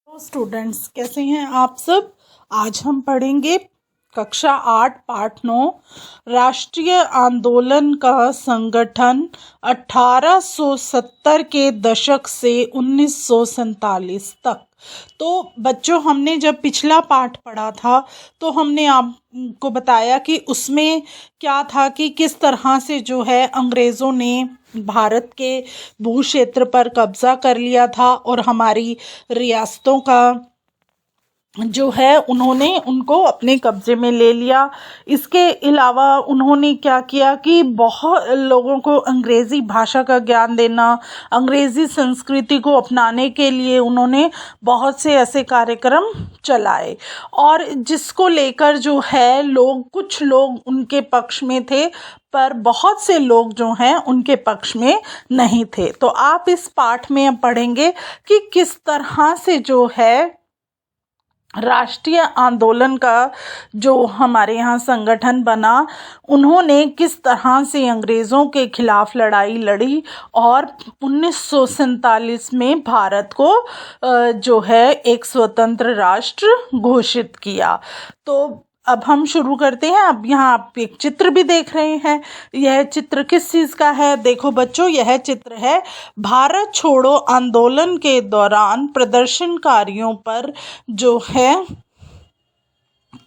Hello students, कैसे हैं आप सब। आज हम पढ़ेंगे कक्षा 8 पाठ 9 राष्ट्रीय आंदोलन का संगठन 1870 के दशक से 1947 तक। तो बच्चों, हमने जब पिछला पाठ पढ़ा था तो हमने आपको बताया कि उसमें क्या था कि किस तरह से जो है अंग्रेज़ों ने भारत के भू क्षेत्र पर कब्जा कर लिया था और हमारी रियासतों का जो है उन्होंने उनको अपने कब्जे में ले लिया। इसके अलावा उन्होंने क्या किया कि बहुत लोगों को अंग्रेज़ी भाषा का ज्ञान देना, अंग्रेज़ी संस्कृति को अपनाने के लिए उन्होंने बहुत से ऐसे कार्यक्रम चलाए और जिसको लेकर जो है कुछ लोग उनके पक्ष में थे, पर बहुत से लोग जो हैं उनके पक्ष में नहीं थे। तो आप इस पाठ में अब पढ़ेंगे कि किस तरह से जो है राष्ट्रीय आंदोलन का जो हमारे यहाँ संगठन बना, उन्होंने किस तरह से अंग्रेज़ों के खिलाफ लड़ाई लड़ी और 1947 में भारत को जो है एक स्वतंत्र राष्ट्र घोषित किया। तो अब हम शुरू करते हैं। अब यहाँ आप एक चित्र भी देख रहे हैं। यह चित्र किस चीज़ का है? देखो बच्चों, यह चित्र है भारत छोड़ो आंदोलन के दौरान प्रदर्शनकारियों पर जो है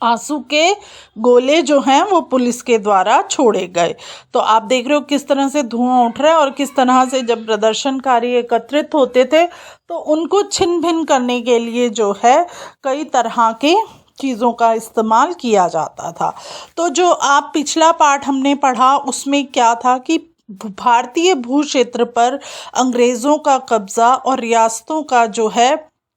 आंसू के गोले जो हैं वो पुलिस के द्वारा छोड़े गए। तो आप देख रहे हो किस तरह से धुआं उठ रहा है और किस तरह से जब प्रदर्शनकारी एकत्रित होते थे तो उनको छिन भिन करने के लिए जो है कई तरह के चीज़ों का इस्तेमाल किया जाता था। तो जो आप पिछला पाठ हमने पढ़ा उसमें क्या था कि भारतीय भू क्षेत्र पर अंग्रेज़ों का कब्ज़ा और रियासतों का जो है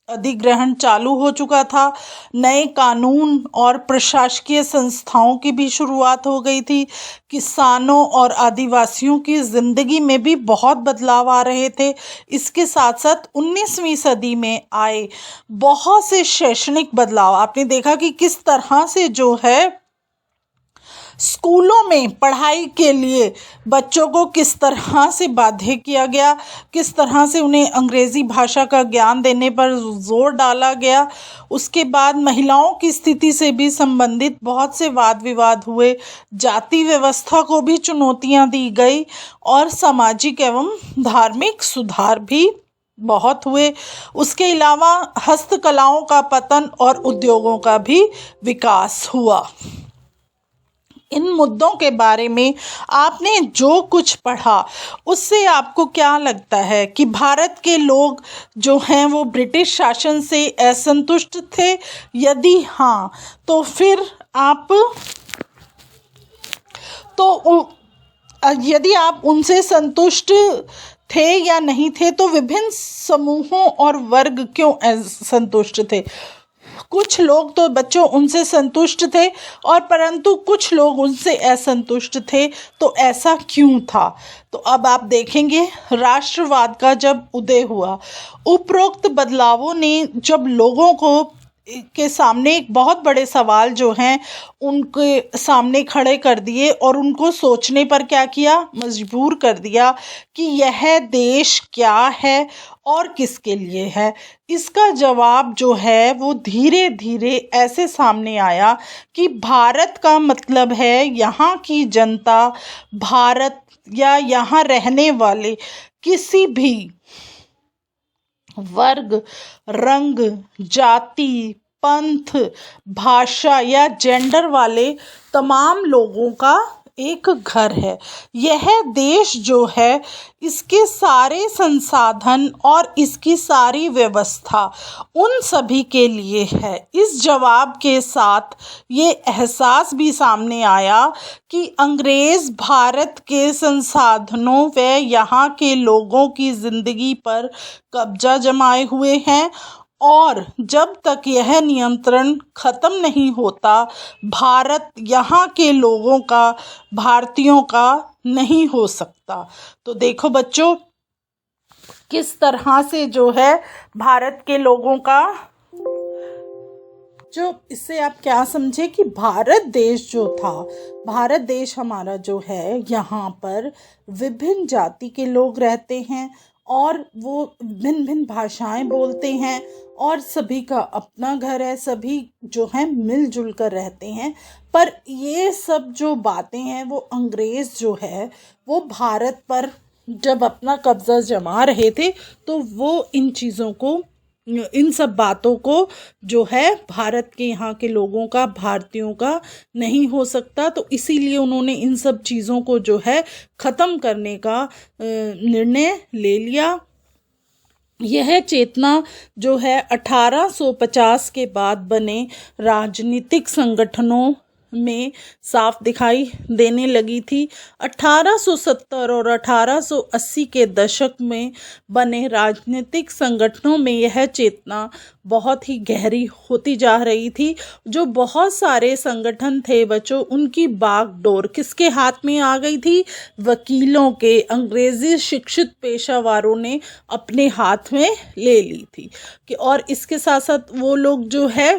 अधिग्रहण चालू हो चुका था। नए कानून और प्रशासकीय संस्थाओं की भी शुरुआत हो गई थी। किसानों और आदिवासियों की ज़िंदगी में भी बहुत बदलाव आ रहे थे। इसके साथ साथ 19वीं सदी में आए बहुत से शैक्षणिक बदलाव। आपने देखा कि किस तरह से जो है स्कूलों में पढ़ाई के लिए बच्चों को किस तरह से बाध्य किया गया, किस तरह से उन्हें अंग्रेज़ी भाषा का ज्ञान देने पर जोर डाला गया। उसके बाद महिलाओं की स्थिति से भी संबंधित बहुत से वाद विवाद हुए, जाति व्यवस्था को भी चुनौतियां दी गई और सामाजिक एवं धार्मिक सुधार भी बहुत हुए। उसके अलावा हस्तकलाओं का पतन और उद्योगों का भी विकास हुआ। इन मुद्दों के बारे में आपने जो कुछ पढ़ा उससे आपको क्या लगता है कि भारत के लोग जो हैं वो ब्रिटिश शासन से असंतुष्ट थे? यदि हाँ, तो फिर यदि आप उनसे संतुष्ट थे या नहीं थे, तो विभिन्न समूहों और वर्ग क्यों असंतुष्ट थे? कुछ लोग तो बच्चों उनसे संतुष्ट थे और परंतु कुछ लोग उनसे असंतुष्ट थे। तो ऐसा क्यों था? तो अब आप देखेंगे राष्ट्रवाद का जब उदय हुआ, उपरोक्त बदलावों ने जब लोगों को के सामने एक बहुत बड़े सवाल जो हैं उनके सामने खड़े कर दिए और उनको सोचने पर क्या किया, मजबूर कर दिया कि यह देश क्या है और किसके लिए है। इसका जवाब जो है वो धीरे धीरे ऐसे सामने आया कि भारत का मतलब है यहाँ की जनता, भारत या यहाँ रहने वाले किसी भी वर्ग, रंग, जाति, पंथ, भाषा या जेंडर वाले तमाम लोगों का एक घर है। यह देश जो है इसके सारे संसाधन और इसकी सारी व्यवस्था उन सभी के लिए है। इस जवाब के साथ ये एहसास भी सामने आया कि अंग्रेज़ भारत के संसाधनों व यहाँ के लोगों की ज़िंदगी पर कब्जा जमाए हुए हैं और जब तक यह नियंत्रण ख़त्म नहीं होता, भारत यहाँ के लोगों का, भारतीयों का नहीं हो सकता। तो देखो बच्चों, किस तरह से जो है भारत के लोगों का जो, इससे आप क्या समझे कि भारत देश जो था, भारत देश हमारा जो है यहाँ पर विभिन्न जाति के लोग रहते हैं और वो भिन्न भिन्न भाषाएं बोलते हैं और सभी का अपना घर है, सभी जो है मिलजुल कर रहते हैं। पर ये सब जो बातें हैं वो अंग्रेज़ जो है वो भारत पर जब अपना कब्ज़ा जमा रहे थे तो वो इन चीज़ों को, इन सब बातों को जो है भारत के यहाँ के लोगों का, भारतीयों का नहीं हो सकता, तो इसीलिए उन्होंने इन सब चीज़ों को जो है ख़त्म करने का निर्णय ले लिया। यह चेतना जो है 1850 के बाद बने राजनीतिक संगठनों में साफ दिखाई देने लगी थी। 1870 और 1880 के दशक में बने राजनीतिक संगठनों में यह चेतना बहुत ही गहरी होती जा रही थी। जो बहुत सारे संगठन थे बच्चों, उनकी बागडोर किसके हाथ में आ गई थी? वकीलों के, अंग्रेजी शिक्षित पेशावारों ने अपने हाथ में ले ली थी कि और इसके साथ साथ वो लोग जो है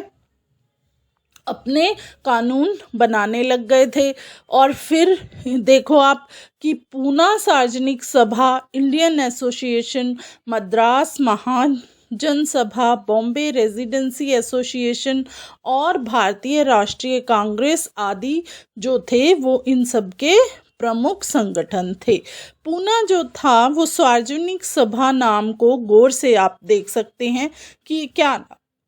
अपने कानून बनाने लग गए थे। और फिर देखो आप कि पूना सार्वजनिक सभा, इंडियन एसोसिएशन, मद्रास महाजन सभा, बॉम्बे रेजिडेंसी एसोसिएशन और भारतीय राष्ट्रीय कांग्रेस आदि जो थे वो इन सब के प्रमुख संगठन थे। पूना जो था वो सार्वजनिक सभा नाम को गौर से आप देख सकते हैं कि क्या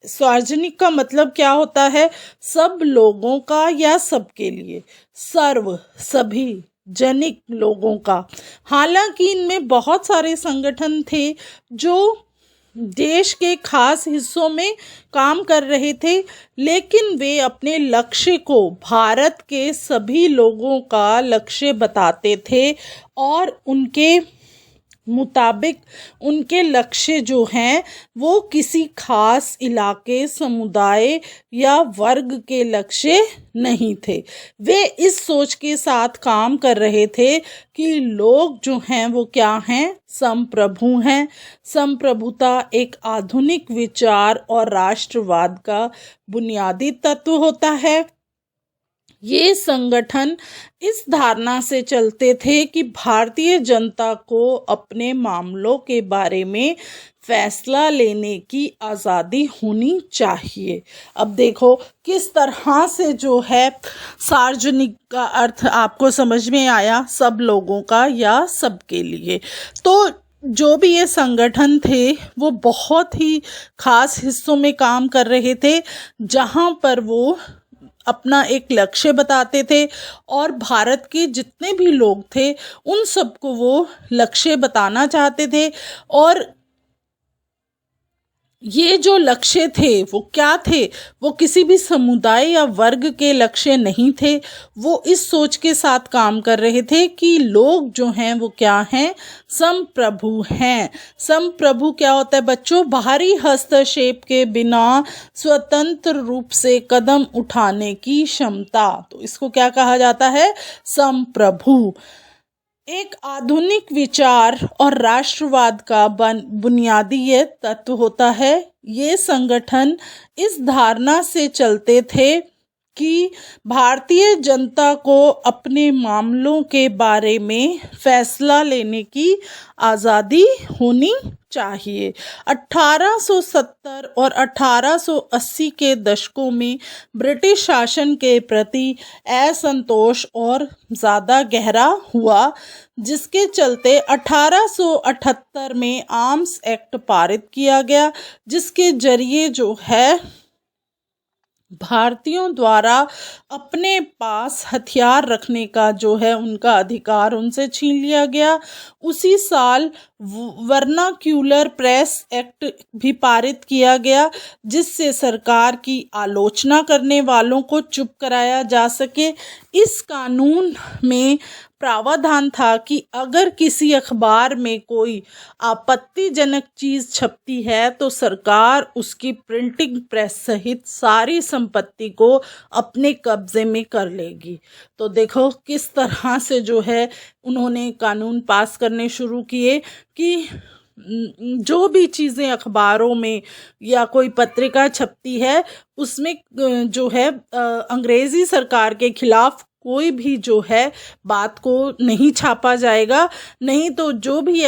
सार्वजनिक का मतलब क्या होता है? सब लोगों का या सबके लिए, सर्व, सभी, जनिक लोगों का। हालांकि इनमें बहुत सारे संगठन थे जो देश के खास हिस्सों में काम कर रहे थे, लेकिन वे अपने लक्ष्य को भारत के सभी लोगों का लक्ष्य बताते थे और उनके मुताबिक उनके लक्ष्य जो हैं वो किसी खास इलाके, समुदाय या वर्ग के लक्ष्य नहीं थे। वे इस सोच के साथ काम कर रहे थे कि लोग जो हैं वो क्या हैं? संप्रभु हैं। संप्रभुता एक आधुनिक विचार और राष्ट्रवाद का बुनियादी तत्व होता है। ये संगठन इस धारणा से चलते थे कि भारतीय जनता को अपने मामलों के बारे में फैसला लेने की आज़ादी होनी चाहिए। अब देखो किस तरह से जो है सार्वजनिक का अर्थ आपको समझ में आया, सब लोगों का या सबके लिए। तो जो भी ये संगठन थे वो बहुत ही खास हिस्सों में काम कर रहे थे, जहाँ पर वो अपना एक लक्ष्य बताते थे और भारत के जितने भी लोग थे उन सबको वो लक्ष्य बताना चाहते थे। और ये जो लक्ष्य थे वो क्या थे? वो किसी भी समुदाय या वर्ग के लक्ष्य नहीं थे। वो इस सोच के साथ काम कर रहे थे कि लोग जो हैं वो क्या हैं? संप्रभु हैं। संप्रभु क्या होता है बच्चों? बाहरी हस्तक्षेप के बिना स्वतंत्र रूप से कदम उठाने की क्षमता। तो इसको क्या कहा जाता है? संप्रभु। एक आधुनिक विचार और राष्ट्रवाद का बुनियादी ये तत्व होता है। ये संगठन इस धारणा से चलते थे कि भारतीय जनता को अपने मामलों के बारे में फैसला लेने की आज़ादी होनी चाहिए। 1870 और 1880 के दशकों में ब्रिटिश शासन के प्रति असंतोष और ज़्यादा गहरा हुआ, जिसके चलते 1878 में आर्म्स एक्ट पारित किया गया, जिसके जरिए जो है भारतीयों द्वारा अपने पास हथियार रखने का जो है उनका अधिकार उनसे छीन लिया गया। उसी साल वर्नाक्यूलर प्रेस एक्ट भी पारित किया गया, जिससे सरकार की आलोचना करने वालों को चुप कराया जा सके। इस कानून में प्रावधान था कि अगर किसी अखबार में कोई आपत्तिजनक चीज़ छपती है तो सरकार उसकी प्रिंटिंग प्रेस सहित सारी संपत्ति को अपने कब्जे में कर लेगी। तो देखो किस तरह से जो है उन्होंने कानून पास करने शुरू किए कि जो भी चीज़ें अखबारों में या कोई पत्रिका छपती है उसमें जो है अंग्रेज़ी सरकार के खिलाफ कोई भी जो है बात को नहीं छापा जाएगा। नहीं तो जो भी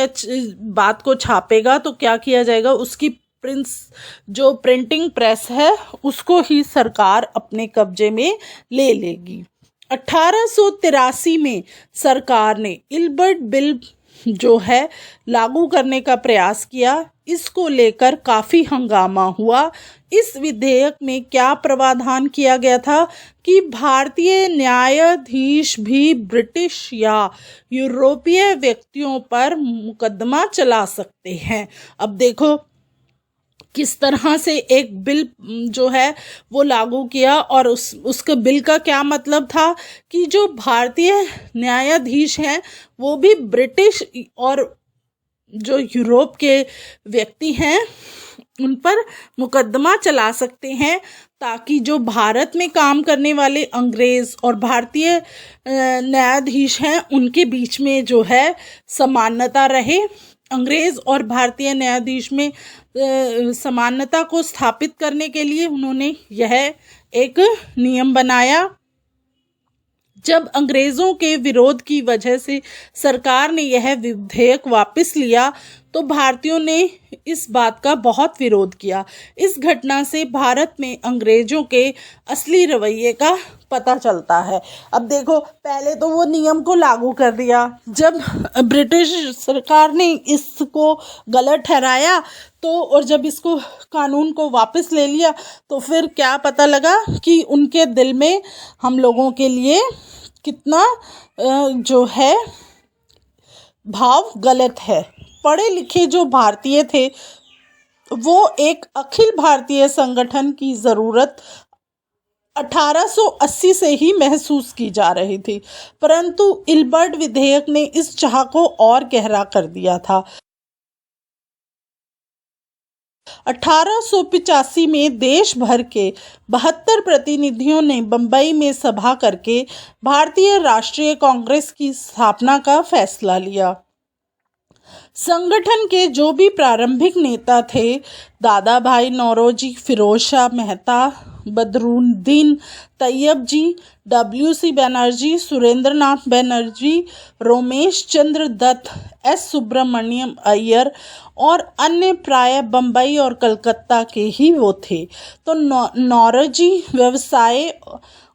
बात को छापेगा तो क्या किया जाएगा, उसकी जो प्रिंटिंग प्रेस है उसको ही सरकार अपने कब्जे में ले लेगी। 1883 में सरकार ने इल्बर्ट बिल जो है लागू करने का प्रयास किया। इसको लेकर काफ़ी हंगामा हुआ। इस विधेयक में क्या प्रावधान किया गया था कि भारतीय न्यायाधीश भी ब्रिटिश या यूरोपीय व्यक्तियों पर मुकदमा चला सकते हैं। अब देखो किस तरह से एक बिल जो है वो लागू किया, और उसके बिल का क्या मतलब था कि जो भारतीय न्यायाधीश हैं वो भी ब्रिटिश और जो यूरोप के व्यक्ति हैं उन पर मुकदमा चला सकते हैं, ताकि जो भारत में काम करने वाले अंग्रेज़ और भारतीय न्यायाधीश हैं उनके बीच में जो है समानता रहे। अंग्रेज़ और भारतीय न्यायाधीश में समानता को स्थापित करने के लिए उन्होंने यह एक नियम बनाया। जब अंग्रेज़ों के विरोध की वजह से सरकार ने यह विधेयक वापस लिया तो भारतीयों ने इस बात का बहुत विरोध किया। इस घटना से भारत में अंग्रेज़ों के असली रवैये का पता चलता है। अब देखो पहले तो वो नियम को लागू कर दिया, जब ब्रिटिश सरकार ने इसको गलत ठहराया तो और जब इसको कानून को वापस ले लिया तो फिर क्या पता लगा कि उनके दिल में हम लोगों के लिए कितना जो है भाव गलत है। पढ़े लिखे जो भारतीय थे वो एक अखिल भारतीय संगठन की ज़रूरत 1880 से ही महसूस की जा रही थी, परंतु इल्बर्ट विधेयक ने इस चाह को और गहरा कर दिया था। 1885 में देश भर के 72 प्रतिनिधियों ने बंबई में सभा करके भारतीय राष्ट्रीय कांग्रेस की स्थापना का फैसला लिया। संगठन के जो भी प्रारंभिक नेता थे, दादा भाई नौरोजी, फिरोज शाह मेहता, बदरुद्दीन तैयब जी, WC बनर्जी, सुरेंद्र नाथ बनर्जी, रोमेश चंद्र दत्त, S सुब्रमण्यम अय्यर और अन्य प्राय बंबई और कलकत्ता के ही वो थे। तो नौरोजी व्यवसाय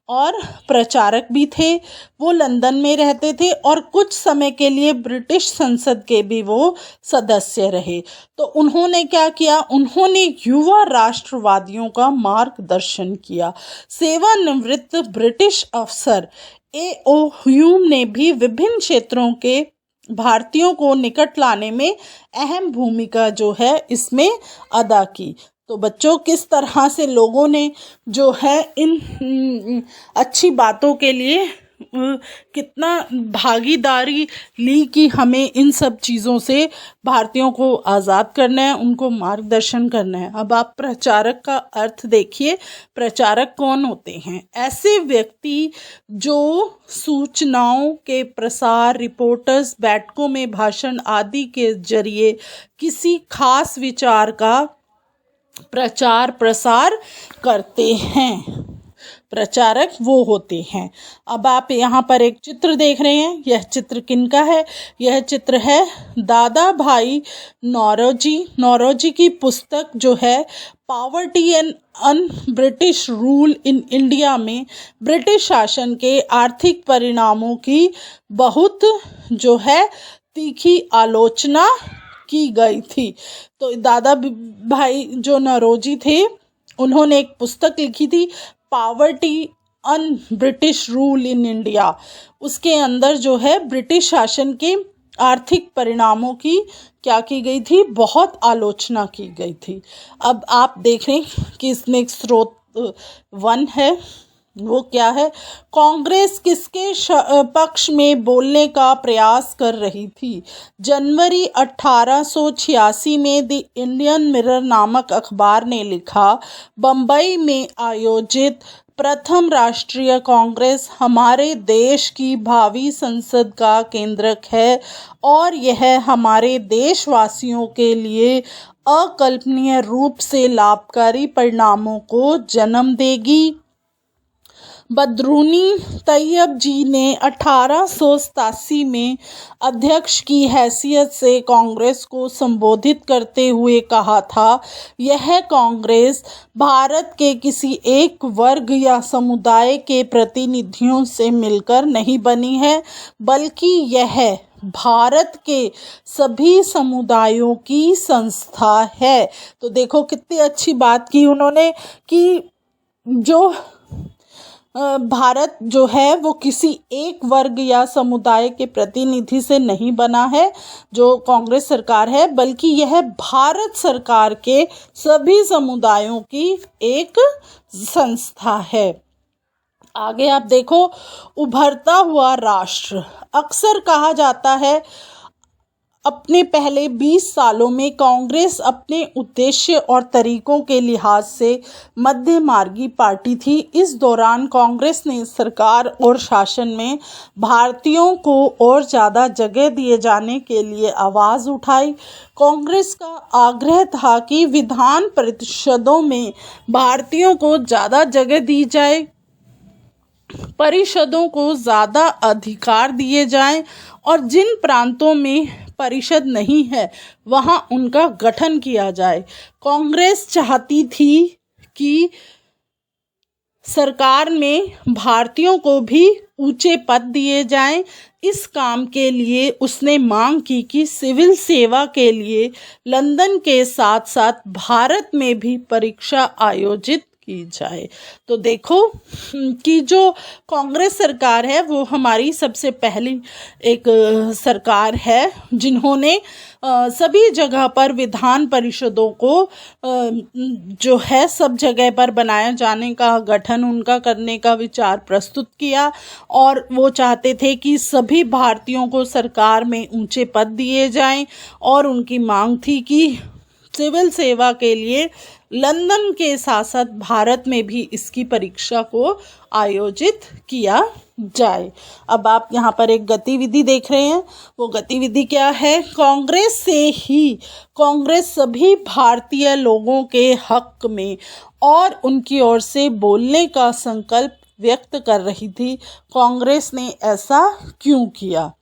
और प्रचारक भी थे। वो लंदन में रहते थे और कुछ समय के लिए ब्रिटिश संसद के भी वो सदस्य रहे। तो उन्होंने क्या किया, उन्होंने युवा राष्ट्रवादियों का मार्गदर्शन किया। सेवानिवृत्त ब्रिटिश अफसर A.O. ह्यूम ने भी विभिन्न क्षेत्रों के भारतीयों को निकट लाने में अहम भूमिका जो है इसमें अदा की। तो बच्चों किस तरह से लोगों ने जो है इन अच्छी बातों के लिए कितना भागीदारी ली कि हमें इन सब चीज़ों से भारतीयों को आज़ाद करना है, उनको मार्गदर्शन करना है। अब आप प्रचारक का अर्थ देखिए। प्रचारक कौन होते हैं? ऐसे व्यक्ति जो सूचनाओं के प्रसार, रिपोर्टर्स, बैठकों में भाषण आदि के जरिए किसी खास विचार का प्रचार प्रसार करते हैं। प्रचारक वो होते हैं। अब आप यहाँ पर एक चित्र देख रहे हैं। यह चित्र किनका है? यह चित्र है दादा भाई नौरोजी की पुस्तक जो है poverty and un British rule in India में ब्रिटिश शासन के आर्थिक परिणामों की बहुत जो है तीखी आलोचना की गई थी। तो दादा भाई जो नौरोजी थे उन्होंने एक पुस्तक लिखी थी poverty un British rule in India. उसके अंदर जो है ब्रिटिश शासन के आर्थिक परिणामों की क्या की गई थी, बहुत आलोचना की गई थी। अब आप देख रहे हैं कि इसमें एक स्रोत 1 है, वो क्या है? कांग्रेस किसके पक्ष में बोलने का प्रयास कर रही थी? जनवरी 1886 में द इंडियन मिरर नामक अखबार ने लिखा, बंबई में आयोजित प्रथम राष्ट्रीय कांग्रेस हमारे देश की भावी संसद का केंद्रक है और यह हमारे देशवासियों के लिए अकल्पनीय रूप से लाभकारी परिणामों को जन्म देगी। बदरुनी तैयब जी ने 1887 में अध्यक्ष की हैसियत से कांग्रेस को संबोधित करते हुए कहा था, यह कांग्रेस भारत के किसी एक वर्ग या समुदाय के प्रतिनिधियों से मिलकर नहीं बनी है, बल्कि यह भारत के सभी समुदायों की संस्था है। तो देखो कितनी अच्छी बात की उन्होंने कि जो भारत जो है वो किसी एक वर्ग या समुदाय के प्रतिनिधि से नहीं बना है जो कांग्रेस सरकार है, बल्कि यह भारत सरकार के सभी समुदायों की एक संस्था है। आगे आप देखो, उभरता हुआ राष्ट्र अक्सर कहा जाता है। अपने पहले 20 सालों में कांग्रेस अपने उद्देश्य और तरीकों के लिहाज से मध्यमार्गी पार्टी थी। इस दौरान कांग्रेस ने सरकार और शासन में भारतीयों को और ज़्यादा जगह दिए जाने के लिए आवाज़ उठाई। कांग्रेस का आग्रह था कि विधान परिषदों में भारतीयों को ज़्यादा जगह दी जाए, परिषदों को ज़्यादा अधिकार दिए जाएं और जिन प्रांतों में परिषद नहीं है वहां उनका गठन किया जाए। कांग्रेस चाहती थी कि सरकार में भारतीयों को भी ऊंचे पद दिए जाएं। इस काम के लिए उसने मांग की कि सिविल सेवा के लिए लंदन के साथ साथ भारत में भी परीक्षा आयोजित की जाए। तो देखो कि जो कांग्रेस सरकार है वो हमारी सबसे पहली एक सरकार है जिन्होंने सभी जगह पर विधान परिषदों को जो है सब जगह पर बनाए जाने का गठन उनका करने का विचार प्रस्तुत किया और वो चाहते थे कि सभी भारतीयों को सरकार में ऊंचे पद दिए जाएं और उनकी मांग थी कि सिविल सेवा के लिए लंदन के साथ साथ भारत में भी इसकी परीक्षा को आयोजित किया जाए। अब आप यहाँ पर एक गतिविधि देख रहे हैं, वो गतिविधि क्या है? कांग्रेस से ही कांग्रेस सभी भारतीय लोगों के हक में और उनकी ओर से बोलने का संकल्प व्यक्त कर रही थी। कांग्रेस ने ऐसा क्यों किया?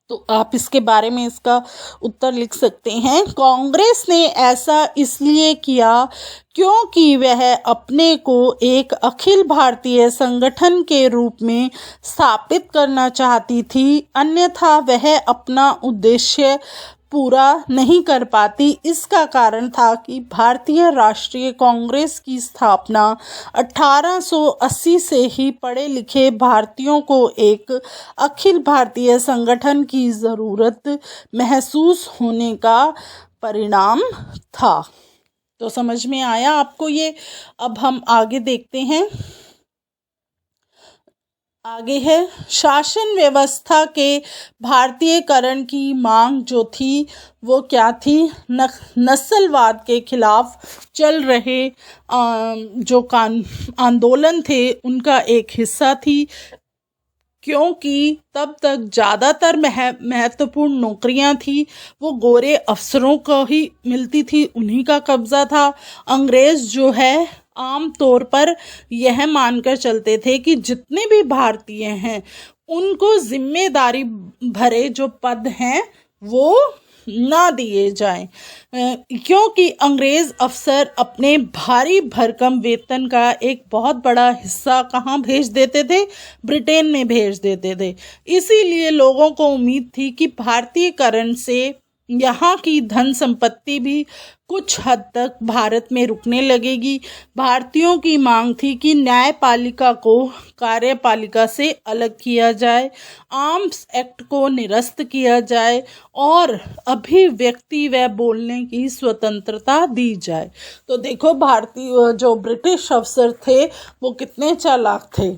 तो आप इसके बारे में इसका उत्तर लिख सकते हैं। कांग्रेस ने ऐसा इसलिए किया क्योंकि वह अपने को एक अखिल भारतीय संगठन के रूप में स्थापित करना चाहती थी, अन्यथा वह अपना उद्देश्य पूरा नहीं कर पाती। इसका कारण था कि भारतीय राष्ट्रीय कांग्रेस की स्थापना 1880 से ही पढ़े लिखे भारतीयों को एक अखिल भारतीय संगठन की ज़रूरत महसूस होने का परिणाम था। तो समझ में आया आपको ये? अब हम आगे देखते हैं। आगे है शासन व्यवस्था के भारतीयकरण की मांग जो थी वो क्या थी? नस्लवाद के खिलाफ चल रहे जो आंदोलन थे उनका एक हिस्सा थी, क्योंकि तब तक ज़्यादातर महत्वपूर्ण नौकरियां थी वो गोरे अफसरों को ही मिलती थी, उन्हीं का कब्जा था। अंग्रेज़ जो है आम तौर पर यह मानकर चलते थे कि जितने भी भारतीय हैं उनको जिम्मेदारी भरे जो पद हैं वो ना दिए जाएं, क्योंकि अंग्रेज़ अफसर अपने भारी भरकम वेतन का एक बहुत बड़ा हिस्सा कहाँ भेज देते थे? ब्रिटेन में भेज देते थे। इसीलिए लोगों को उम्मीद थी कि भारतीयकरण से यहाँ की धन संपत्ति भी कुछ हद तक भारत में रुकने लगेगी। भारतीयों की मांग थी कि न्यायपालिका को कार्यपालिका से अलग किया जाए, आर्म्स एक्ट को निरस्त किया जाए और अभिव्यक्ति व बोलने की स्वतंत्रता दी जाए। तो देखो भारतीय जो ब्रिटिश अफसर थे वो कितने चालाक थे।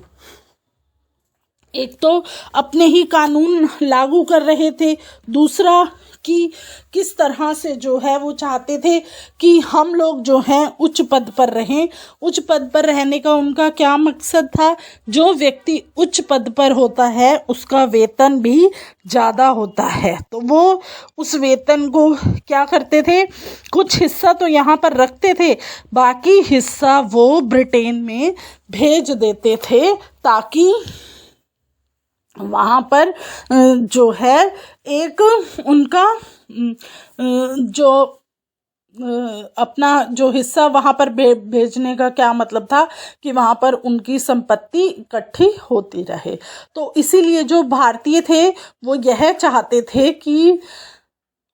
एक तो अपने ही कानून लागू कर रहे थे, दूसरा कि किस तरह से जो है वो चाहते थे कि हम लोग जो हैं उच्च पद पर रहें। उच्च पद पर रहने का उनका क्या मकसद था? जो व्यक्ति उच्च पद पर होता है उसका वेतन भी ज़्यादा होता है, तो वो उस वेतन को क्या करते थे, कुछ हिस्सा तो यहाँ पर रखते थे, बाकी हिस्सा वो ब्रिटेन में भेज देते थे ताकि वहाँ पर जो है एक उनका जो अपना जो हिस्सा वहाँ पर भेजने का क्या मतलब था कि वहाँ पर उनकी संपत्ति इकट्ठी होती रहे। तो इसीलिए जो भारतीय थे वो यह चाहते थे कि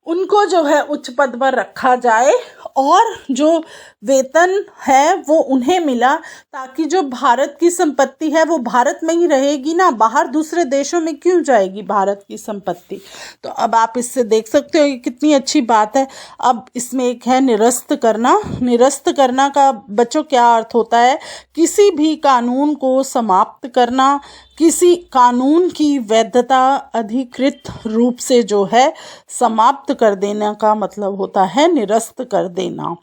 उनको जो है उच्च पद पर रखा जाए और जो वेतन है वो उन्हें मिला, ताकि जो भारत की संपत्ति है वो भारत में ही रहेगी ना, बाहर दूसरे देशों में क्यों जाएगी भारत की संपत्ति। तो अब आप इससे देख सकते हो कि कितनी अच्छी बात है। अब इसमें एक है निरस्त करना। निरस्त करना का बच्चों क्या अर्थ होता है? किसी भी कानून को समाप्त करना, किसी कानून की वैधता अधिकृत रूप से जो है समाप्त कर देने का मतलब होता है निरस्त कर देना।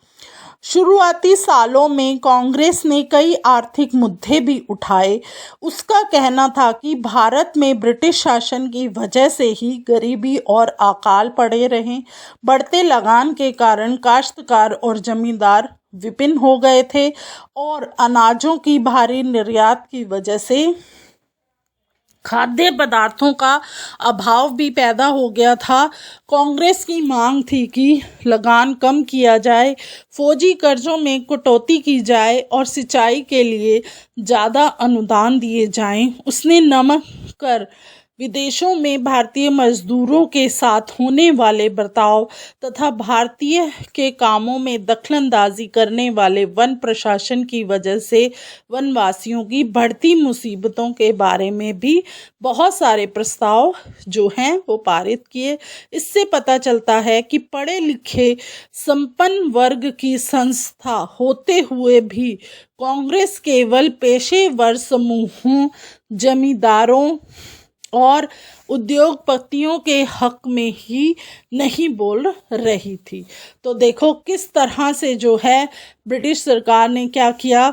शुरुआती सालों में कांग्रेस ने कई आर्थिक मुद्दे भी उठाए। उसका कहना था कि भारत में ब्रिटिश शासन की वजह से ही गरीबी और अकाल पड़े रहे। बढ़ते लगान के कारण काश्तकार और जमींदार विपिन हो गए थे और अनाजों की भारी निर्यात की वजह से खाद्य पदार्थों का अभाव भी पैदा हो गया था। कांग्रेस की मांग थी कि लगान कम किया जाए, फौजी कर्जों में कटौती की जाए और सिंचाई के लिए ज़्यादा अनुदान दिए जाएं। उसने नमक कर, विदेशों में भारतीय मजदूरों के साथ होने वाले बर्ताव तथा भारतीय के कामों में दखलंदाजी करने वाले वन प्रशासन की वजह से वनवासियों की बढ़ती मुसीबतों के बारे में भी बहुत सारे प्रस्ताव जो हैं वो पारित किए। इससे पता चलता है कि पढ़े लिखे संपन्न वर्ग की संस्था होते हुए भी कांग्रेस केवल पेशेवर समूहों, जमींदारों और उद्योगपतियों के हक में ही नहीं बोल रही थी। तो देखो किस तरह से जो है ब्रिटिश सरकार ने क्या किया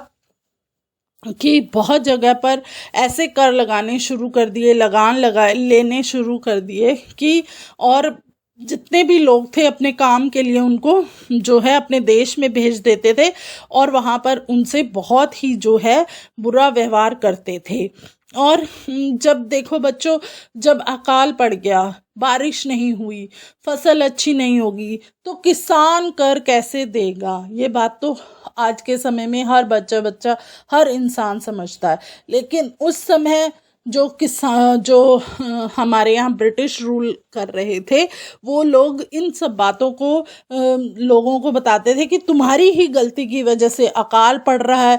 कि बहुत जगह पर ऐसे कर लगाने शुरू कर दिए, लगान लेने शुरू कर दिए कि और जितने भी लोग थे अपने काम के लिए उनको जो है अपने देश में भेज देते थे और वहाँ पर उनसे बहुत ही जो है बुरा व्यवहार करते थे। और जब देखो बच्चों, जब अकाल पड़ गया, बारिश नहीं हुई, फसल अच्छी नहीं होगी तो किसान कर कैसे देगा? ये बात तो आज के समय में हर बच्चा हर इंसान समझता है। लेकिन उस समय जो हमारे यहाँ ब्रिटिश रूल कर रहे थे वो लोग इन सब बातों को लोगों को बताते थे कि तुम्हारी ही गलती की वजह से अकाल पड़ रहा है,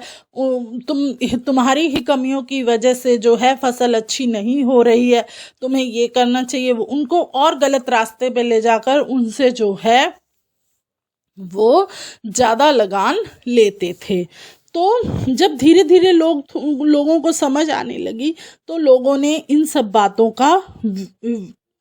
तुम्हारी ही कमियों की वजह से जो है फसल अच्छी नहीं हो रही है, तुम्हें ये करना चाहिए। वो उनको और गलत रास्ते पे ले जाकर उनसे जो है वो ज़्यादा लगान लेते थे। तो जब धीरे धीरे लोगों को समझ आने लगी तो लोगों ने इन सब बातों का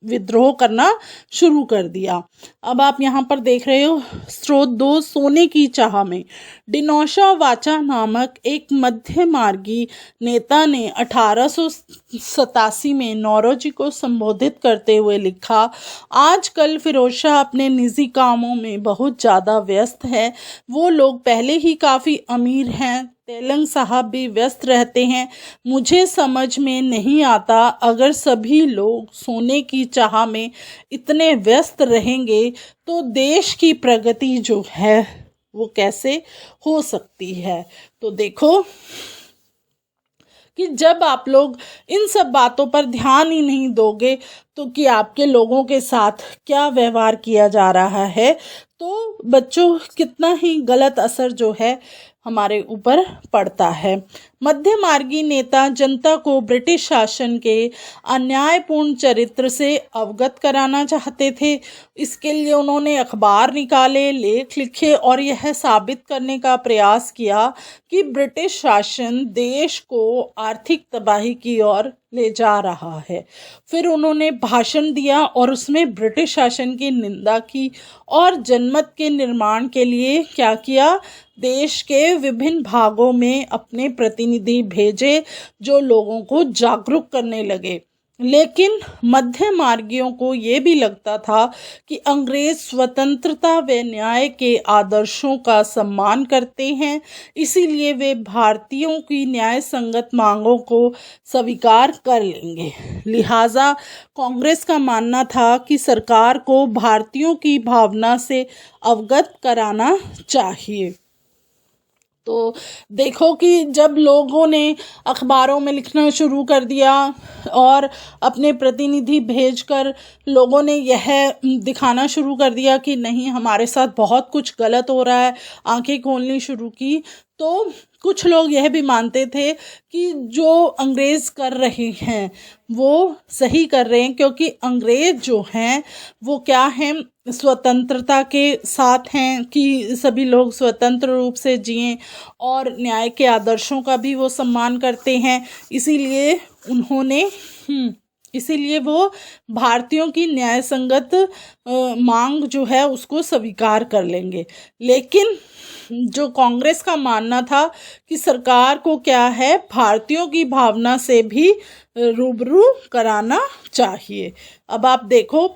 विद्रोह करना शुरू कर दिया। अब आप यहाँ पर देख रहे हो स्रोत 2 सोने की चाह में डिनोशा वाचा नामक एक मध्य मार्गी नेता ने 1887 में नौरोजी को संबोधित करते हुए लिखा, आजकल फिरोज शाह अपने निजी कामों में बहुत ज़्यादा व्यस्त है। वो लोग पहले ही काफ़ी अमीर हैं, तेलंग साहब भी व्यस्त रहते हैं। मुझे समझ में नहीं आता अगर सभी लोग सोने की चाह में इतने व्यस्त रहेंगे तो देश की प्रगति जो है वो कैसे हो सकती है। तो देखो कि जब आप लोग इन सब बातों पर ध्यान ही नहीं दोगे तो कि आपके लोगों के साथ क्या व्यवहार किया जा रहा है, तो बच्चों कितना ही गलत असर जो है हमारे ऊपर पड़ता है। मध्य मार्गी नेता जनता को ब्रिटिश शासन के अन्यायपूर्ण चरित्र से अवगत कराना चाहते थे। इसके लिए उन्होंने अखबार निकाले, लेख लिखे और यह साबित करने का प्रयास किया कि ब्रिटिश शासन देश को आर्थिक तबाही की ओर ले जा रहा है। फिर उन्होंने भाषण दिया और उसमें ब्रिटिश शासन की निंदा की और जनमत के निर्माण के लिए क्या किया, देश के विभिन्न भागों में अपने प्रतिनिधि भेजे जो लोगों को जागरूक करने लगे। लेकिन मध्य मार्गियों को ये भी लगता था कि अंग्रेज स्वतंत्रता व न्याय के आदर्शों का सम्मान करते हैं, इसीलिए वे भारतीयों की न्याय संगत मांगों को स्वीकार कर लेंगे। लिहाजा कांग्रेस का मानना था कि सरकार को भारतीयों की भावना से अवगत कराना चाहिए। तो देखो कि जब लोगों ने अखबारों में लिखना शुरू कर दिया और अपने प्रतिनिधि भेजकर लोगों ने यह दिखाना शुरू कर दिया कि नहीं, हमारे साथ बहुत कुछ गलत हो रहा है, आंखें खोलनी शुरू की, तो कुछ लोग यह भी मानते थे कि जो अंग्रेज़ कर रहे हैं वो सही कर रहे हैं, क्योंकि अंग्रेज़ जो हैं वो क्या हैं, स्वतंत्रता के साथ हैं कि सभी लोग स्वतंत्र रूप से जिएं और न्याय के आदर्शों का भी वो सम्मान करते हैं। इसीलिए वो भारतीयों की न्याय संगत मांग जो है उसको स्वीकार कर लेंगे। लेकिन जो कांग्रेस का मानना था कि सरकार को क्या है, भारतीयों की भावना से भी रूबरू कराना चाहिए। अब आप देखो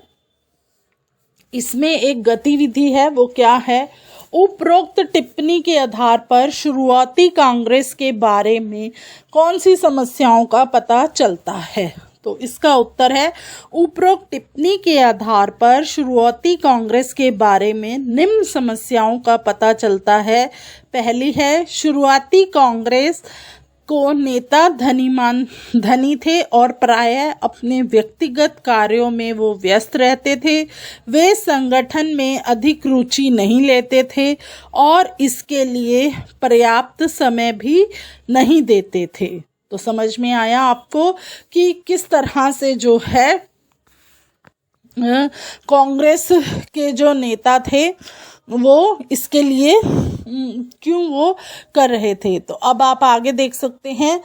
इसमें एक गतिविधि है, वो क्या है, उपरोक्त टिप्पणी के आधार पर शुरुआती कांग्रेस के बारे में कौन सी समस्याओं का पता चलता है। तो इसका उत्तर है, उपरोक्त टिप्पणी के आधार पर शुरुआती कांग्रेस के बारे में निम्न समस्याओं का पता चलता है। पहली है, शुरुआती कांग्रेस को नेता धनी थे और प्रायः अपने व्यक्तिगत कार्यों में वो व्यस्त रहते थे। वे संगठन में अधिक रुचि नहीं लेते थे और इसके लिए पर्याप्त समय भी नहीं देते थे। तो समझ में आया आपको कि किस तरह से जो है कांग्रेस के जो नेता थे वो इसके लिए क्यों वो कर रहे थे। तो अब आप आगे देख सकते हैं,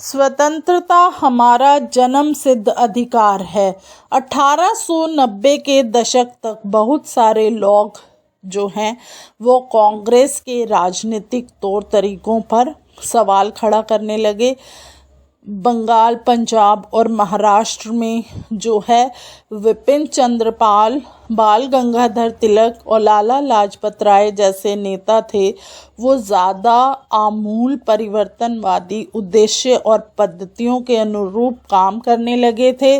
स्वतंत्रता हमारा जन्म सिद्ध अधिकार है। 1890 के दशक तक बहुत सारे लोग जो हैं वो कांग्रेस के राजनीतिक तौर तरीकों पर सवाल खड़ा करने लगे। बंगाल, पंजाब और महाराष्ट्र में जो है विपिन चंद्र पाल, बाल गंगाधर तिलक और लाला लाजपत राय जैसे नेता थे, वो ज़्यादा आमूल परिवर्तनवादी उद्देश्य और पद्धतियों के अनुरूप काम करने लगे थे।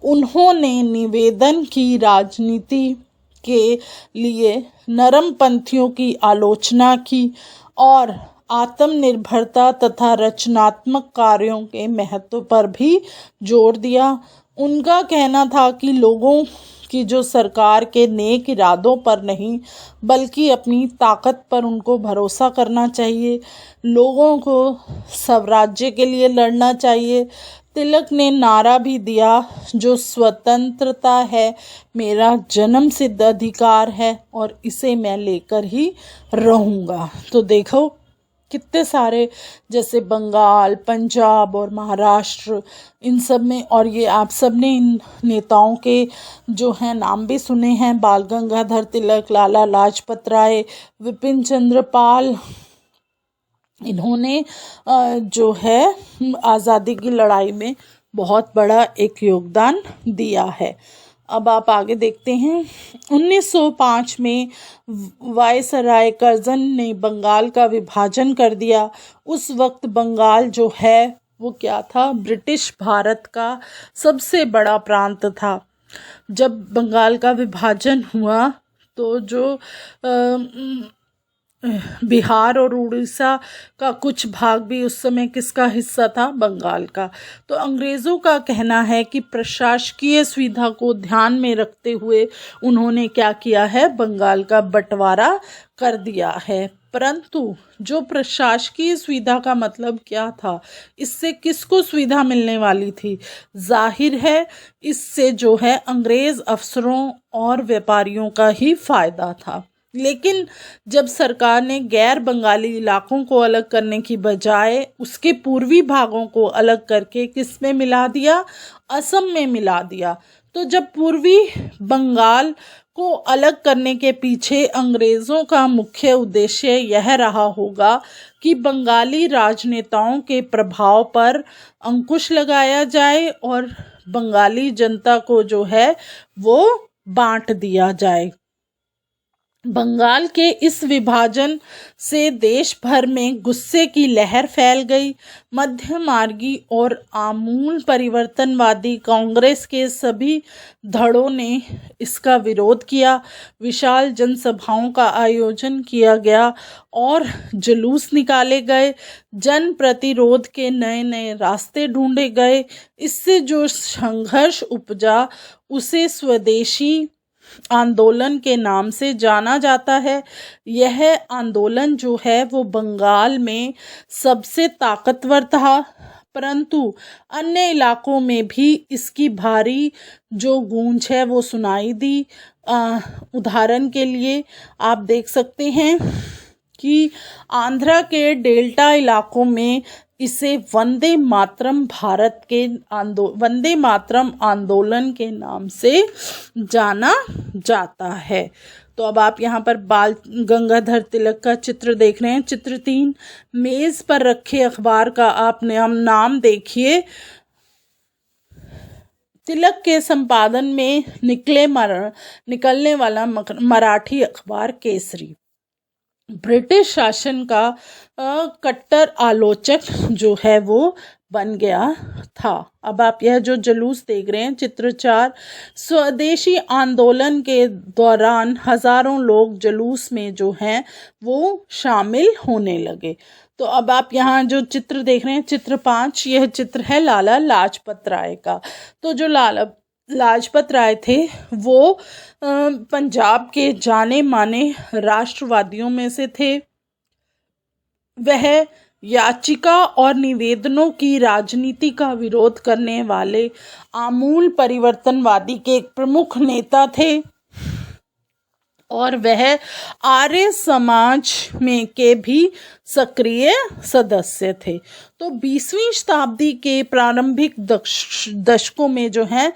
उन्होंने निवेदन की राजनीति के लिए नरमपंथियों की आलोचना की और आत्मनिर्भरता तथा रचनात्मक कार्यों के महत्व पर भी जोर दिया। उनका कहना था कि लोगों की जो सरकार के नेक इरादों पर नहीं बल्कि अपनी ताकत पर उनको भरोसा करना चाहिए, लोगों को स्वराज्य के लिए लड़ना चाहिए। तिलक ने नारा भी दिया, जो स्वतंत्रता है मेरा जन्म सिद्ध अधिकार है और इसे मैं लेकर ही रहूँगा। तो देखो कितने सारे, जैसे बंगाल, पंजाब और महाराष्ट्र, इन सब में, और ये आप सब ने इन नेताओं के जो हैं नाम भी सुने हैं, बाल गंगाधर तिलक, लाला लाजपत राय, विपिन चंद्र पाल। इन्होंने जो है आज़ादी की लड़ाई में बहुत बड़ा एक योगदान दिया है। अब आप आगे देखते हैं, 1905 में वायसराय कर्जन ने बंगाल का विभाजन कर दिया। उस वक्त बंगाल जो है वो क्या था, ब्रिटिश भारत का सबसे बड़ा प्रांत था। जब बंगाल का विभाजन हुआ तो जो बिहार और उड़ीसा का कुछ भाग भी उस समय किसका हिस्सा था, बंगाल का। तो अंग्रेज़ों का कहना है कि प्रशासकीय सुविधा को ध्यान में रखते हुए उन्होंने क्या किया है, बंगाल का बंटवारा कर दिया है। परंतु जो प्रशासकीय सुविधा का मतलब क्या था, इससे किसको सुविधा मिलने वाली थी, जाहिर है इससे जो है अंग्रेज़ अफसरों और व्यापारियों का ही फायदा था। लेकिन जब सरकार ने गैर बंगाली इलाकों को अलग करने की बजाय उसके पूर्वी भागों को अलग करके किस में मिला दिया, असम में मिला दिया। तो जब पूर्वी बंगाल को अलग करने के पीछे अंग्रेज़ों का मुख्य उद्देश्य यह रहा होगा कि बंगाली राजनेताओं के प्रभाव पर अंकुश लगाया जाए और बंगाली जनता को जो है वो बांट दिया जाए। बंगाल के इस विभाजन से देश भर में गुस्से की लहर फैल गई। मध्यमार्गी और आमूल परिवर्तनवादी कांग्रेस के सभी धड़ों ने इसका विरोध किया। विशाल जनसभाओं का आयोजन किया गया और जुलूस निकाले गए। जन प्रतिरोध के नए नए रास्ते ढूंढे गए। इससे जो संघर्ष उपजा उसे स्वदेशी आंदोलन के नाम से जाना जाता है। यह आंदोलन जो है वो बंगाल में सबसे ताकतवर था, परंतु अन्य इलाकों में भी इसकी भारी जो गूंज है वो सुनाई दी। उदाहरण के लिए आप देख सकते हैं कि आंध्रा के डेल्टा इलाकों में इसे वंदे मातरम वंदे मातरम आंदोलन के नाम से जाना जाता है। तो अब आप यहाँ पर बाल गंगाधर तिलक का चित्र देख रहे हैं। चित्र 3, मेज पर रखे अखबार का आप नाम देखिए। तिलक के संपादन में निकलने वाला मराठी अखबार केसरी ब्रिटिश शासन का कट्टर आलोचक जो है वो बन गया था। अब आप यह जो जुलूस देख रहे हैं, चित्र 4, स्वदेशी आंदोलन के दौरान हजारों लोग जुलूस में जो हैं वो शामिल होने लगे। तो अब आप यहाँ जो चित्र देख रहे हैं, चित्र 5, यह चित्र है लाला लाजपत राय का। तो जो लाला लाजपत राय थे वो पंजाब के जाने माने राष्ट्रवादियों में से थे। वह याचिका और निवेदनों की राजनीति का विरोध करने वाले आमूल परिवर्तनवादी के एक प्रमुख नेता थे और वह आर्य समाज में के भी सक्रिय सदस्य थे। तो 20वीं शताब्दी के प्रारंभिक दशकों में जो है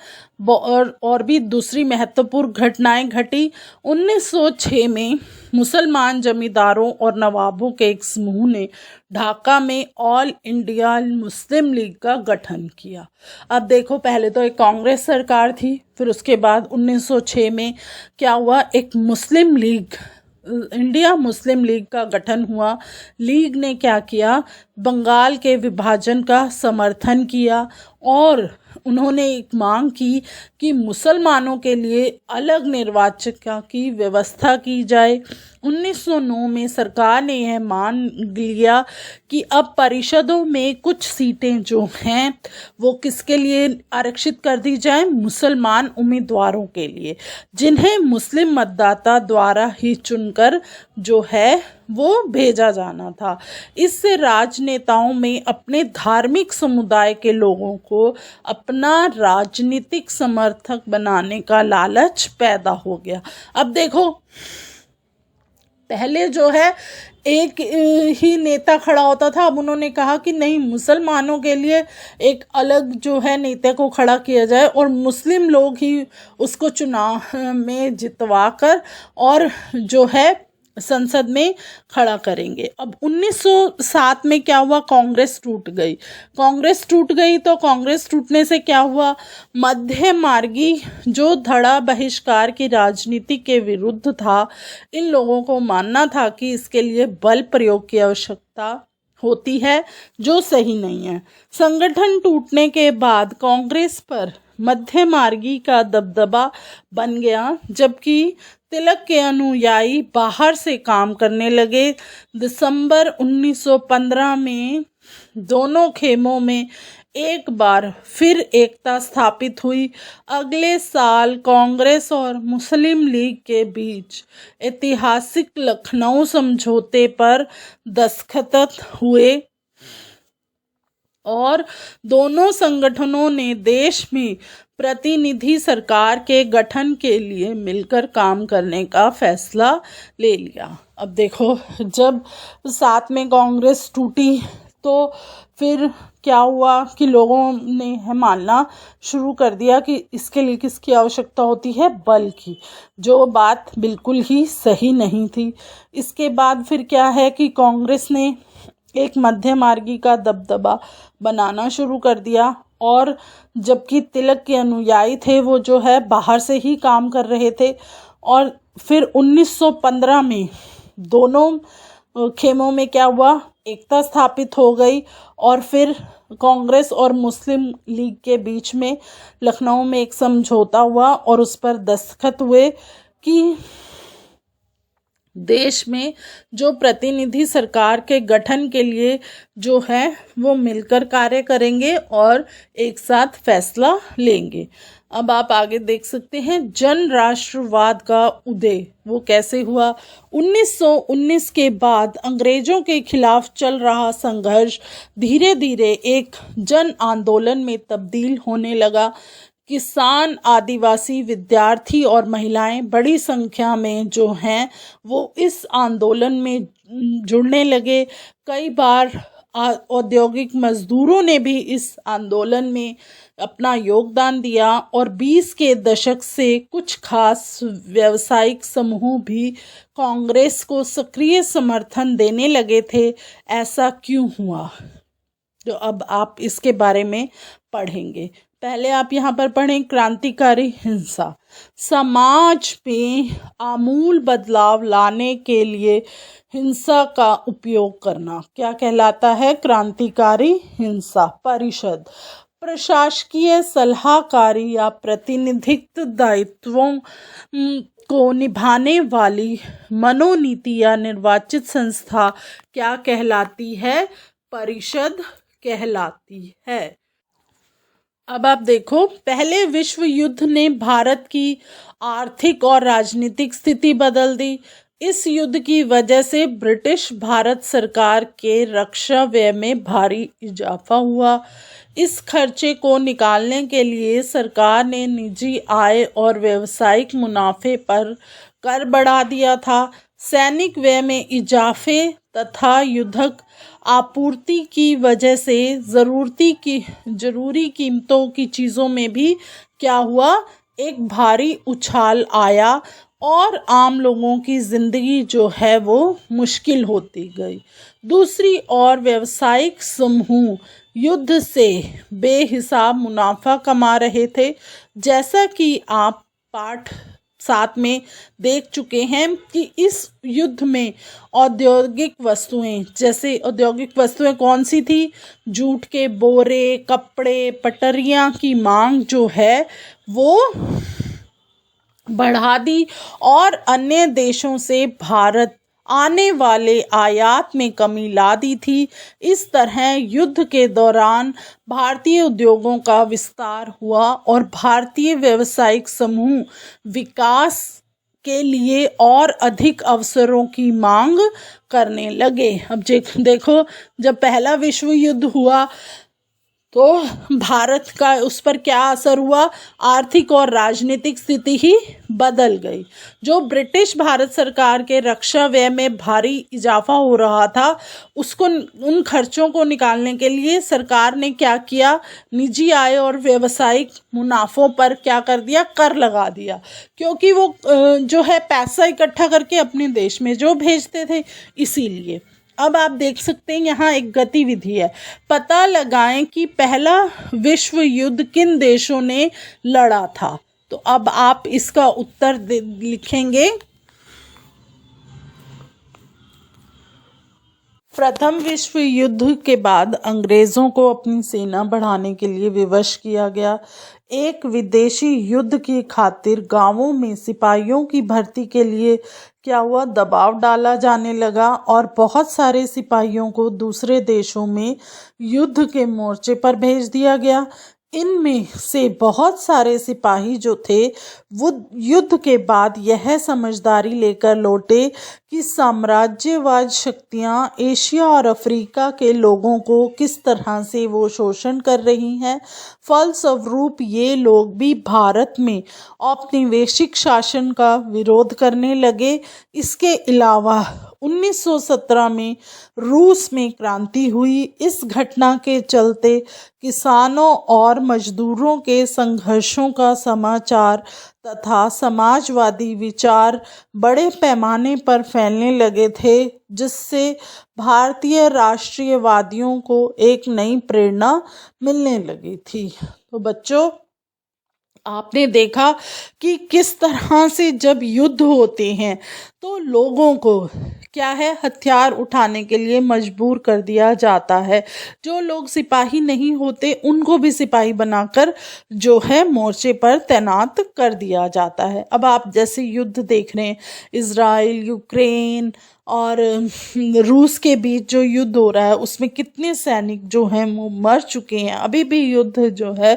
और भी दूसरी महत्वपूर्ण घटनाएं घटी। 1906 में मुसलमान जमींदारों और नवाबों के एक समूह ने ढाका में ऑल इंडिया मुस्लिम लीग का गठन किया। अब देखो, पहले तो एक कांग्रेस सरकार थी, फिर उसके बाद 1906 में क्या हुआ, एक मुस्लिम लीग, इंडिया मुस्लिम लीग का गठन हुआ। लीग ने क्या किया, बंगाल के विभाजन का समर्थन किया और उन्होंने एक मांग की कि मुसलमानों के लिए अलग निर्वाचिका की व्यवस्था की जाए। 1909 में सरकार ने यह मान लिया कि अब परिषदों में कुछ सीटें जो हैं वो किसके लिए आरक्षित कर दी जाए, मुसलमान उम्मीदवारों के लिए, जिन्हें मुस्लिम मतदाता द्वारा ही चुनकर जो है वो भेजा जाना था। इससे राजनेताओं में अपने धार्मिक समुदाय के लोगों को अपना राजनीतिक समर्थक बनाने का लालच पैदा हो गया। अब देखो, पहले जो है एक ही नेता खड़ा होता था, अब उन्होंने कहा कि नहीं, मुसलमानों के लिए एक अलग जो है नेता को खड़ा किया जाए और मुस्लिम लोग ही उसको चुनाव में जितवा कर और जो है संसद में खड़ा करेंगे। अब 1907 में क्या हुआ, कांग्रेस टूट गई। तो कांग्रेस टूटने से क्या हुआ, मध्य मार्गी जो धड़ा बहिष्कार की राजनीति के विरुद्ध था, इन लोगों को मानना था कि इसके लिए बल प्रयोग की आवश्यकता होती है, जो सही नहीं है। संगठन टूटने के बाद कांग्रेस पर मध्य मार्गी का दबदबा बन गया, जबकि तिलक के अनुयायी बाहर से काम करने लगे। दिसंबर 1915 में दोनों खेमों में एक बार फिर एकता स्थापित हुई। अगले साल कांग्रेस और मुस्लिम लीग के बीच ऐतिहासिक लखनऊ समझौते पर दस्तखत हुए और दोनों संगठनों ने देश में प्रतिनिधि सरकार के गठन के लिए मिलकर काम करने का फैसला ले लिया। अब देखो, जब साथ में कांग्रेस टूटी तो फिर क्या हुआ कि लोगों ने मानना शुरू कर दिया कि इसके लिए किसकी आवश्यकता होती है, बल की, जो बात बिल्कुल ही सही नहीं थी। इसके बाद फिर क्या है कि कांग्रेस ने एक मध्य मार्गी का दबदबा बनाना शुरू कर दिया, और जबकि तिलक के अनुयायी थे वो जो है बाहर से ही काम कर रहे थे। और फिर 1915 में दोनों खेमों में क्या हुआ, एकता स्थापित हो गई, और फिर कांग्रेस और मुस्लिम लीग के बीच में लखनऊ में एक समझौता हुआ और उस पर दस्तखत हुए कि देश में जो प्रतिनिधि सरकार के गठन के लिए जो है वो मिलकर कार्य करेंगे और एक साथ फैसला लेंगे। अब आप आगे देख सकते हैं जन राष्ट्रवाद का उदय वो कैसे हुआ। 1919 के बाद अंग्रेजों के खिलाफ चल रहा संघर्ष धीरे धीरे एक जन आंदोलन में तब्दील होने लगा। किसान, आदिवासी, विद्यार्थी और महिलाएं बड़ी संख्या में जो हैं वो इस आंदोलन में जुड़ने लगे। कई बार औद्योगिक मजदूरों ने भी इस आंदोलन में अपना योगदान दिया, और 20 के दशक से कुछ खास व्यावसायिक समूह भी कांग्रेस को सक्रिय समर्थन देने लगे थे। ऐसा क्यों हुआ, तो अब आप इसके बारे में पढ़ेंगे। पहले आप यहाँ पर पढ़ें क्रांतिकारी हिंसा। समाज में आमूल बदलाव लाने के लिए हिंसा का उपयोग करना क्या कहलाता है, क्रांतिकारी हिंसा। परिषद प्रशासकीय सलाहकारी या प्रतिनिधित्व दायित्वों को निभाने वाली मनोनीति या निर्वाचित संस्था क्या कहलाती है, परिषद कहलाती है। अब आप देखो, पहले विश्व युद्ध ने भारत की आर्थिक और राजनीतिक स्थिति बदल दी। इस युद्ध की वजह से ब्रिटिश भारत सरकार के रक्षा व्यय में भारी इजाफा हुआ। इस खर्चे को निकालने के लिए सरकार ने निजी आय और व्यावसायिक मुनाफे पर कर बढ़ा दिया था। सैनिक व्यय में इजाफे तथा युद्धक आपूर्ति की वजह से जरूरी कीमतों की चीज़ों में भी क्या हुआ, एक भारी उछाल आया और आम लोगों की ज़िंदगी जो है वो मुश्किल होती गई। दूसरी ओर व्यावसायिक समूह युद्ध से बेहिसाब मुनाफा कमा रहे थे। जैसा कि आप पाठ 7 में देख चुके हैं कि इस युद्ध में औद्योगिक वस्तुएं कौन सी थी, जूट के बोरे, कपड़े, पटरियां की मांग जो है वो बढ़ा दी और अन्य देशों से भारत आने वाले आयात में कमी ला दी थी। इस तरह युद्ध के दौरान भारतीय उद्योगों का विस्तार हुआ और भारतीय व्यावसायिक समूह विकास के लिए और अधिक अवसरों की मांग करने लगे। अब देखो, जब पहला विश्व युद्ध हुआ तो भारत का उस पर क्या असर हुआ, आर्थिक और राजनीतिक स्थिति ही बदल गई। जो ब्रिटिश भारत सरकार के रक्षा व्यय में भारी इजाफा हो रहा था, उन खर्चों को निकालने के लिए सरकार ने क्या किया, निजी आय और व्यावसायिक मुनाफों पर क्या कर दिया, कर लगा दिया, क्योंकि वो जो है पैसा इकट्ठा करके अपने देश में जो भेजते थे, इसीलिए। अब आप देख सकते हैं यहाँ एक गतिविधि है, पता लगाएं कि पहला विश्व युद्ध किन देशों ने लड़ा था। तो अब आप इसका उत्तर लिखेंगे। प्रथम विश्व युद्ध के बाद अंग्रेजों को अपनी सेना बढ़ाने के लिए विवश किया गया। एक विदेशी युद्ध की खातिर गांवों में सिपाहियों की भर्ती के लिए क्या हुआ, दबाव डाला जाने लगा और बहुत सारे सिपाहियों को दूसरे देशों में युद्ध के मोर्चे पर भेज दिया गया। इनमें से बहुत सारे सिपाही जो थे वो युद्ध के बाद यह समझदारी लेकर लौटे कि साम्राज्यवाद शक्तियां एशिया और अफ्रीका के लोगों को किस तरह से वो शोषण कर रही हैं। फलस्वरूप ये लोग भी भारत में औपनिवेशिक शासन का विरोध करने लगे। इसके अलावा 1917 में रूस में क्रांति हुई। इस घटना के चलते किसानों और मजदूरों के संघर्षों का समाचार तथा समाजवादी विचार बड़े पैमाने पर फैलने लगे थे, जिससे भारतीय राष्ट्रीयवादियों को एक नई प्रेरणा मिलने लगी थी। तो बच्चों, आपने देखा कि किस तरह से जब युद्ध होते हैं तो लोगों को क्या है, हथियार उठाने के लिए मजबूर कर दिया जाता है। जो लोग सिपाही नहीं होते उनको भी सिपाही बनाकर जो है मोर्चे पर तैनात कर दिया जाता है। अब आप जैसे युद्ध देख रहे हैं, इजराइल, यूक्रेन और रूस के बीच जो युद्ध हो रहा है उसमें कितने सैनिक जो हैं वो मर चुके हैं। अभी भी युद्ध जो है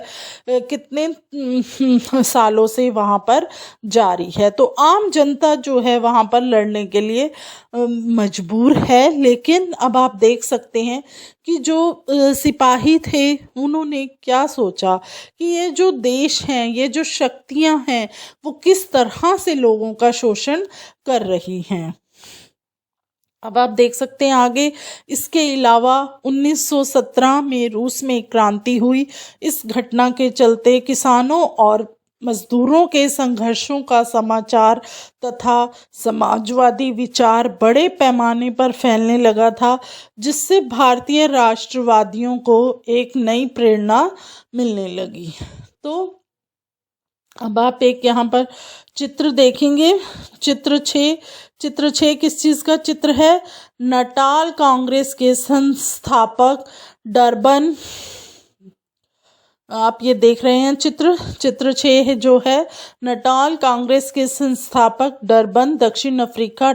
कितने सालों से वहाँ पर जारी है। तो आम जनता जो है वहाँ पर लड़ने के लिए मजबूर है। लेकिन अब आप देख सकते हैं कि जो सिपाही थे उन्होंने क्या सोचा कि ये जो देश हैं, ये जो शक्तियाँ हैं, वो किस तरह से लोगों का शोषण कर रही हैं। अब आप देख सकते हैं आगे, इसके अलावा 1917 में रूस में क्रांति हुई। इस घटना के चलते किसानों और मजदूरों के संघर्षों का समाचार तथा समाजवादी विचार बड़े पैमाने पर फैलने लगा था, जिससे भारतीय राष्ट्रवादियों को एक नई प्रेरणा मिलने लगी। तो अब आप एक यहाँ पर चित्र देखेंगे, चित्र 6 किस चीज़ का चित्र है? नटाल कांग्रेस के संस्थापक डरबन, आप ये देख रहे हैं चित्र 6 है जो है नटाल कांग्रेस के संस्थापक डरबन, दक्षिण अफ्रीका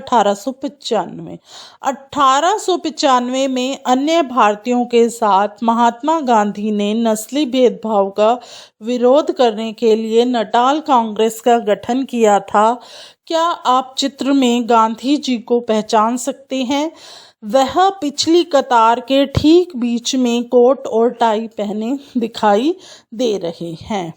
1895 में अन्य भारतीयों के साथ महात्मा गांधी ने नस्ली भेदभाव का विरोध करने के लिए नटाल कांग्रेस का गठन किया था। क्या आप चित्र में गांधी जी को पहचान सकते हैं? वह पिछली कतार के ठीक बीच में कोट और टाई पहने दिखाई दे रहे हैं।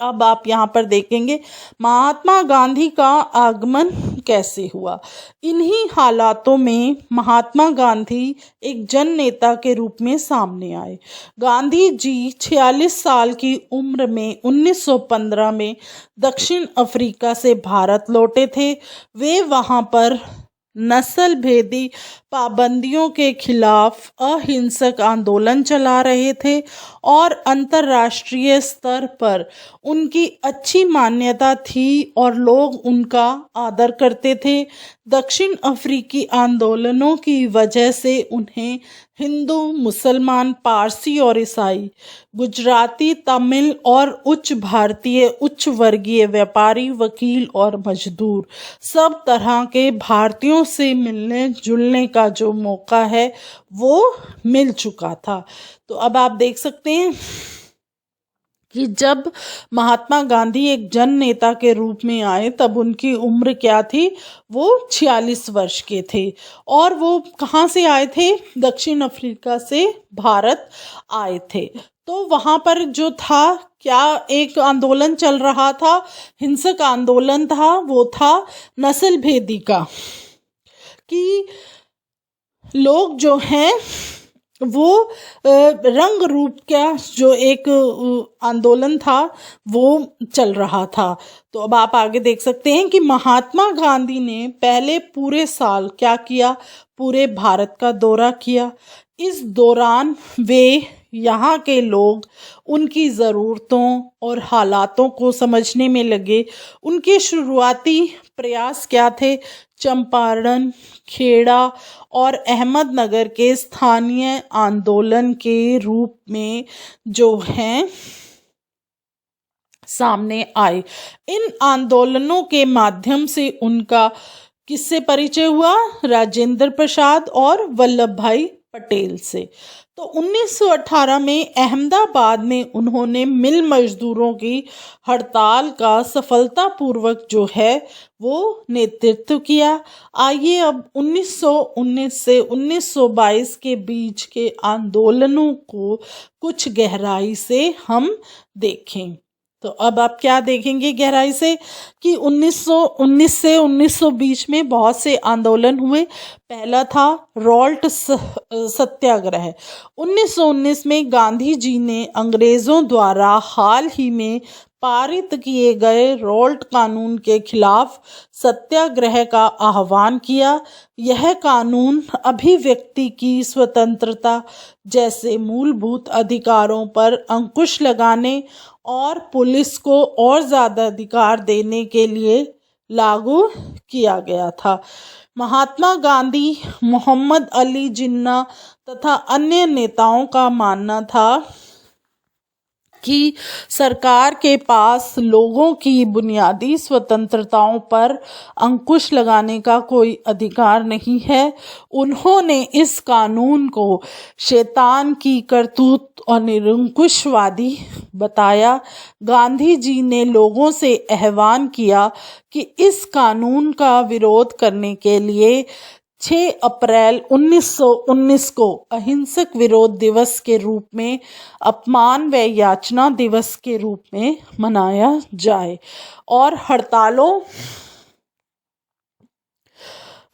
अब आप यहाँ पर देखेंगे महात्मा गांधी का आगमन कैसे हुआ। इन्हीं हालातों में महात्मा गांधी एक जन नेता के रूप में सामने आए। गांधी जी 46 साल की उम्र में 1915 में दक्षिण अफ्रीका से भारत लौटे थे। वे वहाँ पर नस्ल भेदी पाबंदियों के खिलाफ अहिंसक आंदोलन चला रहे थे और अंतर्राष्ट्रीय स्तर पर उनकी अच्छी मान्यता थी और लोग उनका आदर करते थे। दक्षिण अफ्रीकी आंदोलनों की वजह से उन्हें हिंदू, मुसलमान, पारसी और ईसाई, गुजराती, तमिल और उच्च भारतीय, उच्च वर्गीय, व्यापारी, वकील और मजदूर सब तरह के भारतीयों से मिलने जुलने का जो मौका है वो मिल चुका था। तो अब आप देख सकते हैं कि जब महात्मा गांधी एक जन नेता के रूप में आए तब उनकी उम्र क्या थी? वो 46 वर्ष के थे और वो कहाँ से आए थे? दक्षिण अफ्रीका से भारत आए थे। तो वहाँ पर जो था क्या एक आंदोलन चल रहा था, हिंसक आंदोलन था, वो था नस्ल भेदी का, कि लोग जो हैं वो रंग रूप का जो एक आंदोलन था वो चल रहा था। तो अब आप आगे देख सकते हैं कि महात्मा गांधी ने पहले पूरे साल क्या किया? पूरे भारत का दौरा किया। इस दौरान वे यहाँ के लोग उनकी ज़रूरतों और हालातों को समझने में लगे। उनके शुरुआती प्रयास क्या थे? चंपारण, खेड़ा और अहमदनगर के स्थानीय आंदोलन के रूप में जो हैं सामने आए। इन आंदोलनों के माध्यम से उनका किससे परिचय हुआ? राजेंद्र प्रसाद और वल्लभ भाई पटेल से। तो 1918 में अहमदाबाद में उन्होंने मिल मजदूरों की हड़ताल का सफलतापूर्वक जो है वो नेतृत्व किया। आइए अब 1919 से 1922 के बीच के आंदोलनों को कुछ गहराई से हम देखें। तो अब आप क्या देखेंगे गहराई से कि 1919 से 1920 में बहुत से आंदोलन हुए। पहला था रॉल्ट सत्याग्रह। 1919 में गांधी जी ने अंग्रेजों द्वारा हाल ही में पारित किए गए रॉल्ट कानून के खिलाफ सत्याग्रह का आह्वान किया। यह कानून अभिव्यक्ति की स्वतंत्रता जैसे मूलभूत अधिकारों पर अंकुश लगाने और पुलिस को और ज़्यादा अधिकार देने के लिए लागू किया गया था। महात्मा गांधी, मोहम्मद अली जिन्ना तथा अन्य नेताओं का मानना था कि सरकार के पास लोगों की बुनियादी स्वतंत्रताओं पर अंकुश लगाने का कोई अधिकार नहीं है। उन्होंने इस कानून को शैतान की करतूत और निरंकुशवादी बताया। गांधी जी ने लोगों से आह्वान किया कि इस कानून का विरोध करने के लिए 6 अप्रैल 1919 को अहिंसक विरोध दिवस के रूप में, अपमान व याचना दिवस के रूप में मनाया जाए और हड़तालों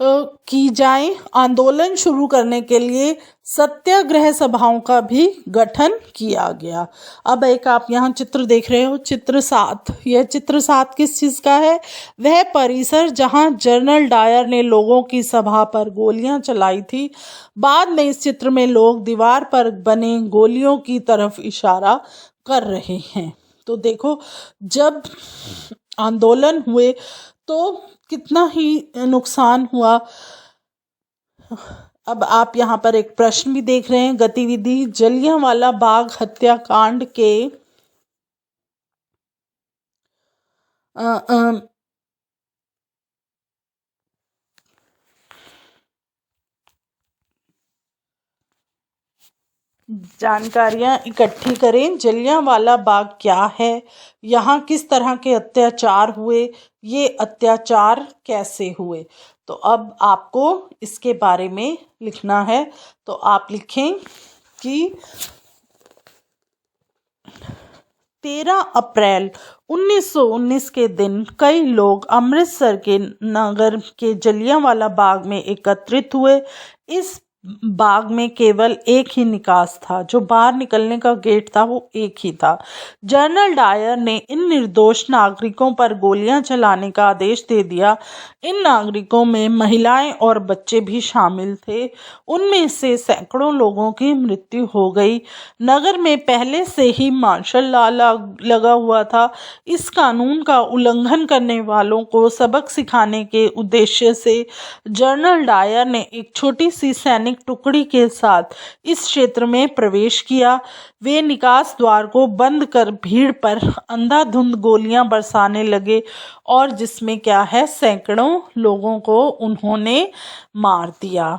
की जाए। आंदोलन शुरू करने के लिए सत्याग्रह सभाओं का भी गठन किया गया। अब एक आप यहाँ चित्र देख रहे हो, चित्र 7। यह चित्र 7 किस चीज़ का है? वह परिसर जहाँ जनरल डायर ने लोगों की सभा पर गोलियां चलाई थी। बाद में इस चित्र में लोग दीवार पर बने गोलियों की तरफ इशारा कर रहे हैं। तो देखो, जब आंदोलन हुए तो कितना ही नुकसान हुआ। अब आप यहाँ पर एक प्रश्न भी देख रहे हैं। गतिविधि जलियांवाला बाग हत्याकांड के जानकारियाँ इकट्ठी करें। जलियांवाला बाग क्या है, यहाँ किस तरह के अत्याचार हुए, ये अत्याचार कैसे हुए। तो अब आपको इसके बारे में लिखना है। तो आप लिखें कि 13 अप्रैल 1919 के दिन कई लोग अमृतसर के नगर के जलियांवाला बाग में एकत्रित हुए। इस बाग में केवल एक ही निकास था, जो बाहर निकलने का गेट था वो एक ही था। जनरल डायर ने इन निर्दोष नागरिकों पर गोलियां चलाने का आदेश दे दिया। इन नागरिकों में महिलाएं और बच्चे भी शामिल थे। उनमें से सैकड़ों लोगों की मृत्यु हो गई। नगर में पहले से ही मार्शल लॉ लगा हुआ था। इस कानून का उल्लंघन करने वालों को सबक सिखाने के उद्देश्य से जनरल डायर ने एक छोटी सी सैनिक टुकड़ी के साथ इस क्षेत्र में प्रवेश किया। वे निकास द्वार को बंद कर भीड़ पर अंधाधुंध गोलियां बरसाने लगे और जिसमें क्या है, सैकड़ों लोगों को उन्होंने मार दिया।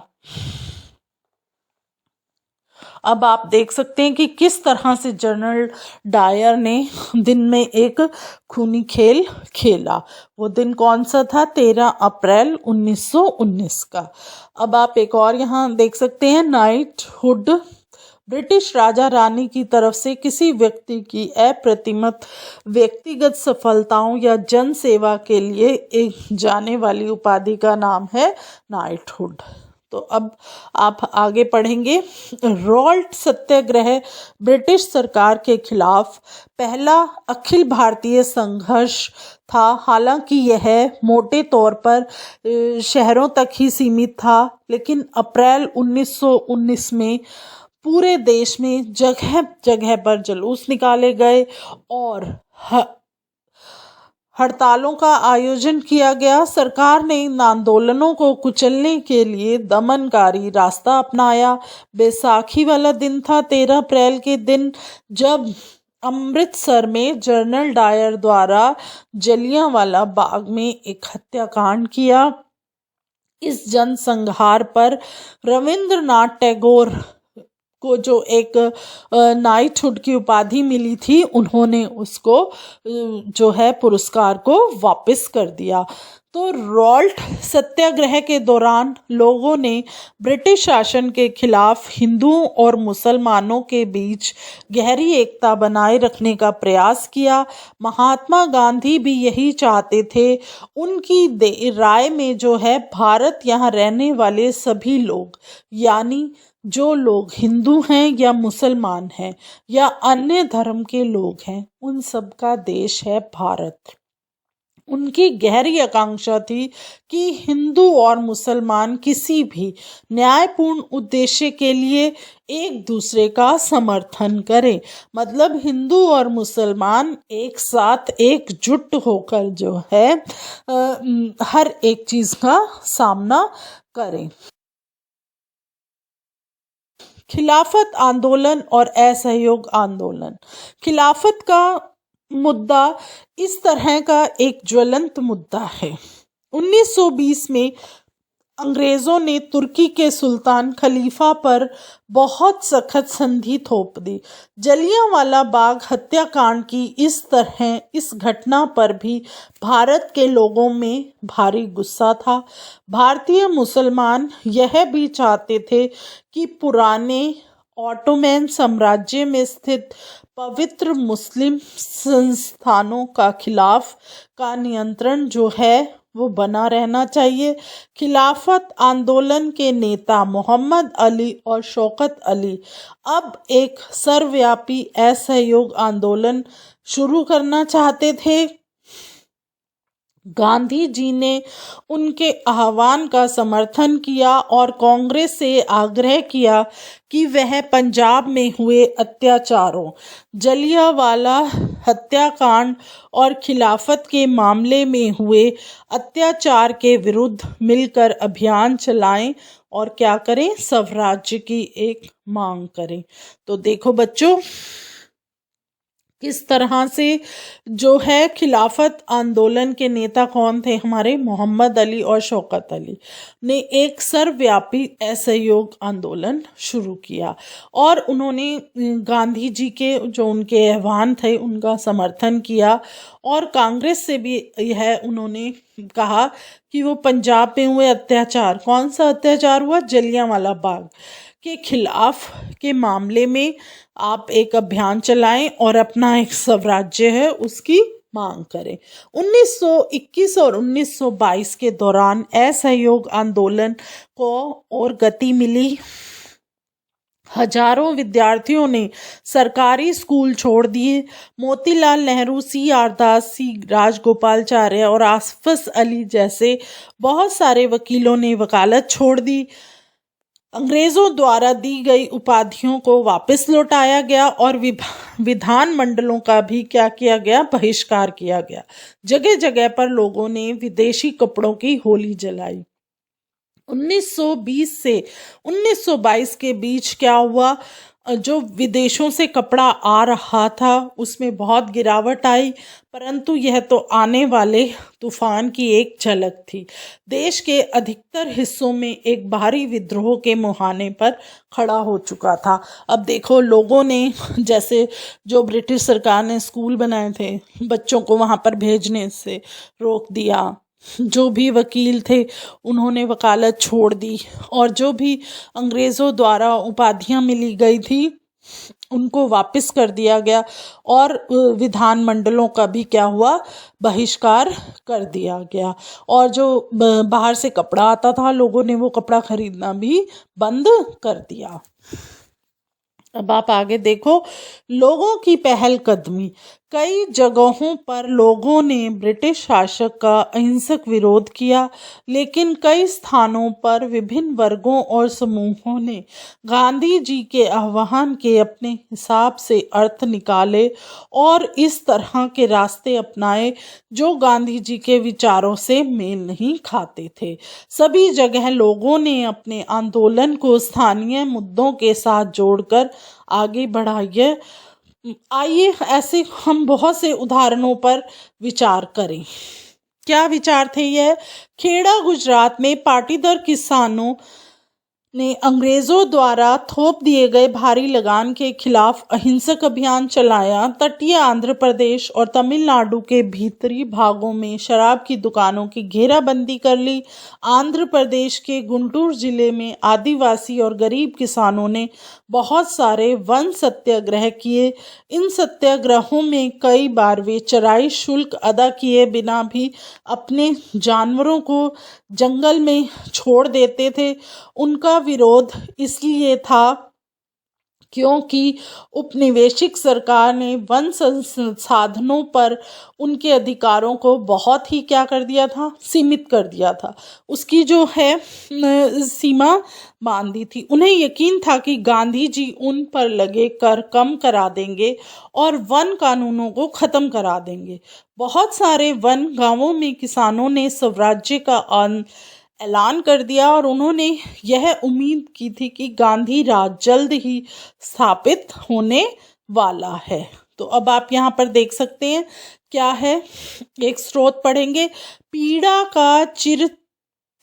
अब आप देख सकते हैं कि किस तरह से जनरल डायर ने दिन में एक खूनी खेल खेला। वो दिन कौन सा था? 13 अप्रैल 1919 का। अब आप एक और यहाँ देख सकते हैं, नाइटहुड ब्रिटिश राजा रानी की तरफ से किसी व्यक्ति की अप्रतिमत व्यक्तिगत सफलताओं या जन सेवा के लिए एक जाने वाली उपाधि का नाम है नाइटहुड। तो अब आप आगे पढ़ेंगे। रॉल्ट सत्याग्रह ब्रिटिश सरकार के खिलाफ पहला अखिल भारतीय संघर्ष था। हालांकि यह मोटे तौर पर शहरों तक ही सीमित था, लेकिन अप्रैल 1919 में पूरे देश में जगह जगह पर जुलूस निकाले गए और हड़तालों का आयोजन किया गया। सरकार ने इन आंदोलनों को कुचलने के लिए दमनकारी रास्ता अपनाया। बैसाखी वाला दिन था 13 अप्रैल के दिन, जब अमृतसर में जनरल डायर द्वारा जलियांवाला बाग में एक हत्याकांड किया। इस जनसंहार पर रविंद्रनाथ टैगोर को जो एक नाइटहुड की उपाधि मिली थी, उन्होंने उसको जो है पुरस्कार को वापस कर दिया। तो रॉल्ट सत्याग्रह के दौरान लोगों ने ब्रिटिश शासन के खिलाफ हिंदुओं और मुसलमानों के बीच गहरी एकता बनाए रखने का प्रयास किया। महात्मा गांधी भी यही चाहते थे। उनकी राय में जो है भारत यहाँ रहने वाले सभी लोग, यानी जो लोग हिंदू हैं या मुसलमान हैं या अन्य धर्म के लोग हैं, उन सब का देश है भारत। उनकी गहरी आकांक्षा थी कि हिंदू और मुसलमान किसी भी न्यायपूर्ण उद्देश्य के लिए एक दूसरे का समर्थन करें। मतलब हिंदू और मुसलमान एक साथ एकजुट होकर जो है हर एक चीज का सामना करें। खिलाफत आंदोलन और असहयोग आंदोलन। खिलाफत का मुद्दा इस तरह का एक ज्वलंत मुद्दा है। 1920 में अंग्रेजों ने तुर्की के सुल्तान खलीफा पर बहुत सख्त संधि थोप दी। जलियांवाला बाग हत्याकांड की इस घटना पर भी भारत के लोगों में भारी गुस्सा था। भारतीय मुसलमान यह भी चाहते थे कि पुराने ऑटोमन साम्राज्य में स्थित पवित्र मुस्लिम संस्थानों का खिलाफ का नियंत्रण जो है वो बना रहना चाहिए। खिलाफत आंदोलन के नेता मोहम्मद अली और शौकत अली अब एक सर्वव्यापी असहयोग आंदोलन शुरू करना चाहते थे। गांधी जी ने उनके आह्वान का समर्थन किया और कांग्रेस से आग्रह किया कि वह पंजाब में हुए अत्याचारों, जलियांवाला हत्याकांड और खिलाफत के मामले में हुए अत्याचार के विरुद्ध मिलकर अभियान चलाएं और क्या करें, स्वराज्य की एक मांग करें। तो देखो बच्चों, किस तरह से जो है खिलाफत आंदोलन के नेता कौन थे, हमारे मोहम्मद अली और शौकत अली ने एक सर्वव्यापी असहयोग आंदोलन शुरू किया और उन्होंने गांधी जी के जो उनके आह्वान थे उनका समर्थन किया। और कांग्रेस से भी यह उन्होंने कहा कि वो पंजाब में हुए अत्याचार, कौन सा अत्याचार हुआ, जलियांवाला बाग के खिलाफ के मामले में आप एक अभियान चलाएं और अपना एक स्वराज्य है उसकी मांग करें। 1921 और 1922 के दौरान असहयोग आंदोलन को और गति मिली। हजारों विद्यार्थियों ने सरकारी स्कूल छोड़ दिए। मोतीलाल नेहरू, सी आर दास, सी राजगोपालचार्य और आसफ अली जैसे बहुत सारे वकीलों ने वकालत छोड़ दी। अंग्रेजों द्वारा दी गई उपाधियों को वापस लौटाया गया और विधान मंडलों का भी क्या किया गया, बहिष्कार किया गया। जगह जगह पर लोगों ने विदेशी कपड़ों की होली जलाई। 1920 से 1922 के बीच क्या हुआ, जो विदेशों से कपड़ा आ रहा था उसमें बहुत गिरावट आई, परंतु यह तो आने वाले तूफान की एक झलक थी। देश के अधिकतर हिस्सों में एक भारी विद्रोह के मुहाने पर खड़ा हो चुका था। अब देखो, लोगों ने जैसे जो ब्रिटिश सरकार ने स्कूल बनाए थे, बच्चों को वहाँ पर भेजने से रोक दिया। जो भी वकील थे उन्होंने वकालत छोड़ दी और जो भी अंग्रेज़ों द्वारा उपाधियां मिली गई थी उनको वापस कर दिया गया और विधान मंडलों का भी क्या हुआ, बहिष्कार कर दिया गया। और जो बाहर से कपड़ा आता था लोगों ने वो कपड़ा खरीदना भी बंद कर दिया। अब आप आगे देखो, लोगों की पहल कदमी। कई जगहों पर लोगों ने ब्रिटिश शासक का अहिंसक विरोध किया, लेकिन कई स्थानों पर विभिन्न वर्गों और समूहों ने गांधी जी के आह्वान के अपने हिसाब से अर्थ निकाले और इस तरह के रास्ते अपनाए जो गांधी जी के विचारों से मेल नहीं खाते थे। सभी जगह लोगों ने अपने आंदोलन को स्थानीय मुद्दों के साथ जोड़कर आगे बढ़ाया। आइए ऐसे हम बहुत से उदाहरणों पर विचार करें। क्या विचार थे यह? खेड़ा गुजरात में पाटीदार किसानों ने अंग्रेजों द्वारा थोप दिए गए भारी लगान के खिलाफ अहिंसक अभियान चलाया। तटीय आंध्र प्रदेश और तमिलनाडु के भीतरी भागों में शराब की दुकानों की घेराबंदी कर ली। आंध्र प्रदेश के गुंटूर जिले में आदिवासी और गरीब किसानों ने बहुत सारे वन सत्याग्रह किए। इन सत्याग्रहों में कई बार वे चराई शुल्क अदा किए बिना भी अपने जानवरों को जंगल में छोड़ देते थे। उनका विरोध इसलिए था क्योंकि उपनिवेशिक सरकार ने वन संसाधनों पर उनके अधिकारों को बहुत ही क्या कर दिया था, सीमित कर दिया था। उसकी जो है सीमा बांध दी थी। उन्हें यकीन था कि गांधी जी उन पर लगे कर कम करा देंगे और वन कानूनों को खत्म करा देंगे। बहुत सारे वन गांवों में किसानों ने स्वराज्य का ऐलान कर दिया और उन्होंने यह उम्मीद की थी कि गांधी राज जल्द ही स्थापित होने वाला है। तो अब आप यहाँ पर देख सकते हैं क्या है, एक स्रोत पढ़ेंगे। पीड़ा का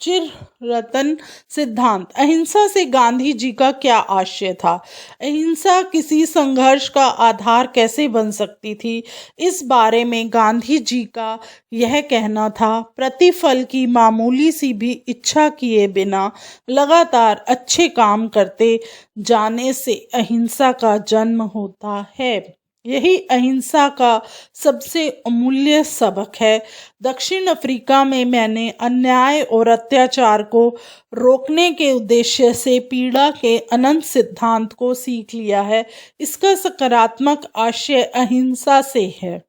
चिररतन सिद्धांत। अहिंसा से गांधी जी का क्या आशय था? अहिंसा किसी संघर्ष का आधार कैसे बन सकती थी? इस बारे में गांधी जी का यह कहना था, प्रतिफल की मामूली सी भी इच्छा किए बिना लगातार अच्छे काम करते जाने से अहिंसा का जन्म होता है। यही अहिंसा का सबसे अमूल्य सबक है। दक्षिण अफ्रीका में मैंने अन्याय और अत्याचार को रोकने के उद्देश्य से पीड़ा के अनंत सिद्धांत को सीख लिया है। इसका सकारात्मक आशय अहिंसा से है।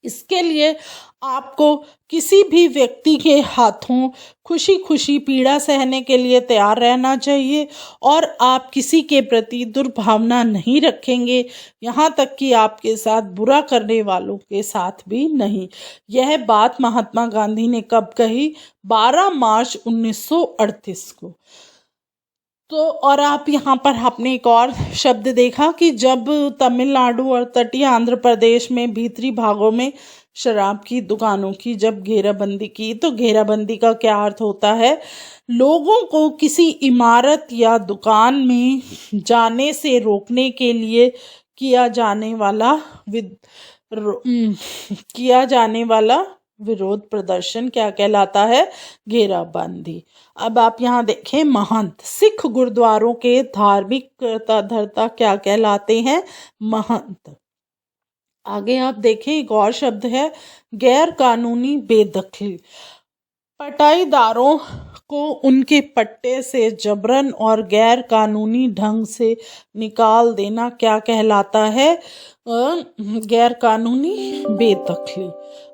इसके लिए आपको किसी भी व्यक्ति के हाथों खुशी खुशी पीड़ा सहने के लिए तैयार रहना चाहिए और आप किसी के प्रति दुर्भावना नहीं रखेंगे, यहाँ तक कि आपके साथ बुरा करने वालों के साथ भी नहीं। यह बात महात्मा गांधी ने कब कही? 12 मार्च 1938 को। तो और आप यहाँ पर आपने एक और शब्द देखा कि जब तमिलनाडु और तटीय आंध्र प्रदेश में भीतरी भागों में शराब की दुकानों की जब घेराबंदी की, तो घेराबंदी का क्या अर्थ होता है? लोगों को किसी इमारत या दुकान में जाने से रोकने के लिए किया जाने वाला विरोध प्रदर्शन क्या कहलाता है? घेराबंदी। अब आप यहाँ देखें, महंत। सिख गुरुद्वारों के धार्मिक धर्ता क्या कहलाते हैं? महंत। आगे आप देखें, एक और शब्द है गैर कानूनी बेदखली। पट्टेदारों को उनके पट्टे से जबरन और गैर कानूनी ढंग से निकाल देना क्या कहलाता है? गैर कानूनी बेदखली।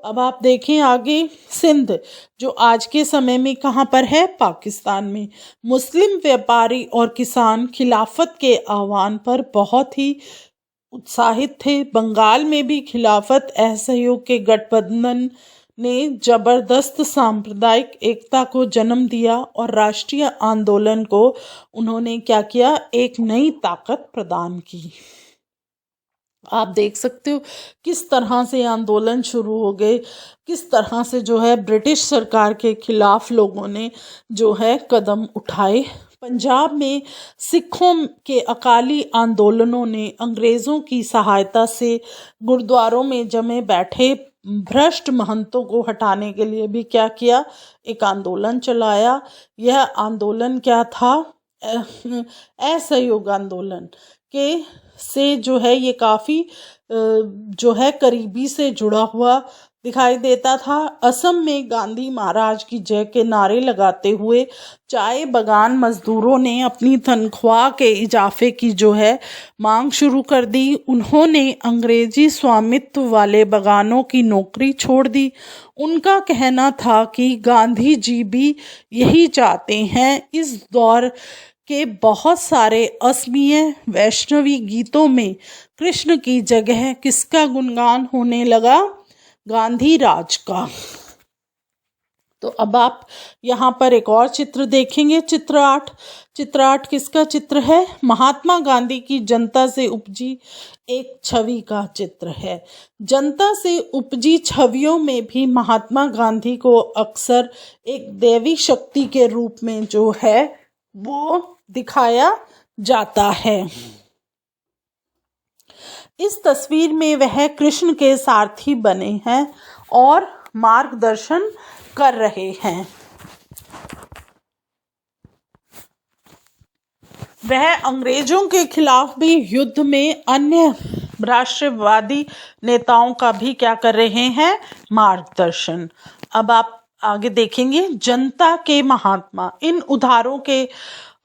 अब आप देखें आगे, सिंध जो आज के समय में कहाँ पर है? पाकिस्तान में। मुस्लिम व्यापारी और किसान खिलाफत के आह्वान पर बहुत ही उत्साहित थे। बंगाल में भी खिलाफत असहयोग के गठबंधन ने जबरदस्त सांप्रदायिक एकता को जन्म दिया और राष्ट्रीय आंदोलन को उन्होंने क्या किया? एक नई ताकत प्रदान की। आप देख सकते हो किस तरह से आंदोलन शुरू हो गए, किस तरह से जो है ब्रिटिश सरकार के खिलाफ लोगों ने जो है कदम उठाए। पंजाब में सिखों के अकाली आंदोलनों ने अंग्रेज़ों की सहायता से गुरुद्वारों में जमे बैठे भ्रष्ट महंतों को हटाने के लिए भी क्या किया? एक आंदोलन चलाया। यह आंदोलन क्या था? असहयोग आंदोलन के से जो है ये काफ़ी जो है करीबी से जुड़ा हुआ दिखाई देता था। असम में गांधी महाराज की जय के नारे लगाते हुए चाय बागान मजदूरों ने अपनी तनख्वाह के इजाफे की जो है मांग शुरू कर दी। उन्होंने अंग्रेजी स्वामित्व वाले बागानों की नौकरी छोड़ दी। उनका कहना था कि गांधी जी भी यही चाहते हैं। इस दौर के बहुत सारे असमीय वैष्णवी गीतों में कृष्ण की जगह किसका गुणगान होने लगा? गांधी राज का। तो अब आप यहाँ पर एक और चित्र देखेंगे, चित्र 8। चित्र 8 किसका चित्र है? महात्मा गांधी की जनता से उपजी एक छवि का चित्र है। जनता से उपजी छवियों में भी महात्मा गांधी को अक्सर एक दैवी शक्ति के रूप में जो है वो दिखाया जाता है। इस तस्वीर में वह कृष्ण के सारथी बने हैं और मार्गदर्शन कर रहे हैं। वह अंग्रेजों के खिलाफ भी युद्ध में अन्य राष्ट्रवादी नेताओं का भी क्या कर रहे हैं? मार्गदर्शन। अब आप आगे देखेंगे, जनता के महात्मा। इन उदाहरणों के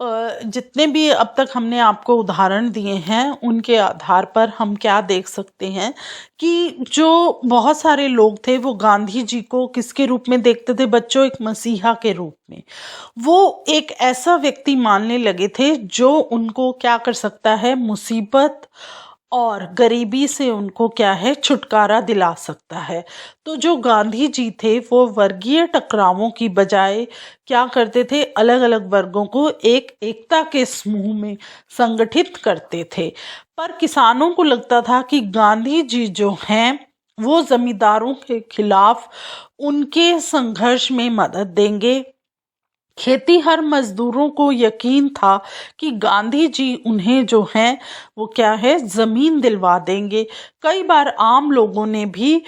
जितने भी अब तक हमने आपको उदाहरण दिए हैं उनके आधार पर हम क्या देख सकते हैं कि जो बहुत सारे लोग थे वो गांधी जी को किसके रूप में देखते थे बच्चों? एक मसीहा के रूप में। वो एक ऐसा व्यक्ति मानने लगे थे जो उनको क्या कर सकता है? मुसीबत और गरीबी से उनको क्या है? छुटकारा दिला सकता है। तो जो गांधी जी थे वो वर्गीय टकरावों की बजाय क्या करते थे? अलग अलग वर्गों को एक एकता के समूह में संगठित करते थे। पर किसानों को लगता था कि गांधी जी जो हैं वो जमींदारों के खिलाफ उनके संघर्ष में मदद देंगे। खेतीहर मजदूरों को यकीन था कि गांधी जी उन्हें जो हैं वो क्या है? जमीन दिलवा देंगे। कई बार आम लोगों ने भी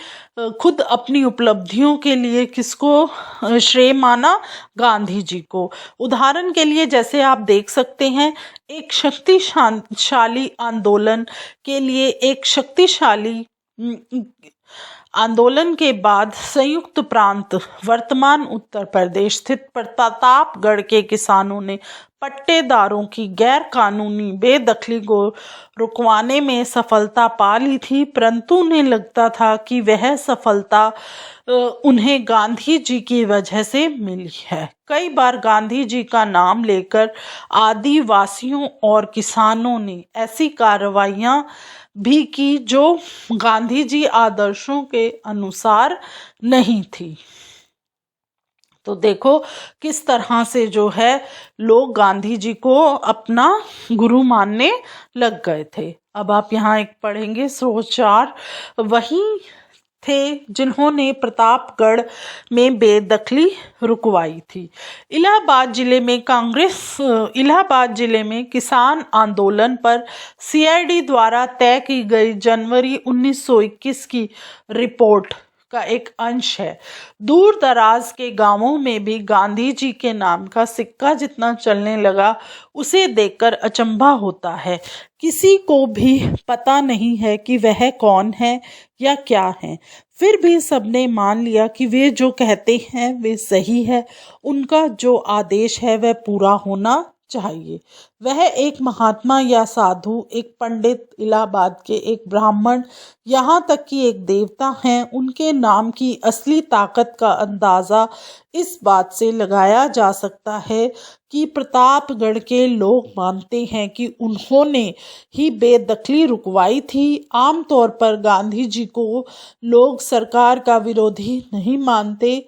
खुद अपनी उपलब्धियों के लिए किसको श्रेय माना? गांधी जी को। उदाहरण के लिए जैसे आप देख सकते हैं, एक शक्तिशाली आंदोलन के लिए एक शक्तिशाली आंदोलन के बाद संयुक्त प्रांत वर्तमान उत्तर प्रदेश स्थित प्रतापगढ़ के किसानों ने पट्टेदारों की गैर कानूनी बेदखली को रुकवाने में सफलता पा ली थी, परंतु उन्हें लगता था कि वह सफलता उन्हें गांधी जी की वजह से मिली है। कई बार गांधी जी का नाम लेकर आदिवासियों और किसानों ने ऐसी कार्रवाइयां भी की जो गांधी जी आदर्शों के अनुसार नहीं थी। तो देखो किस तरह से जो है लोग गांधी जी को अपना गुरु मानने लग गए थे। अब आप यहाँ एक पढ़ेंगे, सोचार वही थे जिन्होंने प्रतापगढ़ में बेदखली रुकवाई थी। इलाहाबाद जिले में किसान आंदोलन पर सीआईडी द्वारा तय की गई जनवरी 1921 की रिपोर्ट का एक अंश है। दूर दराज के गांवों में भी गांधी जी के नाम का सिक्का जितना चलने लगा उसे देखकर अचंभा होता है। किसी को भी पता नहीं है कि वह कौन है या क्या है, फिर भी सबने मान लिया कि वे जो कहते हैं वे सही है। उनका जो आदेश है वह पूरा होना चाहिए। वह एक महात्मा या साधु, एक पंडित, इलाहाबाद के एक ब्राह्मण, यहाँ तक कि एक देवता हैं। उनके नाम की असली ताकत का अंदाज़ा इस बात से लगाया जा सकता है कि प्रतापगढ़ के लोग मानते हैं कि उन्होंने ही बेदखली रुकवाई थी। आमतौर पर गांधी जी को लोग सरकार का विरोधी नहीं मानते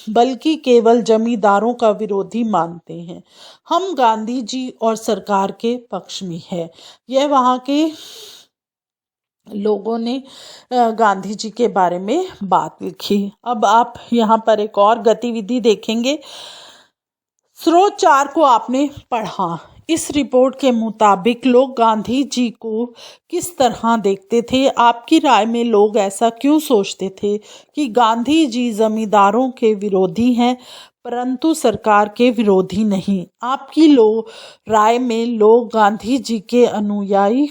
बल्कि केवल जमींदारों का विरोधी मानते हैं। हम गांधी जी और सरकार के पक्ष में है। यह वहाँ के लोगों ने गांधी जी के बारे में बात लिखी। अब आप यहाँ पर एक और गतिविधि देखेंगे। स्रोत 4 को आपने पढ़ा। इस रिपोर्ट के मुताबिक लोग गांधी जी को किस तरह देखते थे? आपकी राय में लोग ऐसा क्यों सोचते थे कि गांधी जी जमींदारों के विरोधी हैं परंतु सरकार के विरोधी नहीं? आपकी राय में लोग गांधी जी के अनुयायी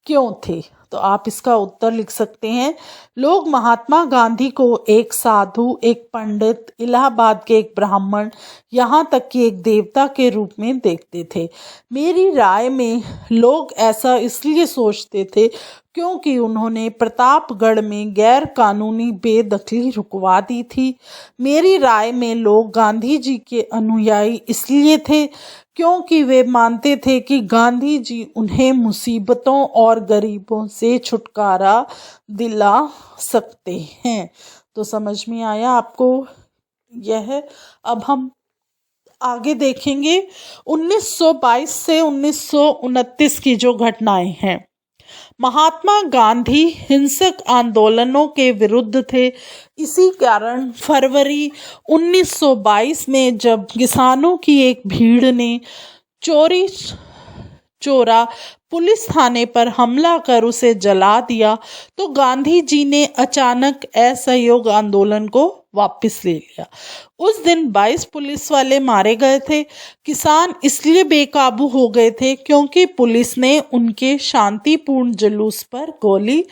क्यों थे? तो आप इसका उत्तर लिख सकते हैं। लोग महात्मा गांधी को एक साधु, एक पंडित, इलाहाबाद के एक ब्राह्मण, यहाँ तक कि एक देवता के रूप में देखते थे। मेरी राय में लोग ऐसा इसलिए सोचते थे क्योंकि उन्होंने प्रतापगढ़ में गैर कानूनी बेदखली रुकवा दी थी। मेरी राय में लोग गांधी जी के अनुयायी इसलिए थे क्योंकि वे मानते थे कि गांधी जी उन्हें मुसीबतों और गरीबों से छुटकारा दिला सकते हैं। तो समझ में आया आपको यह। अब हम आगे देखेंगे 1922 से 1929 की जो घटनाएं हैं। महात्मा गांधी हिंसक आंदोलनों के विरुद्ध थे। इसी कारण फरवरी 1922 में जब किसानों की एक भीड़ ने चोरी चोरा पुलिस थाने पर हमला कर उसे जला दिया, तो गांधी जी ने अचानक असहयोग आंदोलन को वापस ले लिया। उस दिन 22 पुलिस वाले मारे गए थे। किसान इसलिए बेकाबू हो गए थे क्योंकि पुलिस ने उनके शांतिपूर्ण जुलूस पर गोली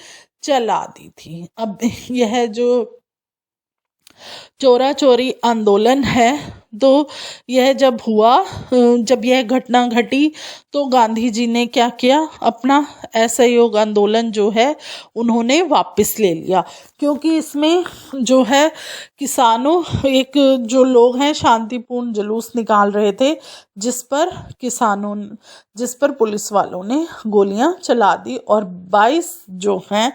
चला दी थी। अब यह जो चोरा चोरी आंदोलन है, तो यह जब हुआ, जब यह घटना घटी, तो गांधी जी ने क्या किया, अपना असहयोग आंदोलन जो है उन्होंने वापस ले लिया। क्योंकि इसमें जो है किसानों, एक जो लोग हैं शांतिपूर्ण जुलूस निकाल रहे थे, जिस पर पुलिस वालों ने गोलियां चला दी और 22 जो हैं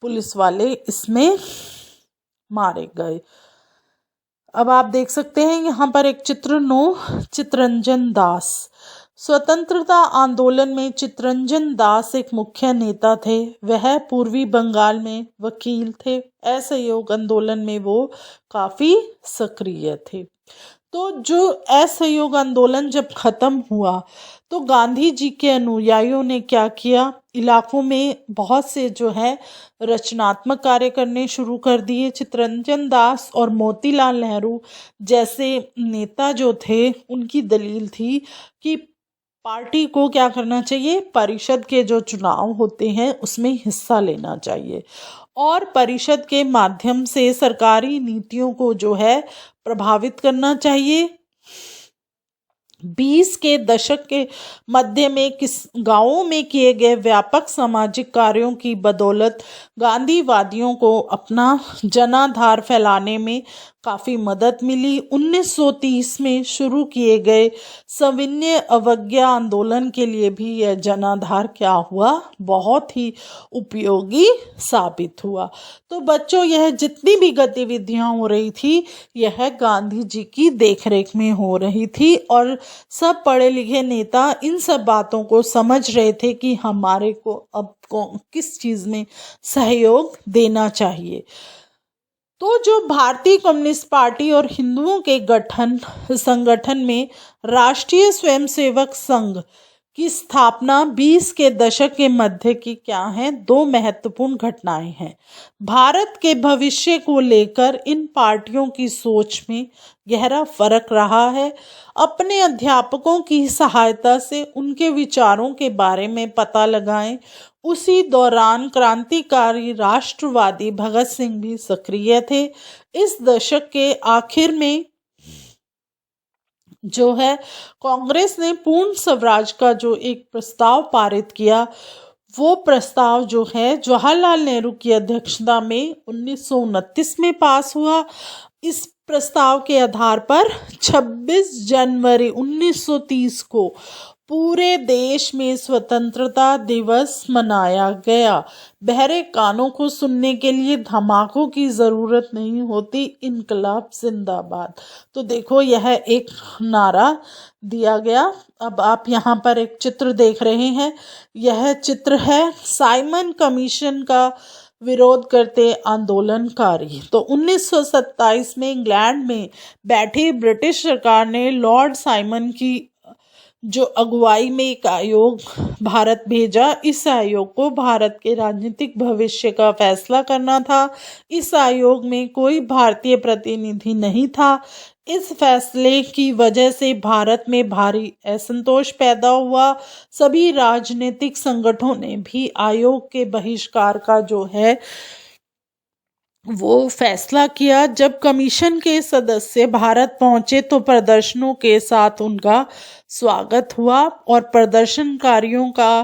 पुलिस वाले इसमें मारे गए। अब आप देख सकते हैं यहाँ पर एक चित्र 9, चितरंजन दास। स्वतंत्रता आंदोलन में चितरंजन दास एक मुख्य नेता थे। वह पूर्वी बंगाल में वकील थे। असहयोग आंदोलन में वो काफी सक्रिय थे। तो जो असहयोग आंदोलन जब खत्म हुआ, तो गांधी जी के अनुयायियों ने क्या किया, इलाकों में बहुत से जो है रचनात्मक कार्य करने शुरू कर दिए। चितरंजन दास और मोतीलाल नेहरू जैसे नेता जो थे, उनकी दलील थी कि पार्टी को क्या करना चाहिए, परिषद के जो चुनाव होते हैं उसमें हिस्सा लेना चाहिए और परिषद के माध्यम से सरकारी नीतियों को जो है प्रभावित करना चाहिए। 20 के दशक के मध्य में गांवों में किए गए व्यापक सामाजिक कार्यों की बदौलत गांधीवादियों को अपना जनाधार फैलाने में काफ़ी मदद मिली। 1930 में शुरू किए गए सविनय अवज्ञा आंदोलन के लिए भी यह जनाधार क्या हुआ, बहुत ही उपयोगी साबित हुआ। तो बच्चों, यह जितनी भी गतिविधियां हो रही थी, यह गांधी जी की देखरेख में हो रही थी और सब पढ़े लिखे नेता इन सब बातों को समझ रहे थे कि हमारे को अब किस चीज़ में सहयोग देना चाहिए। तो जो भारतीय कम्युनिस्ट पार्टी और हिंदुओं के संगठन में राष्ट्रीय स्वयंसेवक संघ की स्थापना 20 के दशक के मध्य की क्या है, 2 महत्वपूर्ण घटनाएं हैं। भारत के भविष्य को लेकर इन पार्टियों की सोच में गहरा फर्क रहा है। अपने अध्यापकों की सहायता से उनके विचारों के बारे में पता लगाएं। उसी दौरान क्रांतिकारी राष्ट्रवादी भगत सिंह भी सक्रिय थे। इस दशक के आखिर में जो है कांग्रेस ने पूर्ण स्वराज का जो एक प्रस्ताव पारित किया, वो प्रस्ताव जो है जवाहरलाल नेहरू की अध्यक्षता में 1929 में पास हुआ। इस प्रस्ताव के आधार पर 26 जनवरी 1930 को पूरे देश में स्वतंत्रता दिवस मनाया गया। बहरे कानों को सुनने के लिए धमाकों की ज़रूरत नहीं होती, इनकलाब जिंदाबाद। तो देखो, यह एक नारा दिया गया। अब आप यहाँ पर एक चित्र देख रहे हैं। यह चित्र है साइमन कमीशन का विरोध करते आंदोलनकारी। तो 1927 में इंग्लैंड में बैठी ब्रिटिश सरकार ने लॉर्ड साइमन की जो अगुवाई में एक आयोग भारत भेजा। इस आयोग को भारत के राजनीतिक भविष्य का फैसला करना था। इस आयोग में कोई भारतीय प्रतिनिधि नहीं था। इस फैसले की वजह से भारत में भारी असंतोष पैदा हुआ। सभी राजनीतिक संगठनों ने भी आयोग के बहिष्कार का जो है वो फैसला किया। जब कमीशन के सदस्य भारत पहुंचे तो प्रदर्शनों के साथ उनका स्वागत हुआ और प्रदर्शनकारियों का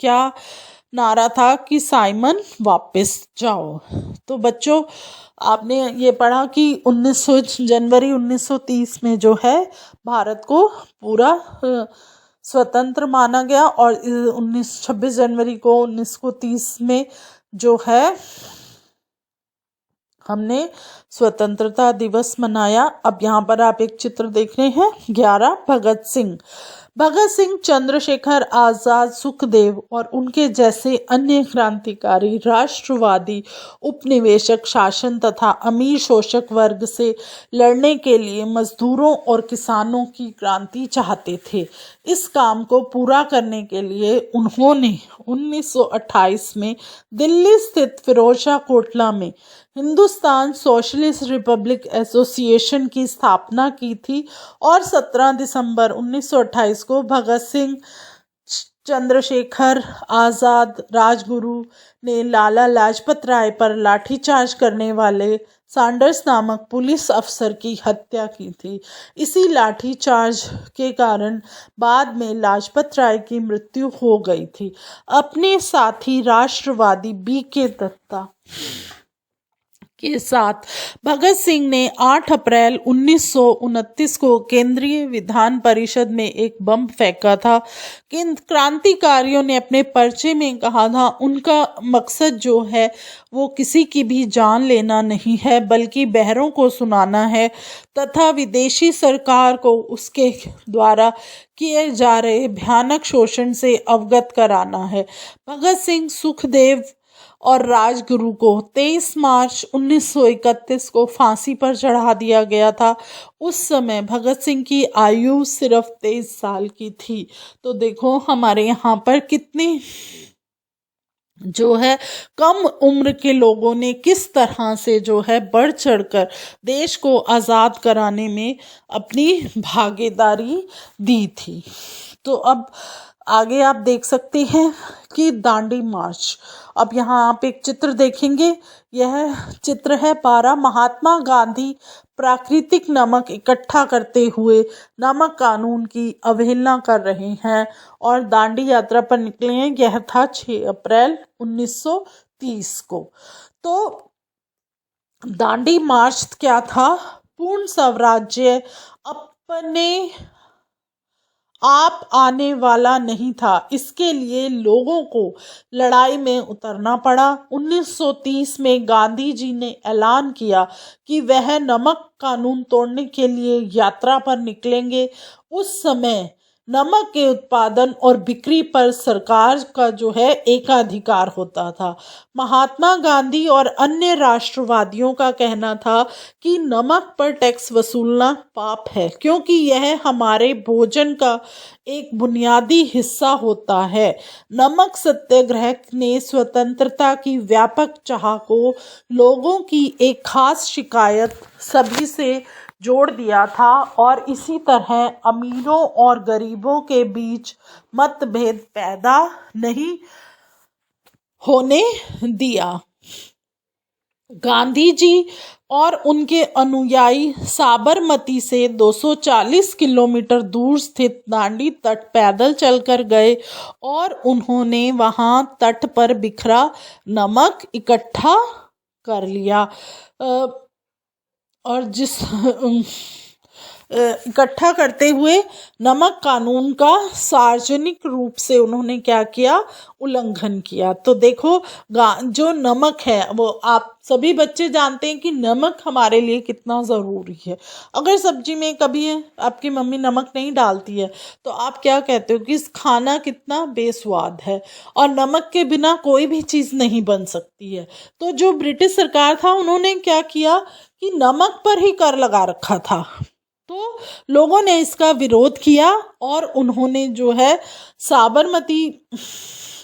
क्या नारा था कि साइमन वापस जाओ। तो बच्चों, आपने ये पढ़ा कि 19 जनवरी 1930 में जो है भारत को पूरा स्वतंत्र माना गया और 26 जनवरी को 1930 में जो है हमने स्वतंत्रता दिवस मनाया। अब यहाँ पर आप एक चित्र देख रहे हैं। 11 भगत सिंह चंद्रशेखर आजाद, सुखदेव और उनके जैसे अन्य क्रांतिकारी राष्ट्रवादी उपनिवेशक शासन तथा अमीर शोषक वर्ग से लड़ने के लिए मजदूरों और किसानों की क्रांति चाहते थे। इस काम को पूरा करने के लिए उन्होंने 1928 में दिल्ली स्थित फिरोजशाह कोटला में हिंदुस्तान सोशलिस्ट रिपब्लिक एसोसिएशन की स्थापना की थी और 17 दिसंबर 1928 को भगत सिंह, चंद्रशेखर आजाद, राजगुरु ने लाला लाजपत राय पर लाठीचार्ज करने वाले सैंडर्स नामक पुलिस अफसर की हत्या की थी। इसी लाठीचार्ज के कारण बाद में लाजपत राय की मृत्यु हो गई थी। अपने साथी राष्ट्रवादी BK दत्ता के साथ भगत सिंह ने 8 अप्रैल 1929 को केंद्रीय विधान परिषद में एक बम फेंका था। क्रांतिकारियों ने अपने पर्चे में कहा था उनका मकसद जो है वो किसी की भी जान लेना नहीं है, बल्कि बहरों को सुनाना है तथा विदेशी सरकार को उसके द्वारा किए जा रहे भयानक शोषण से अवगत कराना है। भगत सिंह, सुखदेव और राजगुरु को 23 मार्च 1931 को फांसी पर चढ़ा दिया गया था। उस समय भगत सिंह की आयु सिर्फ 23 साल की थी। तो देखो हमारे यहाँ पर कितने जो है कम उम्र के लोगों ने किस तरह से जो है बढ़ चढ़कर देश को आज़ाद कराने में अपनी भागीदारी दी थी। तो अब आगे आप देख सकते हैं कि दांडी मार्च। अब यहाँ आप एक चित्र देखेंगे। यह चित्र है 12 महात्मा गांधी प्राकृतिक नमक इकट्ठा करते हुए नमक कानून की अवहेलना कर रहे हैं और दांडी यात्रा पर निकले हैं। यह था 6 अप्रैल 1930 को। तो दांडी मार्च क्या था? पूर्ण स्वराज्य अपने आप आने वाला नहीं था। इसके लिए लोगों को लड़ाई में उतरना पड़ा। 1930 में गांधी जी ने ऐलान किया कि वह नमक कानून तोड़ने के लिए यात्रा पर निकलेंगे। उस समय नमक के उत्पादन और बिक्री पर सरकार का जो है एकाधिकार होता था। महात्मा गांधी और अन्य राष्ट्रवादियों का कहना था कि नमक पर टैक्स वसूलना पाप है, क्योंकि यह हमारे भोजन का एक बुनियादी हिस्सा होता है। नमक सत्याग्रह ने स्वतंत्रता की व्यापक चाह को लोगों की एक खास शिकायत सभी से जोड़ दिया था और इसी तरह अमीरों और गरीबों के बीच मतभेद पैदा नहीं होने दिया। गांधी जी और उनके अनुयायी साबरमती से 240 किलोमीटर दूर स्थित दांडी तट पैदल चलकर गए और उन्होंने वहां तट पर बिखरा नमक इकट्ठा कर लिया और इकट्ठा करते हुए नमक कानून का सार्वजनिक रूप से उन्होंने क्या किया? उल्लंघन किया। तो देखो जो नमक है वो आप सभी बच्चे जानते हैं कि नमक हमारे लिए कितना ज़रूरी है। अगर सब्जी में कभी आपकी मम्मी नमक नहीं डालती है तो आप क्या कहते हो कि इस खाना कितना बेस्वाद है, और नमक के बिना कोई भी चीज़ नहीं बन सकती है। तो जो ब्रिटिश सरकार था उन्होंने क्या किया कि नमक पर ही कर लगा रखा था। तो लोगों ने इसका विरोध किया और उन्होंने जो है साबरमती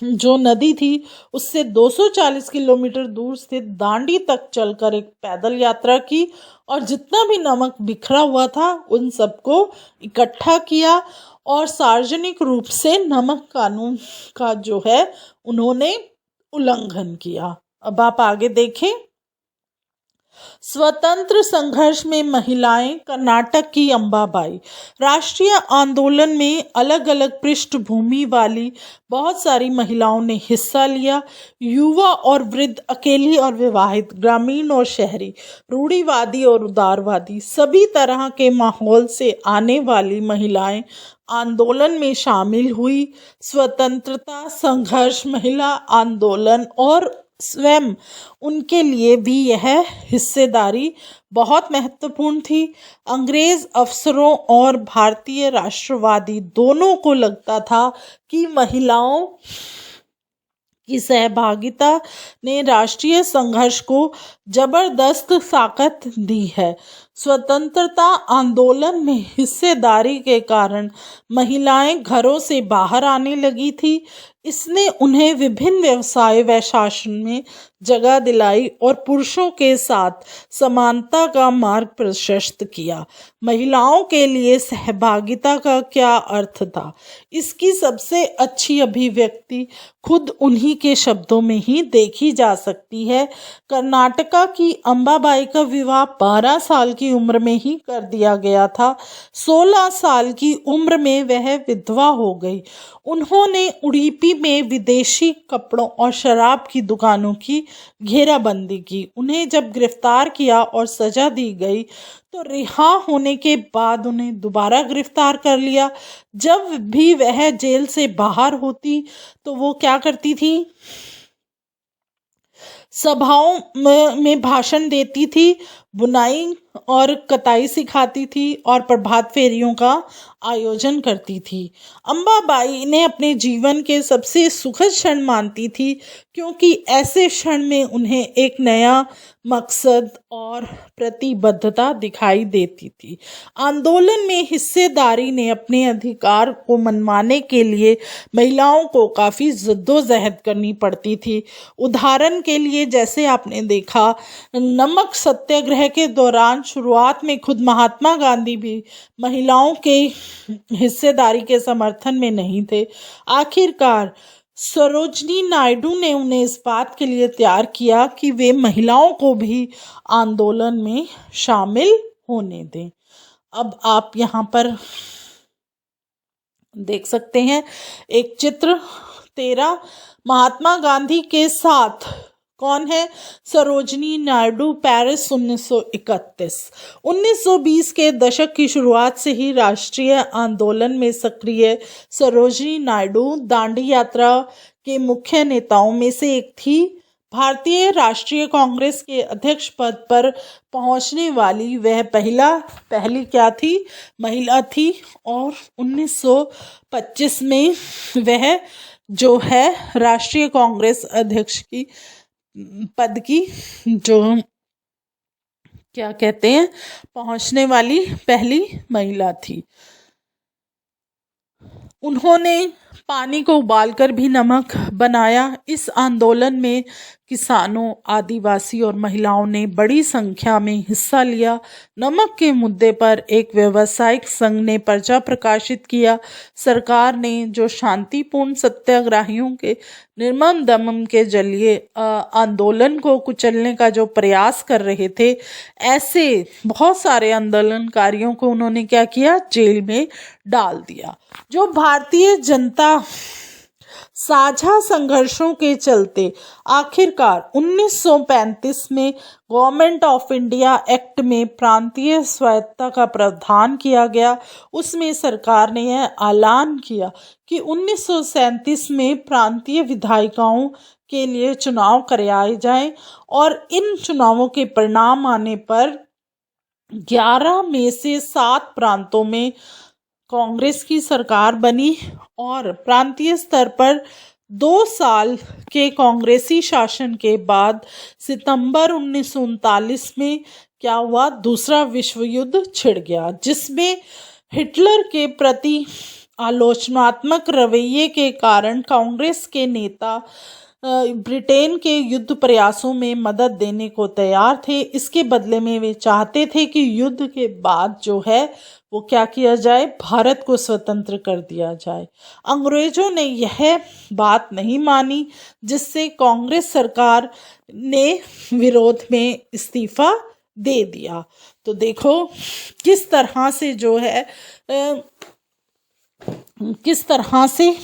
जो नदी थी उससे 240 किलोमीटर दूर स्थित दांडी तक चलकर एक पैदल यात्रा की और जितना भी नमक बिखरा हुआ था उन सबको इकट्ठा किया और सार्वजनिक रूप से नमक कानून का जो है उन्होंने उल्लंघन किया। अब आप आगे देखें। स्वतंत्र संघर्ष में महिलाएं। कर्नाटक की अंबाबाई। राष्ट्रीय आंदोलन में अलग अलग पृष्ठभूमि वाली बहुत सारी महिलाओं ने हिस्सा लिया। युवा और वृद्ध, अकेली और विवाहित, ग्रामीण और शहरी, रूढ़िवादी और उदारवादी, सभी तरह के माहौल से आने वाली महिलाएं आंदोलन में शामिल हुई। स्वतंत्रता संघर्ष, महिला आंदोलन और स्वयं उनके लिए भी यह हिस्सेदारी बहुत महत्वपूर्ण थी। अंग्रेज अफसरों और भारतीय राष्ट्रवादी दोनों को लगता था कि महिलाओं की सहभागिता ने राष्ट्रीय संघर्ष को जबरदस्त ताकत दी है। स्वतंत्रता आंदोलन में हिस्सेदारी के कारण महिलाएं घरों से बाहर आने लगी थी। इसने उन्हें विभिन्न व्यवसाय व शासन में जगह दिलाई और पुरुषों के साथ समानता का मार्ग प्रशस्त किया। महिलाओं के लिए सहभागिता का क्या अर्थ था, इसकी सबसे अच्छी अभिव्यक्ति खुद उन्हीं के शब्दों में ही देखी जा सकती है। कर्नाटका की अंबाबाई का विवाह 12 साल की उम्र में ही कर दिया गया था। 16 साल की उम्र में वह विधवा हो गई। उन्होंने उडुपी में विदेशी कपड़ों और शराब की दुकानों की घेराबंदी की। उन्हें जब गिरफ्तार किया और सजा दी गई तो रिहा होने के बाद उन्हें दोबारा गिरफ्तार कर लिया। जब भी वह जेल से बाहर होती तो वो क्या करती थी, सभाओं में भाषण देती थी, बुनाई और कताई सिखाती थी और प्रभात फेरियों का आयोजन करती थी। अंबाबाई ने अपने जीवन के सबसे सुखद क्षण मानती थी, क्योंकि ऐसे क्षण में उन्हें एक नया मकसद और प्रतिबद्धता दिखाई देती थी। आंदोलन में हिस्सेदारी ने अपने अधिकार को मनवाने के लिए महिलाओं को काफ़ी जद्दोजहद करनी पड़ती थी। उदाहरण के लिए, जैसे आपने देखा, नमक सत्याग्रह के दौरान शुरुआत में खुद महात्मा गांधी भी महिलाओं के हिस्सेदारी के समर्थन में नहीं थे। आखिरकार सरोजनी नायडू ने उन्हें इस बात के लिए तैयार किया कि वे महिलाओं को भी आंदोलन में शामिल होने दें। अब आप यहाँ पर देख सकते हैं एक चित्र 13 महात्मा गांधी के साथ कौन है, सरोजनी नायडू, पेरिस 1931। 1920 के दशक की शुरुआत से ही राष्ट्रीय आंदोलन में सक्रिय सरोजनी नायडू दांडी यात्रा के मुख्य नेताओं में से एक थी। भारतीय राष्ट्रीय कांग्रेस के अध्यक्ष पद पर पहुंचने वाली वह पहली क्या थी, महिला थी। और 1925 में वह जो है राष्ट्रीय कांग्रेस अध्यक्ष की पद की जो क्या कहते हैं पहुंचने वाली पहली महिला थी। उन्होंने पानी को उबालकर भी नमक बनाया। इस आंदोलन में किसानों, आदिवासी और महिलाओं ने बड़ी संख्या में हिस्सा लिया। नमक के मुद्दे पर एक व्यावसायिक संघ ने पर्चा प्रकाशित किया। सरकार ने जो शांतिपूर्ण सत्याग्रहियों के निर्मम दमन के जरिए आंदोलन को कुचलने का जो प्रयास कर रहे थे, ऐसे बहुत सारे आंदोलनकारियों को उन्होंने क्या किया, जेल में डाल दिया। जो भारतीय जनता साझा संघर्षों के चलते आखिरकार 1935 में गवर्नमेंट ऑफ इंडिया एक्ट में प्रांतीय स्वायत्तता का प्रावधान किया गया। उसमें सरकार ने यह ऐलान किया कि 1937 में प्रांतीय विधायिकाओं के लिए चुनाव कराए जाएं और इन चुनावों के परिणाम आने पर 11 में से 7 प्रांतों में कांग्रेस की सरकार बनी और प्रांतीय स्तर पर 2 साल के कांग्रेसी शासन के बाद सितंबर 1939 में क्या हुआ, दूसरा विश्व युद्ध छिड़ गया, जिसमें हिटलर के प्रति आलोचनात्मक रवैये के कारण कांग्रेस के नेता ब्रिटेन के युद्ध प्रयासों में मदद देने को तैयार थे। इसके बदले में वे चाहते थे कि युद्ध के बाद जो है वो क्या किया जाए, भारत को स्वतंत्र कर दिया जाए। अंग्रेजों ने यह बात नहीं मानी, जिससे कांग्रेस सरकार ने विरोध में इस्तीफा दे दिया। तो देखो किस तरह से जो है किस तरह से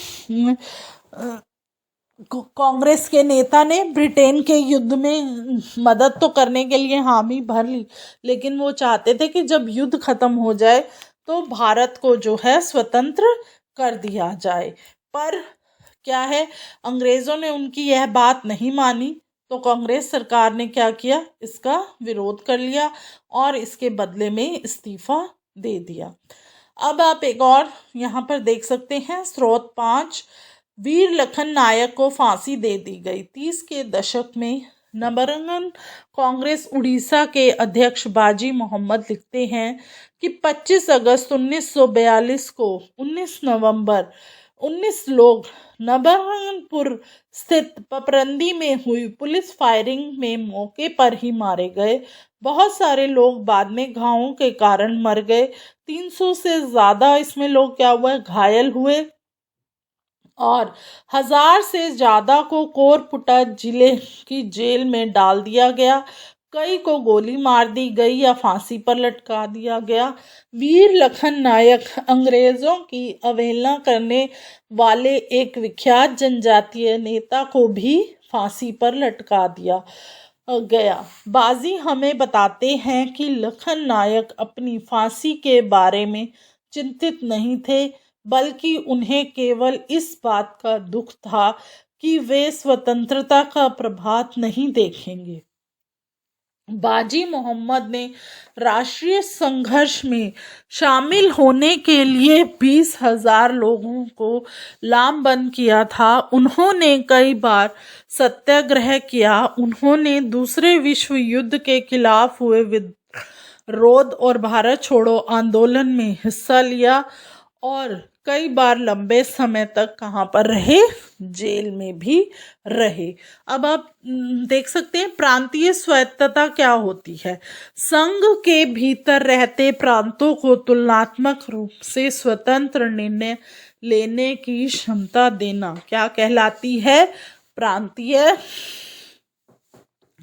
कांग्रेस के नेता ने ब्रिटेन के युद्ध में मदद तो करने के लिए हामी भर ली, लेकिन वो चाहते थे कि जब युद्ध खत्म हो जाए तो भारत को जो है स्वतंत्र कर दिया जाए। पर क्या है, अंग्रेज़ों ने उनकी यह बात नहीं मानी। तो कांग्रेस सरकार ने क्या किया, इसका विरोध कर लिया और इसके बदले में इस्तीफा दे दिया। अब आप एक और यहाँ पर देख सकते हैं, स्रोत 5, वीर लखन नायक को फांसी दे दी गई। 30 के दशक में नवरंगन कांग्रेस उड़ीसा के अध्यक्ष बाजी मोहम्मद लिखते हैं कि 25 अगस्त 1942 को 19 नवंबर 19 लोग नवरंगपुर स्थित पपरंदी में हुई पुलिस फायरिंग में मौके पर ही मारे गए। बहुत सारे लोग बाद में घावों के कारण मर गए। 300 से ज़्यादा इसमें लोग क्या हुए, घायल हुए और 1000 से ज़्यादा को कोरपुटा जिले की जेल में डाल दिया गया। कई को गोली मार दी गई या फांसी पर लटका दिया गया। वीर लखन नायक अंग्रेज़ों की अवहेलना करने वाले एक विख्यात जनजातीय नेता को भी फांसी पर लटका दिया गया। बाजी हमें बताते हैं कि लखन नायक अपनी फांसी के बारे में चिंतित नहीं थे, बल्कि उन्हें केवल इस बात का दुख था कि वे स्वतंत्रता का प्रभात नहीं देखेंगे। बाजी मोहम्मद ने राष्ट्रीय संघर्ष में शामिल होने के लिए 20,000 लोगों को लामबंद किया था। उन्होंने कई बार सत्याग्रह किया। उन्होंने दूसरे विश्व युद्ध के खिलाफ हुए विरोध और भारत छोड़ो आंदोलन में हिस्सा लिया और कई बार लंबे समय तक कहाँ पर रहे, जेल में भी रहे। अब आप देख सकते हैं प्रांतीय स्वायत्तता क्या होती है। संघ के भीतर रहते प्रांतों को तुलनात्मक रूप से स्वतंत्र निर्णय लेने की क्षमता देना क्या कहलाती है, प्रांतीय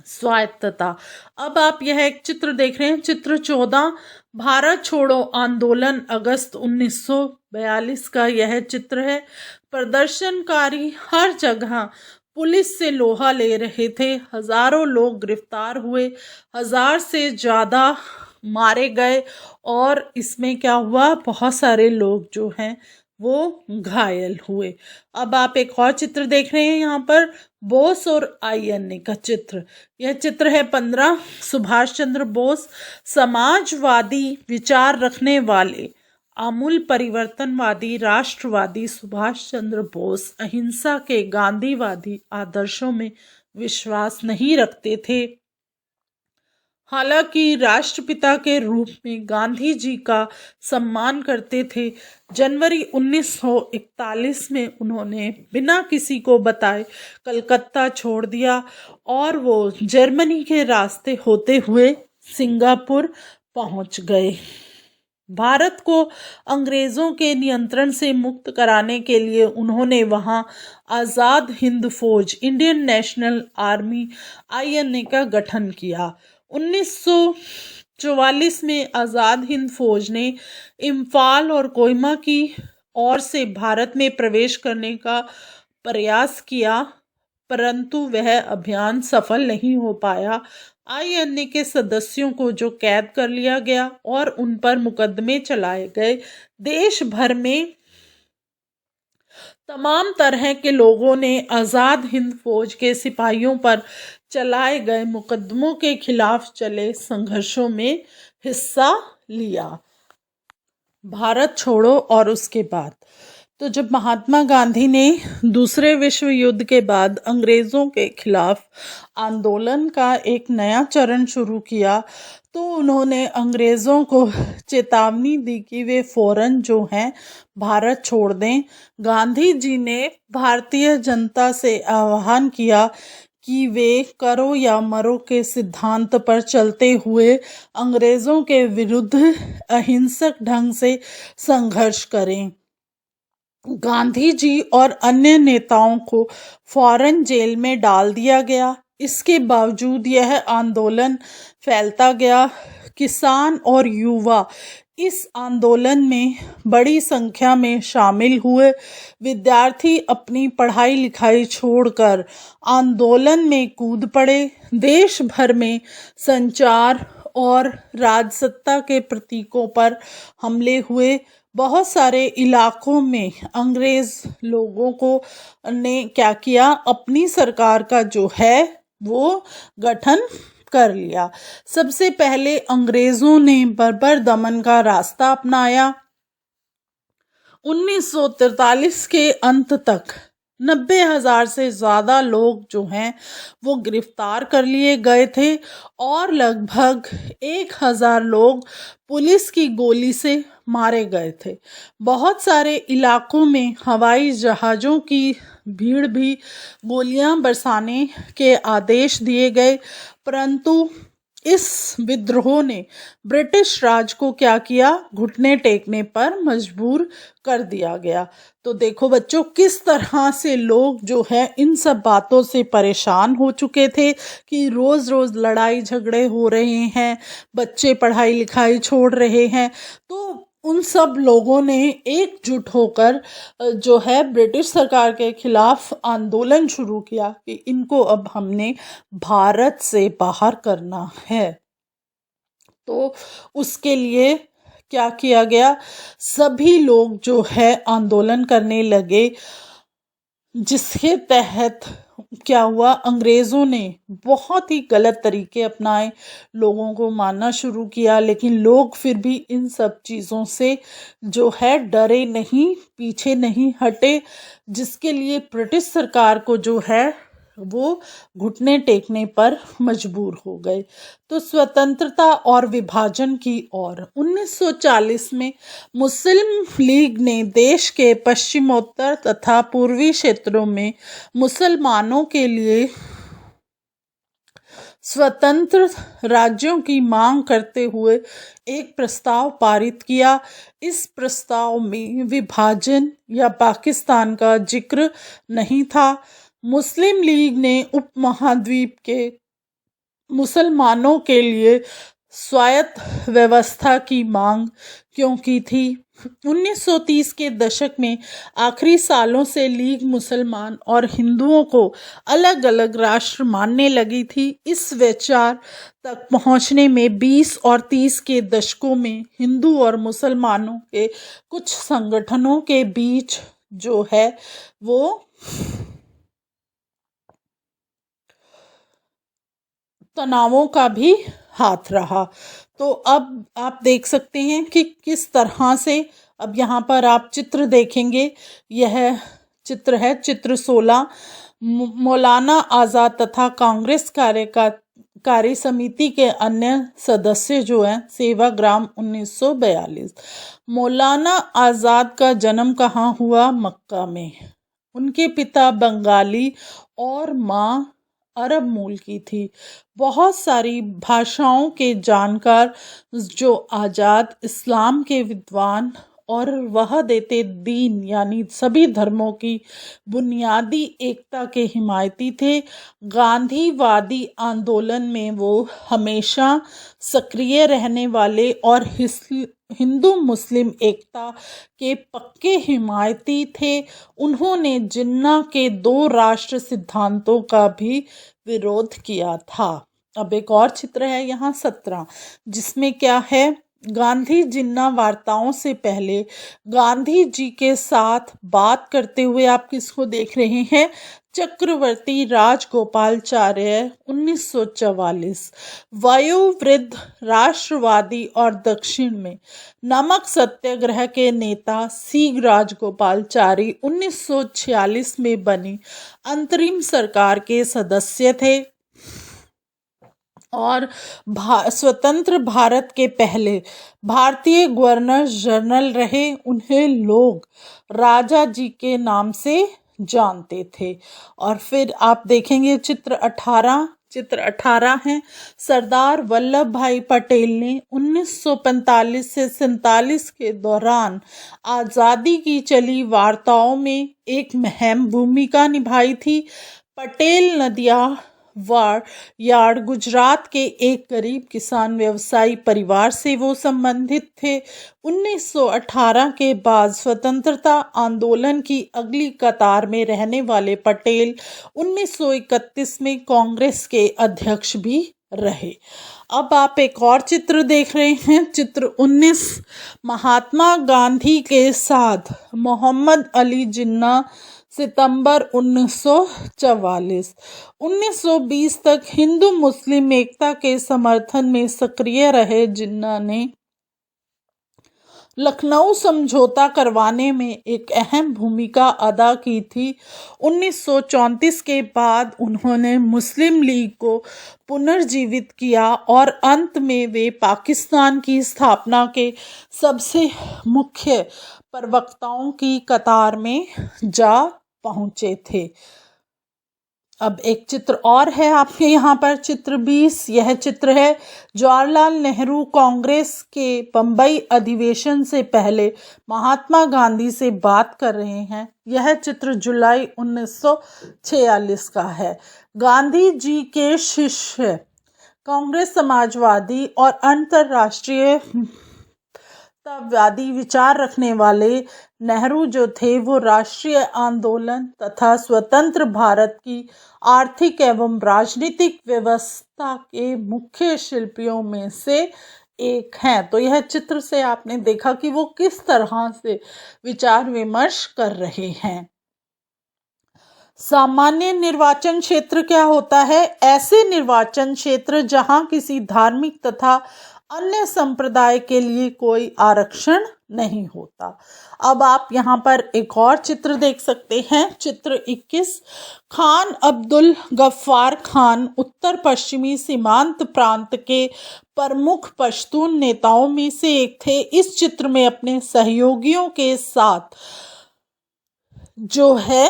स्वायत्तता। अब आप यह एक चित्र देख रहे हैं, चित्र 14, भारत छोड़ो आंदोलन अगस्त 1942 का यह चित्र है। प्रदर्शनकारी हर जगह पुलिस से लोहा ले रहे थे। हजारों लोग गिरफ्तार हुए, 1000 से ज़्यादा मारे गए और इसमें क्या हुआ, बहुत सारे लोग जो हैं वो घायल हुए। अब आप एक और चित्र देख रहे हैं यहाँ पर, बोस और आईएनए का चित्र। यह चित्र है 15, सुभाष चंद्र बोस समाजवादी विचार रखने वाले आमूल परिवर्तनवादी राष्ट्रवादी सुभाष चंद्र बोस अहिंसा के गांधीवादी आदर्शों में विश्वास नहीं रखते थे। हालांकि राष्ट्रपिता के रूप में गांधी जी का सम्मान करते थे। जनवरी 1941 में उन्होंने बिना किसी को बताए कलकत्ता छोड़ दिया और वो जर्मनी के रास्ते होते हुए सिंगापुर पहुंच गए। भारत को अंग्रेज़ों के नियंत्रण से मुक्त कराने के लिए उन्होंने वहां आज़ाद हिंद फौज इंडियन नेशनल आर्मी आईएनए का गठन किया। 1944 में आज़ाद हिंद फौज ने इम्फाल और कोहिमा की ओर से भारत में प्रवेश करने का प्रयास किया, परंतु वह अभियान सफल नहीं हो पाया। आईएनए के सदस्यों को जो कैद कर लिया गया और उन पर मुकदमे चलाए गए। देश भर में तमाम तरह के लोगों ने आज़ाद हिंद फौज के सिपाहियों पर चलाए गए मुकदमों के खिलाफ चले संघर्षों में हिस्सा लिया। भारत छोड़ो और उसके बाद तो जब महात्मा गांधी ने दूसरे विश्व युद्ध के बाद अंग्रेज़ों के खिलाफ आंदोलन का एक नया चरण शुरू किया, तो उन्होंने अंग्रेज़ों को चेतावनी दी कि वे फौरन जो हैं भारत छोड़ दें। गांधी जी ने भारतीय जनता से आह्वान किया कि वे करो या मरो के सिद्धांत पर चलते हुए अंग्रेज़ों के विरुद्ध अहिंसक ढंग से संघर्ष करें। गांधी जी और अन्य नेताओं को फौरन जेल में डाल दिया गया। इसके बावजूद यह आंदोलन फैलता गया। किसान और युवा इस आंदोलन में बड़ी संख्या में शामिल हुए। विद्यार्थी अपनी पढ़ाई लिखाई छोड़कर आंदोलन में कूद पड़े। देश भर में संचार और राजसत्ता के प्रतीकों पर हमले हुए। बहुत सारे इलाकों में अंग्रेज़ लोगों को ने क्या किया, अपनी सरकार का जो है वो गठन कर लिया। सबसे पहले अंग्रेजों ने बर्बर दमन का रास्ता अपनाया। 1943 के अंत तक 90,000 से ज़्यादा लोग जो हैं वो गिरफ्तार कर लिए गए थे और लगभग 1,000 लोग पुलिस की गोली से मारे गए थे। बहुत सारे इलाकों में हवाई जहाज़ों की भीड़ भी गोलियां बरसाने के आदेश दिए गए, परंतु इस विद्रोह ने ब्रिटिश राज को क्या किया, घुटने टेकने पर मजबूर कर दिया गया। तो देखो बच्चों, किस तरह से लोग जो है इन सब बातों से परेशान हो चुके थे कि रोज रोज लड़ाई झगड़े हो रहे हैं, बच्चे पढ़ाई लिखाई छोड़ रहे हैं। तो उन सब लोगों ने एकजुट होकर जो है ब्रिटिश सरकार के खिलाफ आंदोलन शुरू किया कि इनको अब हमने भारत से बाहर करना है। तो उसके लिए क्या किया गया, सभी लोग जो है आंदोलन करने लगे, जिसके तहत क्या हुआ, अंग्रेज़ों ने बहुत ही गलत तरीके अपनाए, लोगों को मारना शुरू किया। लेकिन लोग फिर भी इन सब चीज़ों से जो है डरे नहीं, पीछे नहीं हटे, जिसके लिए ब्रिटिश सरकार को जो है वो घुटने टेकने पर मजबूर हो गए। तो स्वतंत्रता और विभाजन की ओर 1940 में मुस्लिम लीग ने देश के पश्चिमोत्तर तथा पूर्वी क्षेत्रों में मुसलमानों के लिए स्वतंत्र राज्यों की मांग करते हुए एक प्रस्ताव पारित किया। इस प्रस्ताव में विभाजन या पाकिस्तान का जिक्र नहीं था। मुस्लिम लीग ने उपमहाद्वीप के मुसलमानों के लिए स्वायत्त व्यवस्था की मांग क्यों की थी। 1930 के दशक में आखिरी सालों से लीग मुसलमान और हिंदुओं को अलग अलग राष्ट्र मानने लगी थी। इस विचार तक पहुंचने में 20 और 30 के दशकों में हिंदू और मुसलमानों के कुछ संगठनों के बीच जो है वो तनावों का भी हाथ रहा। तो अब आप देख सकते हैं कि किस तरह से, अब यहाँ पर आप चित्र देखेंगे, यह चित्र है चित्र 16। मौलाना आज़ाद तथा कांग्रेस कार्य समिति के अन्य सदस्य जो हैं, सेवाग्राम 1942। मौलाना आज़ाद का जन्म कहाँ हुआ, मक्का में। उनके पिता बंगाली और माँ अरब मूल की थी। बहुत सारी भाषाओं के जानकार जो आज़ाद, इस्लाम के विद्वान और वह देते दीन यानी सभी धर्मों की बुनियादी एकता के हिमायती थे। गांधीवादी आंदोलन में वो हमेशा सक्रिय रहने वाले और हिंदू मुस्लिम एकता के पक्के हिमायती थे। उन्होंने जिन्ना के 2 राष्ट्र सिद्धांतों का भी विरोध किया था। अब एक और चित्र है यहाँ 17, जिसमें क्या है, गांधी जिन्ना वार्ताओं से पहले गांधी जी के साथ बात करते हुए आप किसको देख रहे हैं, चक्रवर्ती राजगोपालाचार्य 1944। वयोवृद्ध राष्ट्रवादी और दक्षिण में नमक सत्याग्रह के नेता सी राजगोपालाचारी 1946 में बनी अंतरिम सरकार के सदस्य थे और स्वतंत्र भारत के पहले भारतीय गवर्नर जनरल रहे। उन्हें लोग राजा जी के नाम से जानते थे। और फिर आप देखेंगे चित्र 18 है, सरदार वल्लभ भाई पटेल ने 1945 से 47 के दौरान आज़ादी की चली वार्ताओं में एक अहम भूमिका निभाई थी। पटेल नदिया यार्ड गुजरात के एक गरीब किसान व्यवसायी परिवार से वो संबंधित थे। 1918 के बाद स्वतंत्रता आंदोलन की अगली कतार में रहने वाले पटेल 1931 में कांग्रेस के अध्यक्ष भी रहे। अब आप एक और चित्र देख रहे हैं, चित्र 19, महात्मा गांधी के साथ मोहम्मद अली जिन्ना, सितंबर 1944। 1920 तक हिंदू मुस्लिम एकता के समर्थन में सक्रिय रहे जिन्ना ने लखनऊ समझौता करवाने में एक अहम भूमिका अदा की थी। 1934 के बाद उन्होंने मुस्लिम लीग को पुनर्जीवित किया और अंत में वे पाकिस्तान की स्थापना के सबसे मुख्य प्रवक्ताओं की कतार में जा पहुंचे थे। अब एक चित्र और है आपके यहाँ पर, चित्र 20। यह चित्र है जवाहरलाल नेहरू कांग्रेस के बम्बई अधिवेशन से पहले महात्मा गांधी से बात कर रहे हैं। यह चित्र जुलाई 1946 का है। गांधी जी के शिष्य, कांग्रेस, समाजवादी और अंतर्राष्ट्रीय वादी विचार रखने वाले नेहरू जो थे वो राष्ट्रीय आंदोलन तथा स्वतंत्र भारत की आर्थिक एवं राजनीतिक व्यवस्था के मुख्य शिल्पियों में से एक हैं। तो यह चित्र से आपने देखा कि वो किस तरह से विचार विमर्श कर रहे हैं। सामान्य निर्वाचन क्षेत्र क्या होता है? ऐसे निर्वाचन क्षेत्र जहां किसी धार्मिक तथा अन्य संप्रदाय के लिए कोई आरक्षण नहीं होता। अब आप यहाँ पर एक और चित्र देख सकते हैं, चित्र 21। खान अब्दुल गफ्फार खान उत्तर पश्चिमी सीमांत प्रांत के प्रमुख पश्तून नेताओं में से एक थे। इस चित्र में अपने सहयोगियों के साथ जो है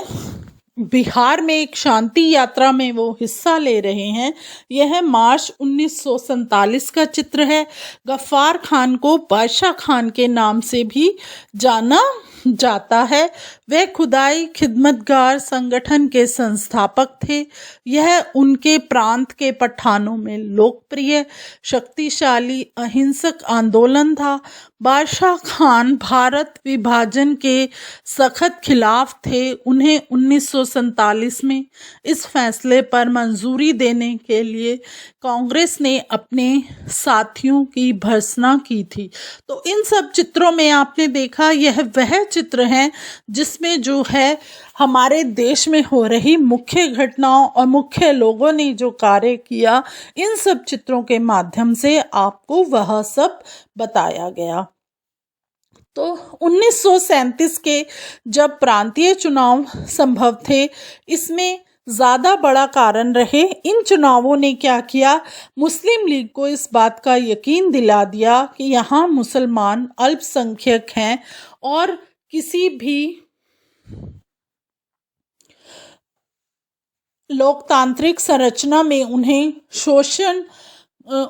बिहार में एक शांति यात्रा में वो हिस्सा ले रहे हैं। यह मार्च 1947 का चित्र है। गफ्फार खान को बादशाह खान के नाम से भी जाना जाता है। वे खुदाई खिदमतगार संगठन के संस्थापक थे। यह उनके प्रांत के पठानों में लोकप्रिय, शक्तिशाली, अहिंसक आंदोलन था। बादशाह खान भारत विभाजन के सख्त खिलाफ थे। उन्हें 1947 में इस फैसले पर मंजूरी देने के लिए कांग्रेस ने अपने साथियों की भर्त्सना की थी। तो इन सब चित्रों में आपने देखा यह वह चित्र हैं जिसमें जो है हमारे देश में हो रही मुख्य घटनाओं और मुख्य लोगों ने जो कार्य किया, इन सब चित्रों के माध्यम से आपको वह सब बताया गया। तो 1937 के जब प्रांतीय चुनाव संभव थे, इसमें ज़्यादा बड़ा कारण रहे इन चुनावों ने क्या किया, मुस्लिम लीग को इस बात का यकीन दिला दिया कि यहाँ मुसलमान अल्पसंख्यक हैं और किसी भी लोकतांत्रिक संरचना में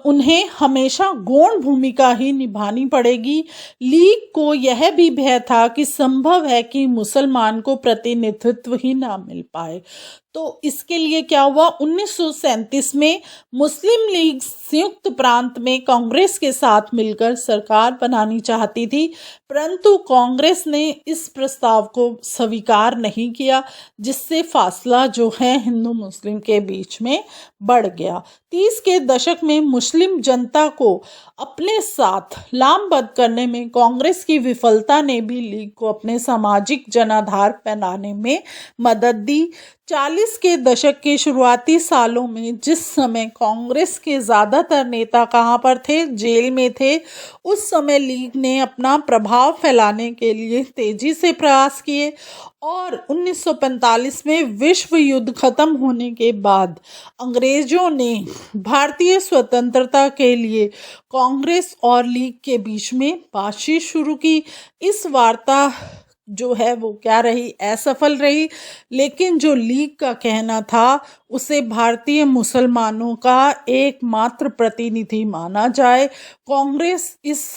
उन्हें हमेशा गौण भूमिका ही निभानी पड़ेगी। लीग को यह भी भय था कि संभव है कि मुसलमान को प्रतिनिधित्व ही ना मिल पाए। तो इसके लिए क्या हुआ, 1937 में मुस्लिम लीग संयुक्त प्रांत में कांग्रेस के साथ मिलकर सरकार बनानी चाहती थी, परंतु कांग्रेस ने इस प्रस्ताव को स्वीकार नहीं किया, जिससे फासला जो है हिंदू मुस्लिम के बीच में बढ़ गया। 30 के दशक में मुस्लिम जनता को अपने साथ लामबद्ध करने में कांग्रेस की विफलता ने भी लीग को अपने सामाजिक जनाधार फैलाने में मदद दी। 40 के दशक के शुरुआती सालों में जिस समय कांग्रेस के ज़्यादातर नेता कहाँ पर थे, जेल में थे, उस समय लीग ने अपना प्रभाव फैलाने के लिए तेजी से प्रयास किए और 1945 में विश्व युद्ध खत्म होने के बाद अंग्रेजों ने भारतीय स्वतंत्रता के लिए कांग्रेस और लीग के बीच में बातचीत शुरू की। इस वार्ता जो है वो क्या रही, असफल रही, लेकिन जो लीग का कहना था उसे भारतीय मुसलमानों का एकमात्र प्रतिनिधि माना जाए। कांग्रेस इस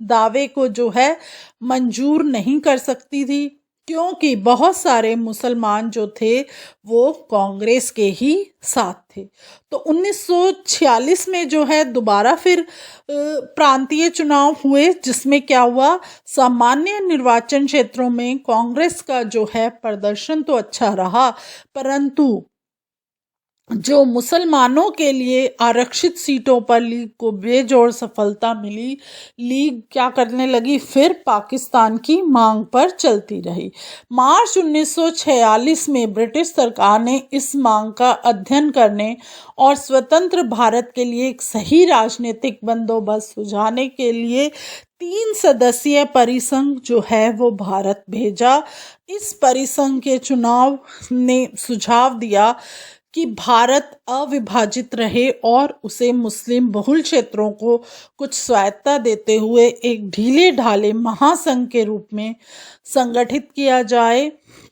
दावे को जो है मंजूर नहीं कर सकती थी, क्योंकि बहुत सारे मुसलमान जो थे वो कांग्रेस के ही साथ थे। तो 1946 में जो है दोबारा फिर प्रांतीय चुनाव हुए, जिसमें क्या हुआ, सामान्य निर्वाचन क्षेत्रों में कांग्रेस का जो है प्रदर्शन तो अच्छा रहा, परंतु जो मुसलमानों के लिए आरक्षित सीटों पर लीग को बेजोड़ सफलता मिली, लीग क्या करने लगी, फिर पाकिस्तान की मांग पर चलती रही। मार्च 1946 में ब्रिटिश सरकार ने इस मांग का अध्ययन करने और स्वतंत्र भारत के लिए एक सही राजनीतिक बंदोबस्त सुझाने के लिए 3 सदस्यीय परिसंघ जो है वो भारत भेजा। इस परिसंघ के चुनाव ने सुझाव दिया कि भारत अविभाजित रहे और उसे मुस्लिम बहुल क्षेत्रों को कुछ स्वायत्तता देते हुए एक ढीले ढाले महासंघ के रूप में संगठित किया जाए।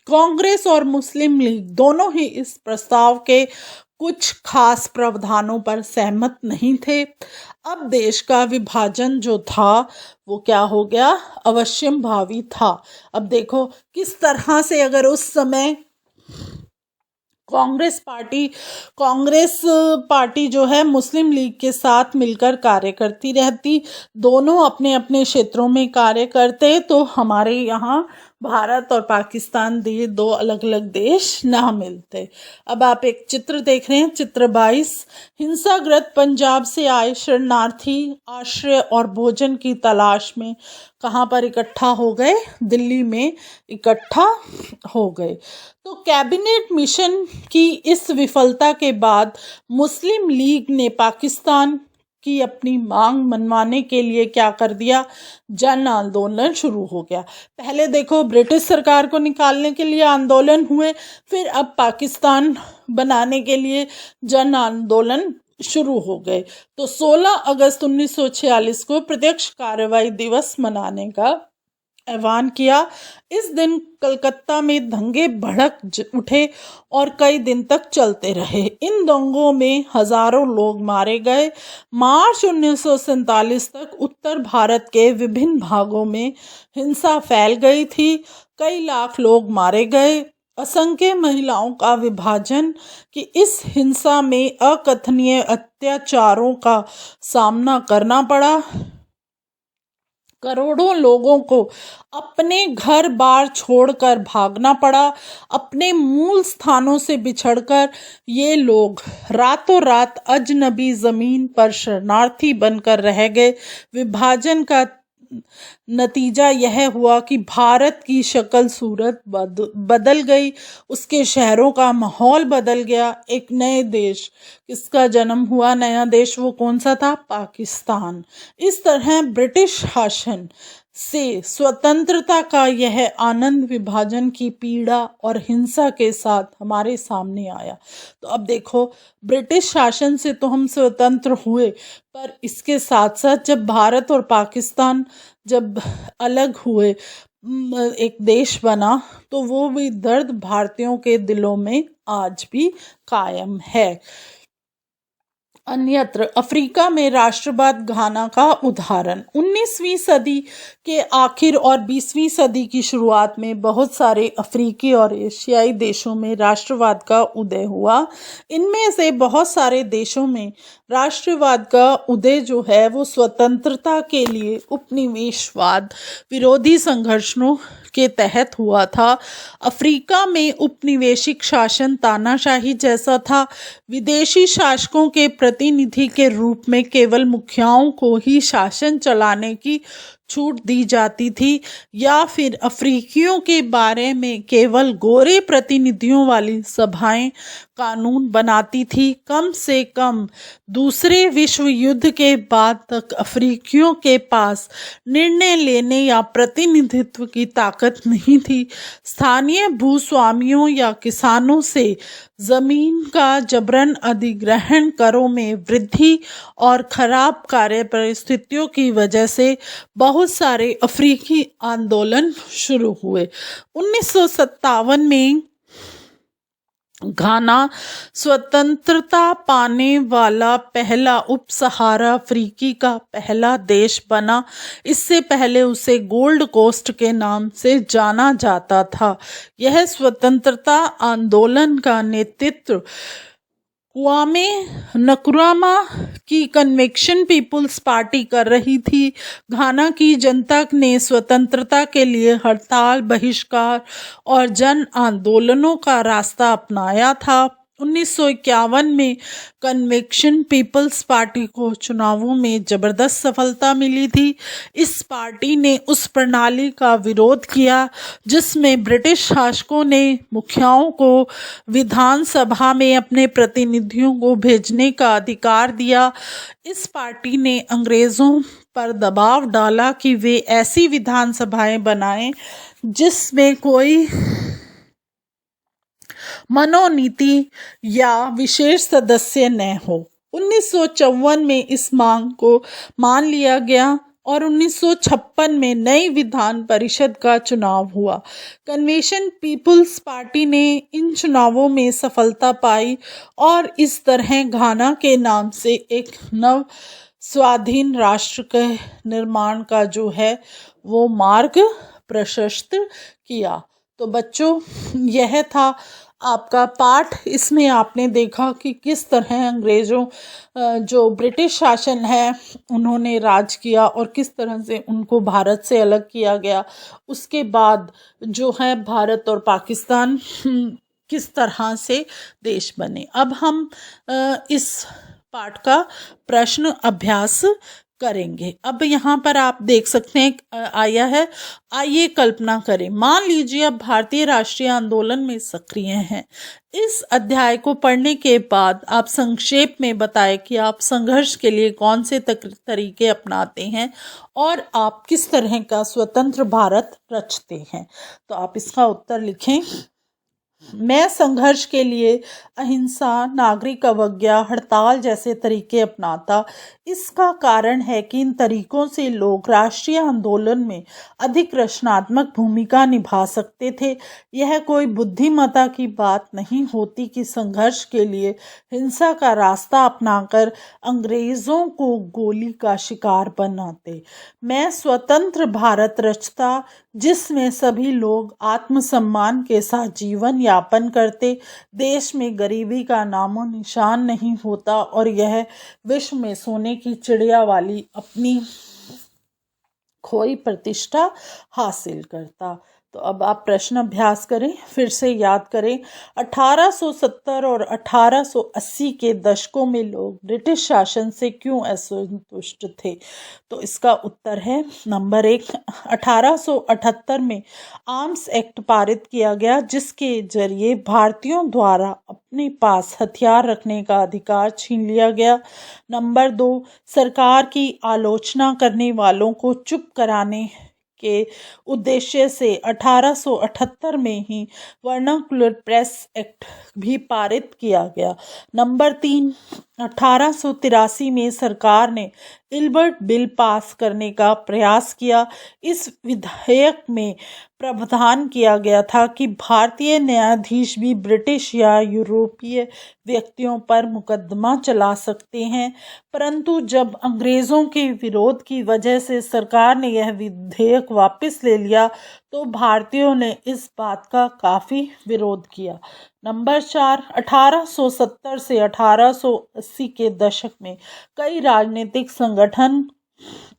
कांग्रेस और मुस्लिम लीग दोनों ही इस प्रस्ताव के कुछ खास प्रावधानों पर सहमत नहीं थे। अब देश का विभाजन जो था वो क्या हो गया, अवश्यंभावी था। अब देखो किस तरह से अगर उस समय कांग्रेस पार्टी जो है मुस्लिम लीग के साथ मिलकर कार्य करती रहती, दोनों अपने अपने क्षेत्रों में कार्य करते, तो हमारे यहाँ भारत और पाकिस्तान दो अलग अलग देश ना मिलते। अब आप एक चित्र देख रहे हैं, चित्र 22। हिंसाग्रस्त पंजाब से आए शरणार्थी आश्रय और भोजन की तलाश में कहाँ पर इकट्ठा हो गए, दिल्ली में इकट्ठा हो गए। तो कैबिनेट मिशन की इस विफलता के बाद मुस्लिम लीग ने पाकिस्तान की अपनी मांग मनवाने के लिए क्या कर दिया, जन आंदोलन शुरू हो गया। पहले देखो ब्रिटिश सरकार को निकालने के लिए आंदोलन हुए, फिर अब पाकिस्तान बनाने के लिए जन आंदोलन शुरू हो गए। तो 16 अगस्त 1946 को प्रत्यक्ष कार्रवाई दिवस मनाने का ऐलान किया। इस दिन कलकत्ता में दंगे भड़क उठे और कई दिन तक चलते रहे। इन दंगों में हजारों लोग मारे गए। मार्च 1947 तक उत्तर भारत के विभिन्न भागों में हिंसा फैल गई थी। कई लाख लोग मारे गए। असंख्य महिलाओं का विभाजन कि इस हिंसा में अकथनीय अत्याचारों का सामना करना पड़ा। करोड़ों लोगों को अपने घर बार छोड़कर भागना पड़ा। अपने मूल स्थानों से बिछड़कर ये लोग रातों रात अजनबी जमीन पर शरणार्थी बनकर रह गए। विभाजन का नतीजा यह हुआ कि भारत की शक्ल सूरत बदल गई, उसके शहरों का माहौल बदल गया। एक नए देश किसका जन्म हुआ, नया देश वो कौन सा था, पाकिस्तान। इस तरह ब्रिटिश शासन से स्वतंत्रता का यह आनंद विभाजन की पीड़ा और हिंसा के साथ हमारे सामने आया। तो अब देखो ब्रिटिश शासन से तो हम स्वतंत्र हुए, पर इसके साथ साथ जब भारत और पाकिस्तान जब अलग हुए, एक देश बना, तो वो भी दर्द भारतीयों के दिलों में आज भी कायम है। अन्यत्र अफ्रीका में राष्ट्रवाद घाना का उदाहरण। 19वीं सदी के आखिर और 20वीं सदी की शुरुआत में बहुत सारे अफ्रीकी और एशियाई देशों में राष्ट्रवाद का उदय हुआ। इनमें से बहुत सारे देशों में राष्ट्रवाद का उदय जो है वो स्वतंत्रता के लिए उपनिवेशवाद विरोधी संघर्षों के तहत हुआ था। अफ्रीका में उपनिवेशिक शासन तानाशाही जैसा था। विदेशी शासकों के प्रतिनिधि के रूप में केवल मुखियाओं को ही शासन चलाने की छूट दी जाती थी, या फिर अफ्रीकियों के बारे में केवल गोरे प्रतिनिधियों वाली सभाएं कानून बनाती थी। कम से कम दूसरे विश्व युद्ध के बाद तक अफ्रीकियों के पास निर्णय लेने या प्रतिनिधित्व की ताकत नहीं थी। स्थानीय भूस्वामियों या किसानों से जमीन का जबरन अधिग्रहण, करों में वृद्धि और खराब कार्य परिस्थितियों की वजह से बहुत सारे अफ्रीकी आंदोलन शुरू हुए। 1957 में घाना स्वतंत्रता पाने वाला पहला उप सहारा अफ्रीकी का पहला देश बना। इससे पहले उसे गोल्ड कोस्ट के नाम से जाना जाता था। यह स्वतंत्रता आंदोलन का नेतृत्व क्वामे नक्रुमा की कन्वेंशन पीपुल्स पार्टी कर रही थी। घाना की जनता ने स्वतंत्रता के लिए हड़ताल, बहिष्कार और जन आंदोलनों का रास्ता अपनाया था। 1951 में कन्वेक्शन पीपल्स पार्टी को चुनावों में जबरदस्त सफलता मिली थी। इस पार्टी ने उस प्रणाली का विरोध किया जिसमें ब्रिटिश शासकों ने मुखियाओं को विधानसभा में अपने प्रतिनिधियों को भेजने का अधिकार दिया। इस पार्टी ने अंग्रेज़ों पर दबाव डाला कि वे ऐसी विधानसभाएं बनाएं जिसमें कोई मनोनीति या विशेष सदस्य न हो। 1954 में इस मांग को मान लिया गया और 1956 में नई विधान परिषद का चुनाव हुआ। कन्वेंशन पीपल्स पार्टी ने इन चुनावों में सफलता पाई और इस तरह घाना के नाम से एक नव स्वाधीन राष्ट्र के निर्माण का जो है वो मार्ग प्रशस्त किया। तो बच्चों, यह था आपका पाठ। इसमें आपने देखा कि किस तरह अंग्रेज़ों जो ब्रिटिश शासन है उन्होंने राज किया और किस तरह से उनको भारत से अलग किया गया। उसके बाद जो है भारत और पाकिस्तान किस तरह से देश बने। अब हम इस पाठ का प्रश्न अभ्यास करेंगे। अब यहाँ पर आप देख सकते हैं आया है, आइए कल्पना करें। मान लीजिए आप भारतीय राष्ट्रीय आंदोलन में सक्रिय हैं। इस अध्याय को पढ़ने के बाद आप संक्षेप में बताएं कि आप संघर्ष के लिए कौन से तरीके अपनाते हैं और आप किस तरह का स्वतंत्र भारत रचते हैं। तो आप इसका उत्तर लिखें। मैं संघर्ष के लिए अहिंसा, नागरिक अवज्ञा, हड़ताल जैसे तरीके अपनाता। इसका कारण है कि इन तरीकों से लोग राष्ट्रीय आंदोलन में अधिक रचनात्मक भूमिका निभा सकते थे। यह कोई बुद्धिमत्ता की बात नहीं होती कि संघर्ष के लिए हिंसा का रास्ता अपनाकर अंग्रेज़ों को गोली का शिकार बनाते। मैं स्वतंत्र भारत रचता जिसमें सभी लोग आत्मसम्मान के साथ जीवन यापन करते, देश में गरीबी का नामो निशान नहीं होता और यह विश्व में सोने की चिड़िया वाली अपनी खोई प्रतिष्ठा हासिल करता। तो अब आप प्रश्न अभ्यास करें, फिर से याद करें। 1870 और 1880 के दशकों में लोग ब्रिटिश शासन से क्यों असंतुष्ट थे? तो इसका उत्तर है नंबर 1, 1878 में आर्म्स एक्ट पारित किया गया जिसके जरिए भारतीयों द्वारा अपने पास हथियार रखने का अधिकार छीन लिया गया। नंबर 2, सरकार की आलोचना करने वालों को चुप कराने के उद्देश्य से 1878 में ही वर्नाक्युलर प्रेस एक्ट भी पारित किया गया। नंबर 3, 1883 में सरकार ने इल्बर्ट बिल पास करने का प्रयास किया। इस विधेयक में प्रावधान किया गया था कि भारतीय न्यायाधीश भी ब्रिटिश या यूरोपीय व्यक्तियों पर मुकदमा चला सकते हैं, परंतु जब अंग्रेज़ों के विरोध की वजह से सरकार ने यह विधेयक वापस ले लिया तो भारतीयों ने इस बात का काफ़ी विरोध किया। नंबर 4, 1870 से 1880 के दशक में कई राजनीतिक संगठन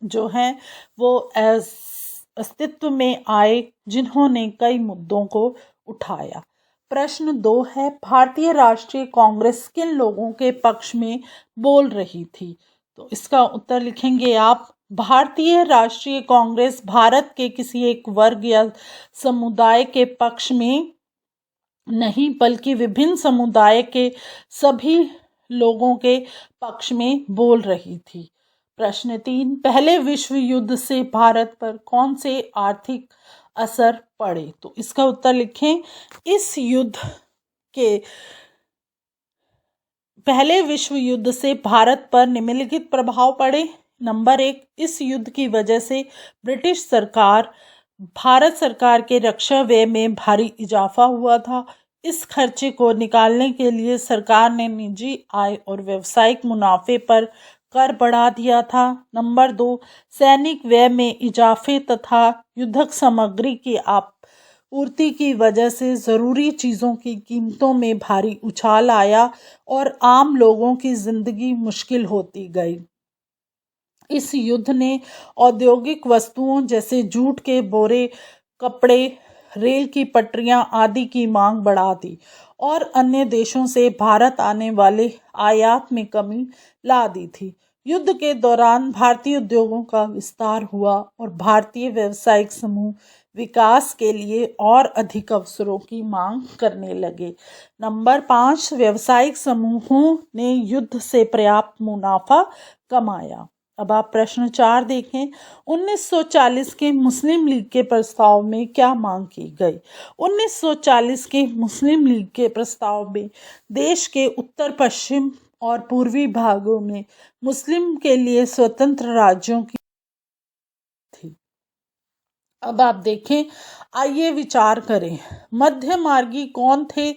जो हैं वो अस्तित्व में आए जिन्होंने कई मुद्दों को उठाया। प्रश्न 2 है, भारतीय राष्ट्रीय कांग्रेस किन लोगों के पक्ष में बोल रही थी? तो इसका उत्तर लिखेंगे आप। भारतीय राष्ट्रीय कांग्रेस भारत के किसी एक वर्ग या समुदाय के पक्ष में नहीं बल्कि विभिन्न समुदाय के सभी लोगों के पक्ष में बोल रही थी। प्रश्न 3, पहले विश्व युद्ध से भारत पर कौन से आर्थिक असर पड़े? तो इसका उत्तर लिखें। इस युद्ध के पहले विश्व युद्ध से भारत पर निम्नलिखित प्रभाव पड़े। नंबर 1, इस युद्ध की वजह से ब्रिटिश सरकार भारत सरकार के रक्षा व्यय में भारी इजाफा हुआ था। इस खर्चे को निकालने के लिए सरकार ने निजी आय और व्यावसायिक मुनाफे पर कर बढ़ा दिया था। नंबर 2, सैनिक व्यय में इजाफे तथा युद्धक सामग्री की आपूर्ति की वजह से ज़रूरी चीज़ों की कीमतों में भारी उछाल आया और आम लोगों की जिंदगी मुश्किल होती गई। इस युद्ध ने औद्योगिक वस्तुओं जैसे जूट के बोरे, कपड़े, रेल की पटरियां आदि की मांग बढ़ा दी और अन्य देशों से भारत आने वाले आयात में कमी ला दी थी। युद्ध के दौरान भारतीय उद्योगों का विस्तार हुआ और भारतीय व्यावसायिक समूह विकास के लिए और अधिक अवसरों की मांग करने लगे। नंबर 5, व्यावसायिक समूहों ने युद्ध से पर्याप्त मुनाफा कमाया। अब आप प्रश्न 4 देखें। 1940 के मुस्लिम लीग के प्रस्ताव में क्या मांग की गई? 1940 के मुस्लिम लीग के प्रस्ताव में देश के उत्तर पश्चिम और पूर्वी भागों में मुस्लिम के लिए स्वतंत्र राज्यों की थी। अब आप देखें, आइए विचार करें। मध्य मार्गी कौन थे?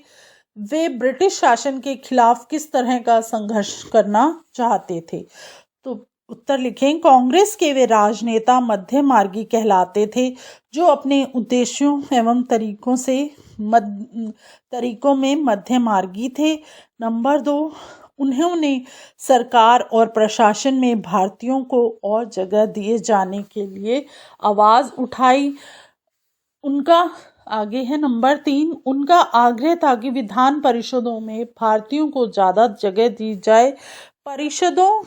वे ब्रिटिश शासन के खिलाफ किस तरह का संघर्ष करना चाहते थे? तो उत्तर लिखें, कांग्रेस के वे राजनेता मध्य मार्गी कहलाते थे जो अपने उद्देश्यों एवं तरीकों में मध्य मार्गी थे। नंबर 2, उन्होंने सरकार और प्रशासन में भारतीयों को और जगह दिए जाने के लिए आवाज़ उठाई। उनका आगे है नंबर 3, उनका आग्रह था कि विधान परिषदों में भारतीयों को ज़्यादा जगह दी जाए, परिषदों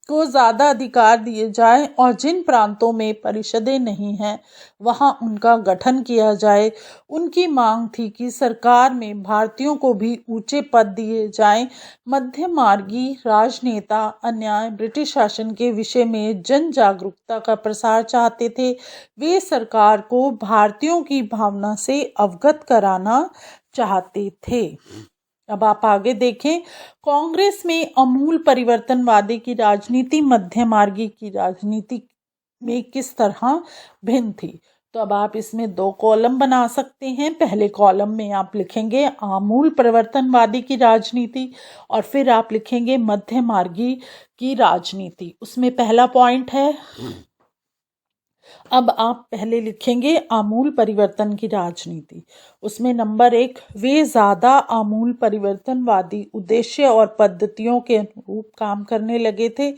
को ज़्यादा अधिकार दिए जाए और जिन प्रांतों में परिषदें नहीं हैं वहाँ उनका गठन किया जाए। उनकी मांग थी कि सरकार में भारतीयों को भी ऊंचे पद दिए जाएं। मध्य मार्गी राजनेता अन्याय ब्रिटिश शासन के विषय में जन जागरूकता का प्रसार चाहते थे। वे सरकार को भारतीयों की भावना से अवगत कराना चाहते थे। अब आप आगे देखें, कांग्रेस में अमूल परिवर्तनवादी की राजनीति मध्य मार्गी की राजनीति में किस तरह भिन्न थी? तो अब आप इसमें 2 कॉलम बना सकते हैं। पहले कॉलम में आप लिखेंगे आमूल परिवर्तनवादी की राजनीति और फिर आप लिखेंगे मध्य मार्गी की राजनीति। उसमें पहला पॉइंट है, अब आप पहले लिखेंगे आमूल परिवर्तन की राजनीति। उसमें नंबर 1, वे ज़्यादा आमूल परिवर्तनवादी उद्देश्य और पद्धतियों के अनुरूप काम करने लगे थे।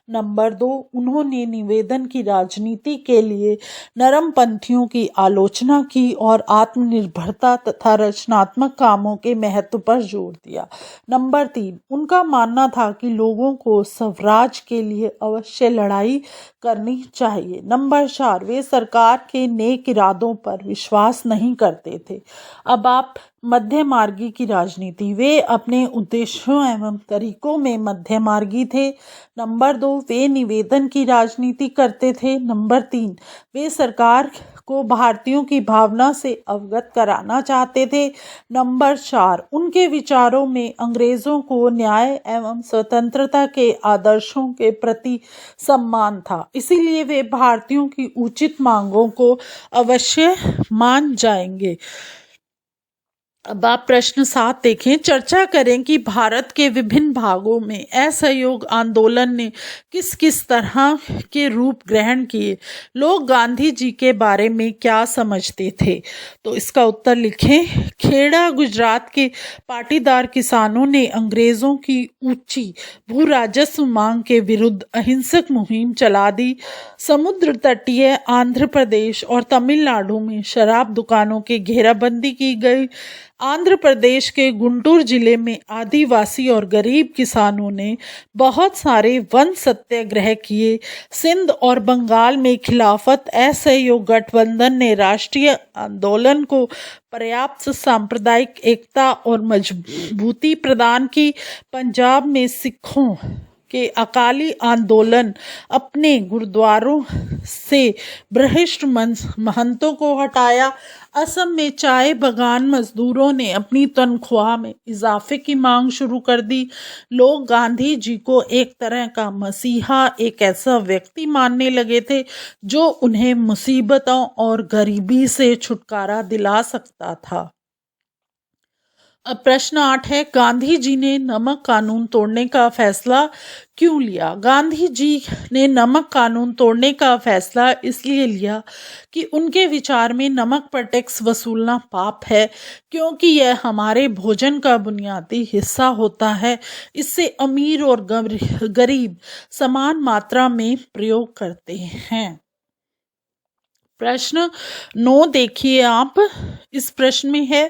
नंबर 2, उन्होंने निवेदन की राजनीति के लिए नरमपंथियों की आलोचना की और आत्मनिर्भरता तथा रचनात्मक कामों के महत्व पर जोर दिया। नंबर 3, उनका मानना था कि लोगों को स्वराज के लिए अवश्य लड़ाई करनी चाहिए। नंबर 4, वे सरकार के नेक इरादों पर विश्वास नहीं करते थे। अब आप मध्य मार्गी की राजनीति, वे अपने उद्देश्यों एवं तरीकों में मध्य मार्गी थे। नंबर 2, वे निवेदन की राजनीति करते थे। नंबर 3, वे सरकार को भारतीयों की भावना से अवगत कराना चाहते थे। नंबर 4, उनके विचारों में अंग्रेजों को न्याय एवं स्वतंत्रता के आदर्शों के प्रति सम्मान था, इसीलिए वे भारतीयों की उचित मांगों को अवश्य मान जाएंगे। अब आप प्रश्न 7 देखें। चर्चा करें कि भारत के विभिन्न भागों में असहयोग आंदोलन ने किस किस तरह के रूप ग्रहण किए। लोग गांधी जी के बारे में क्या समझते थे? तो इसका उत्तर लिखें। खेड़ा गुजरात के पाटीदार किसानों ने अंग्रेज़ों की ऊंची भू राजस्व मांग के विरुद्ध अहिंसक मुहिम चला दी। समुद्र तटीय आंध्र प्रदेश और तमिलनाडु में शराब दुकानों की घेराबंदी की गई। आंध्र प्रदेश के गुंटूर जिले में आदिवासी और गरीब किसानों ने बहुत सारे वन सत्याग्रह किए। सिंध और बंगाल में खिलाफत असहयोग गठबंधन ने राष्ट्रीय आंदोलन को पर्याप्त सांप्रदायिक एकता और मजबूती प्रदान की। पंजाब में सिखों के अकाली आंदोलन अपने गुरुद्वारों से भ्रष्ट महंतों को हटाया। असम में चाय बागान मजदूरों ने अपनी तनख्वाह में इजाफे की मांग शुरू कर दी। लोग गांधी जी को एक तरह का मसीहा, एक ऐसा व्यक्ति मानने लगे थे जो उन्हें मुसीबतों और गरीबी से छुटकारा दिला सकता था। अब प्रश्न 8 है, गांधी जी ने नमक कानून तोड़ने का फैसला क्यों लिया? गांधी जी ने नमक कानून तोड़ने का फैसला इसलिए लिया कि उनके विचार में नमक पर टैक्स वसूलना पाप है, क्योंकि यह हमारे भोजन का बुनियादी हिस्सा होता है। इससे अमीर और गरीब समान मात्रा में प्रयोग करते हैं। प्रश्न 9 देखिए आप। इस प्रश्न में है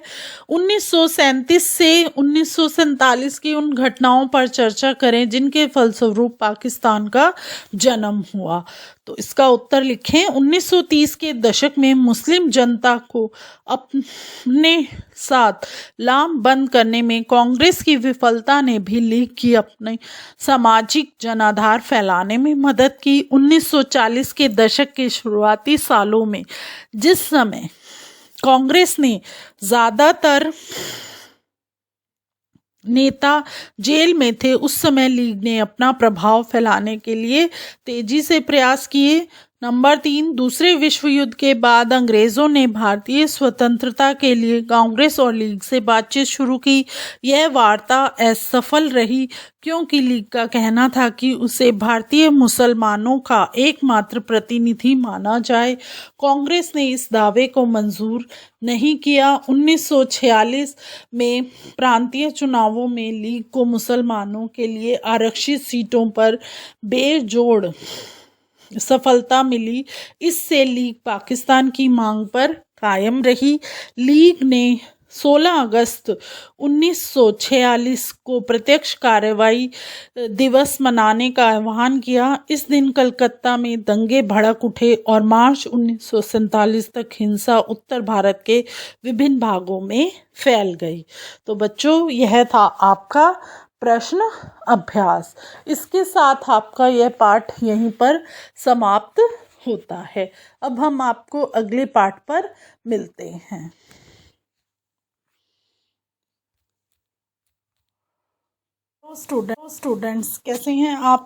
1937 से 1947 की उन घटनाओं पर चर्चा करें जिनके फलस्वरूप पाकिस्तान का जन्म हुआ। तो इसका उत्तर लिखें। 1930 के दशक में मुस्लिम जनता को अपने साथ लामबंद करने में कांग्रेस की विफलता ने भी लीग की अपने सामाजिक जनाधार फैलाने में मदद की। 1940 के दशक के शुरुआती सालों में जिस समय कांग्रेस ने ज़्यादातर नेता जेल में थे, उस समय लीग ने अपना प्रभाव फैलाने के लिए तेजी से प्रयास किए। नंबर 3, दूसरे विश्व युद्ध के बाद अंग्रेज़ों ने भारतीय स्वतंत्रता के लिए कांग्रेस और लीग से बातचीत शुरू की। यह वार्ता असफल रही क्योंकि लीग का कहना था कि उसे भारतीय मुसलमानों का एकमात्र प्रतिनिधि माना जाए। कांग्रेस ने इस दावे को मंजूर नहीं किया। 1946 में प्रांतीय चुनावों में लीग को मुसलमानों के लिए आरक्षित सीटों पर बेजोड़ सफलता मिली। इससे लीग पाकिस्तान की मांग पर कायम रही। लीग ने 16 अगस्त 1946 को प्रत्यक्ष कार्रवाई दिवस मनाने का आह्वान किया। इस दिन कलकत्ता में दंगे भड़क उठे और मार्च 1947 तक हिंसा उत्तर भारत के विभिन्न भागों में फैल गई। तो बच्चों, यह था आपका प्रश्न अभ्यास। इसके साथ आपका यह पाठ यहीं पर समाप्त होता है। अब हम आपको अगले पाठ पर मिलते हैं। स्टूडेंट्स कैसे हैं आप?